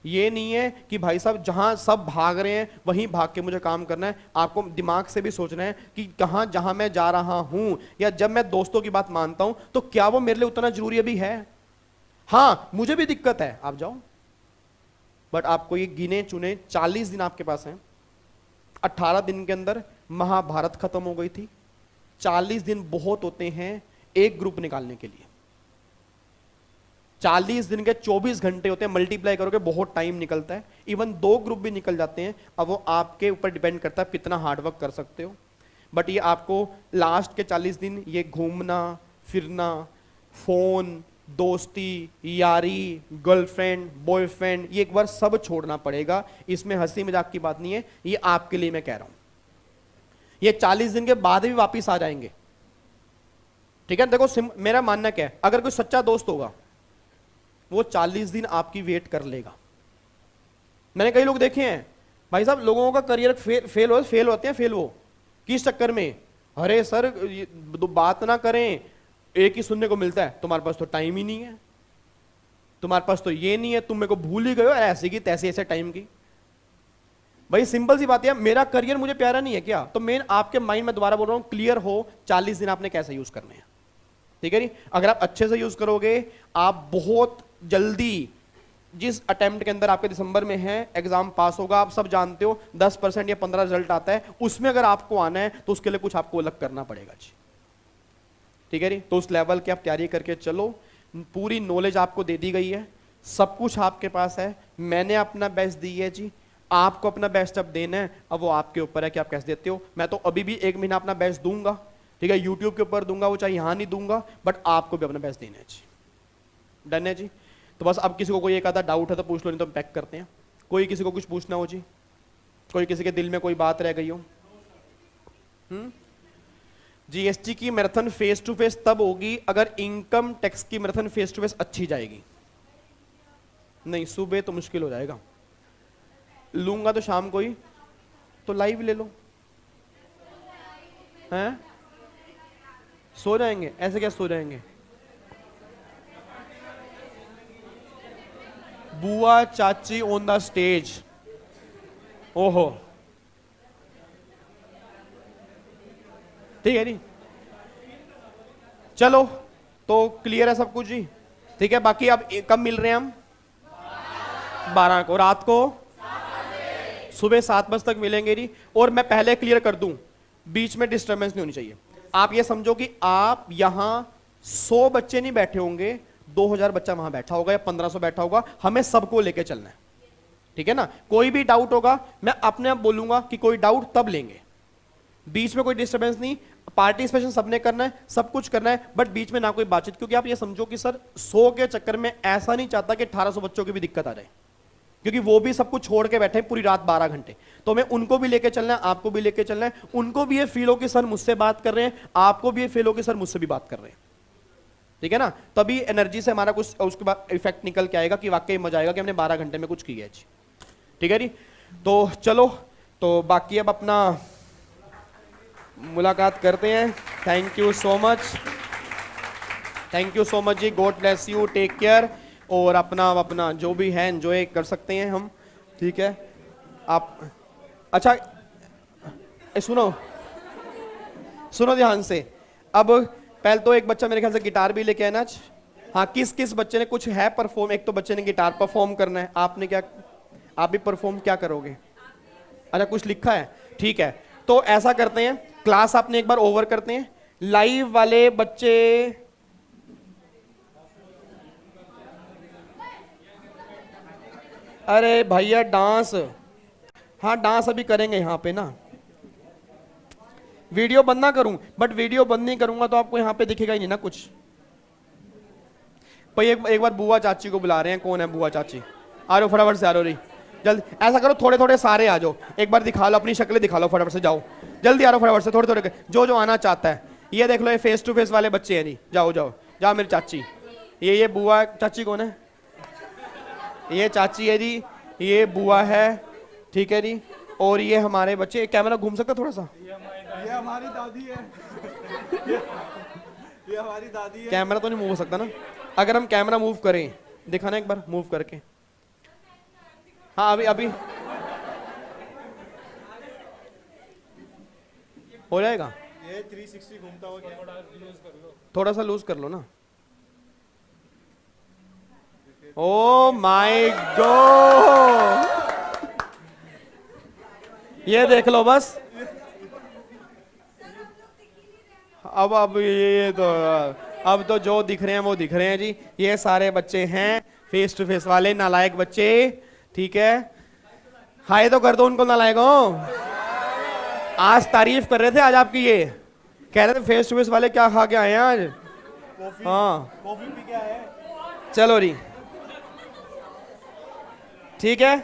ये नहीं है कि भाई साहब जहां सब भाग रहे हैं वहीं भाग के मुझे काम करना है। आपको दिमाग से भी सोचना है कि कहां, जहां मैं जा रहा हूं, या जब मैं दोस्तों की बात मानता हूं तो क्या वो मेरे लिए उतना जरूरी अभी है। हाँ मुझे भी दिक्कत है, आप जाओ, बट आपको ये गिने चुने 40 दिन आपके पास हैं। 18 दिन के अंदर महाभारत खत्म हो गई थी। 40 दिन बहुत होते हैं एक ग्रुप निकालने के लिए। 40 दिन के 24 घंटे होते हैं, मल्टीप्लाई करोगे बहुत टाइम निकलता है, इवन 2 ग्रुप भी निकल जाते हैं। अब वो आपके ऊपर डिपेंड करता है कितना हार्डवर्क कर सकते हो। बट ये आपको लास्ट के 40 दिन ये घूमना फिरना, फोन, दोस्ती, यारी, गर्लफ्रेंड, बॉयफ्रेंड, ये एक बार सब छोड़ना पड़ेगा। इसमें हंसी मजाक की बात नहीं है, ये आपके लिए मैं कह रहा हूं। ये 40 दिन के बाद भी वापिस आ जाएंगे, ठीक है। देखो मेरा मानना क्या है, अगर कोई सच्चा दोस्त होगा वो 40 दिन आपकी वेट कर लेगा। मैंने कई लोग देखे हैं भाई साहब, लोगों का करियर फेल होते हैं। फेल वो किस चक्कर में? अरे सर बात ना करें, एक ही सुनने को मिलता है, तुम्हारे पास तो टाइम ही नहीं है, तुम्हारे पास तो ये नहीं है, तुम मेरे को भूल ही गए हो, ऐसे की तैसे ऐसे टाइम की। भाई सिंपल सी बात है, मेरा करियर मुझे प्यारा नहीं है क्या? तो मेन आपके माइंड में दोबारा बोल रहा हूं क्लियर हो, 40 दिन आपने कैसे यूज करने हैं, ठीक है जी। अगर आप अच्छे से यूज करोगे, आप बहुत जल्दी, जिस अटेम्प्ट के अंदर आपके दिसंबर में है एग्जाम पास होगा, आप सब जानते हो 10% या 15 रिजल्ट आता है, उसमें अगर आपको आना है तो उसके लिए कुछ आपको अलग करना पड़ेगा जी, ठीक है जी। तो उस लेवल की आप तैयारी करके चलो, पूरी नॉलेज आपको दे दी गई है, सब कुछ आपके पास है, मैंने अपना बेस्ट दी है जी, आपको अपना बेस्ट अब देना है। अब वो आपके ऊपर है कि आप कैसे देते हो। मैं तो अभी भी 1 महीना अपना बेस्ट दूंगा, ठीक है, यूट्यूब के ऊपर दूंगा, वो चाहे यहां नहीं दूंगा, बट आपको भी अपना बेस्ट देना है जी। डन है जी। तो बस अब किसी को कोई एक आधा डाउट है तो पूछ लो, नहीं तो हम पैक करते हैं। कोई किसी को कुछ पूछना हो जी, कोई किसी के दिल में कोई बात रह गई हो? जीएसटी की मैराथन फेस टू फेस तब होगी अगर इनकम टैक्स की मैराथन फेस टू फेस अच्छी जाएगी। नहीं, सुबह तो मुश्किल हो जाएगा, लूंगा तो शाम को ही, तो लाइव ले लो। हैं? सो जाएंगे? ऐसे क्या सो जाएंगे? बुआ चाची ऑन द स्टेज, ओहो, ठीक है जी। चलो तो क्लियर है सब कुछ जी, ठीक है। बाकी अब कब मिल रहे हैं हम? 12 को रात को, सुबह 7 बजे तक मिलेंगे जी। और मैं पहले क्लियर कर दूं, बीच में डिस्टर्बेंस नहीं होनी चाहिए। आप ये समझो कि आप यहां 100 बच्चे नहीं बैठे होंगे, 2000 बच्चा वहां बैठा होगा या 1500 बैठा होगा, हमें सबको लेके चलना है, ठीक है ना। कोई भी डाउट होगा मैं अपने आप बोलूंगा कि कोई डाउट तब लेंगे, बीच में कोई डिस्टर्बेंस नहीं, पार्टिसिपेशन सबने करना है, सब कुछ करना है, बट बीच में ना कोई बातचीत। क्योंकि आप ये समझो कि सर 100 के चक्कर में ऐसा नहीं चाहता कि 1800 बच्चों की भी दिक्कत आ जाए, क्योंकि वो भी सब कुछ छोड़ के बैठे हैं पूरी रात 12 घंटे। तो हमें उनको भी लेके चलना है, आपको भी लेके चलना है, उनको भी ये फील हो कि सर मुझसे बात कर रहे हैं, आपको भी ये फील हो कि सर मुझसे भी बात कर रहे हैं, ठीक है ना। तभी एनर्जी से हमारा कुछ उसके बाद इफेक्ट निकल के आएगा कि वाकई मजा आएगा कि हमने 12 घंटे में कुछ किया है जी, ठीक है जी। तो चलो, तो बाकी अब अपना मुलाकात करते हैं। Thank you so much, thank you so much जी, God bless you, take care. और अपना जो भी है एंजॉय कर सकते हैं हम, ठीक है। आप अच्छा सुनो ध्यान से। अब पहले तो एक बच्चा मेरे ख्याल से गिटार भी लेके आना। हाँ, किस किस बच्चे ने कुछ है परफॉर्म? एक तो बच्चे ने गिटार परफॉर्म करना है, आपने क्या, आप भी परफॉर्म क्या करोगे? अच्छा, कुछ लिखा है, ठीक है। तो ऐसा करते हैं, क्लास आपने एक बार ओवर करते हैं, लाइव वाले बच्चे अरे भैया डांस, हाँ डांस अभी करेंगे यहाँ पे ना। वीडियो बंद ना करूं, बट वीडियो बंद नहीं करूंगा तो आपको यहाँ पे दिखेगा ही नहीं ना कुछ। भाई एक बार बुआ चाची को बुला रहे हैं, कौन है बुआ चाची? आ रहे हो फटाफट से, आ रहे हो, जल्द ऐसा करो, थोड़े थोड़े सारे आ जाओ, एक बार दिखा लो अपनी शक्लें, दिखा लो फटाफट से, जाओ जल्दी आ रहा फटाफट से, थोड़े थोड़े जो आना चाहता है। ये देख लो, ये फेस टू फेस वाले बच्चे हैं जी, जाओ जाओ जाओ मेरी चाची। ये बुआ चाची कौन है? ये चाची है जी, ये बुआ है, ठीक है जी। और ये हमारे बच्चे, कैमरा घूम सकता थोड़ा सा? ये हमारी दादी है। ये हमारी दादी है। कैमरा तो नहीं मूव हो सकता ना? अगर हम कैमरा मूव करें, दिखाना एक बार मूव करके। हाँ अभी हो जाएगा। ये 360 घूमता हुआ, थोड़ा सा लूज कर लो ना। ओ माय गॉड, ये देख लो बस। अब ये तो अब तो जो दिख रहे हैं वो दिख रहे हैं जी। ये सारे बच्चे हैं फेस टू फेस वाले नालायक बच्चे, ठीक है। हाय तो कर दो उनको नालायकों। आज तारीफ कर रहे थे आज आपकी, ये कह रहे थे फेस टू फेस वाले क्या खा के आए हैं आज। हाँ कॉफी पी के आए हैं। चलो री, ठीक है,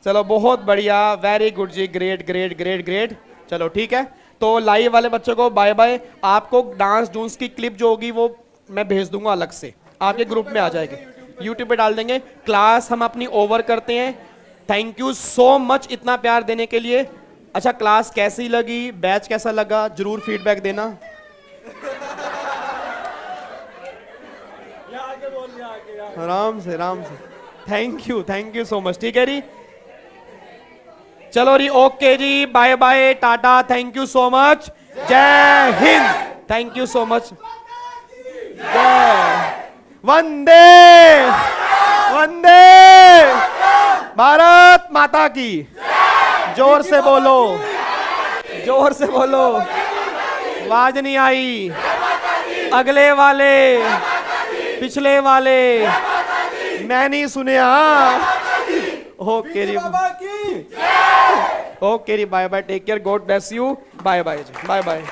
चलो बहुत बढ़िया, वेरी गुड जी, ग्रेट ग्रेट ग्रेट ग्रेट। चलो ठीक है, तो लाइव वाले बच्चों को बाय बाय। आपको डांस डूंस की क्लिप जो होगी वो मैं भेज दूंगा अलग से, आपके ग्रुप में आ जाएगी, यूट्यूब पे डाल देंगे। क्लास हम अपनी ओवर करते हैं। थैंक यू सो मच इतना प्यार देने के लिए। अच्छा क्लास कैसी लगी, बैच कैसा लगा, जरूर फीडबैक देना। आगे बोल दिया आगे। आराम से आराम से। थैंक यू सो मच, ठीक है जी। चलो री, ओके जी, bye bye, tata, thank you so much, जय हिंद, थैंक यू सो मच, जय वंदे वंदे भारत माता की। जोर से बोलो, जोर से बोलो, आवाज नहीं आई। अगले वाले, पिछले वाले मैं नहीं सुने। ओके जी, ओके जी, bye bye, take care, God bless you, bye bye जी, बाय बाय।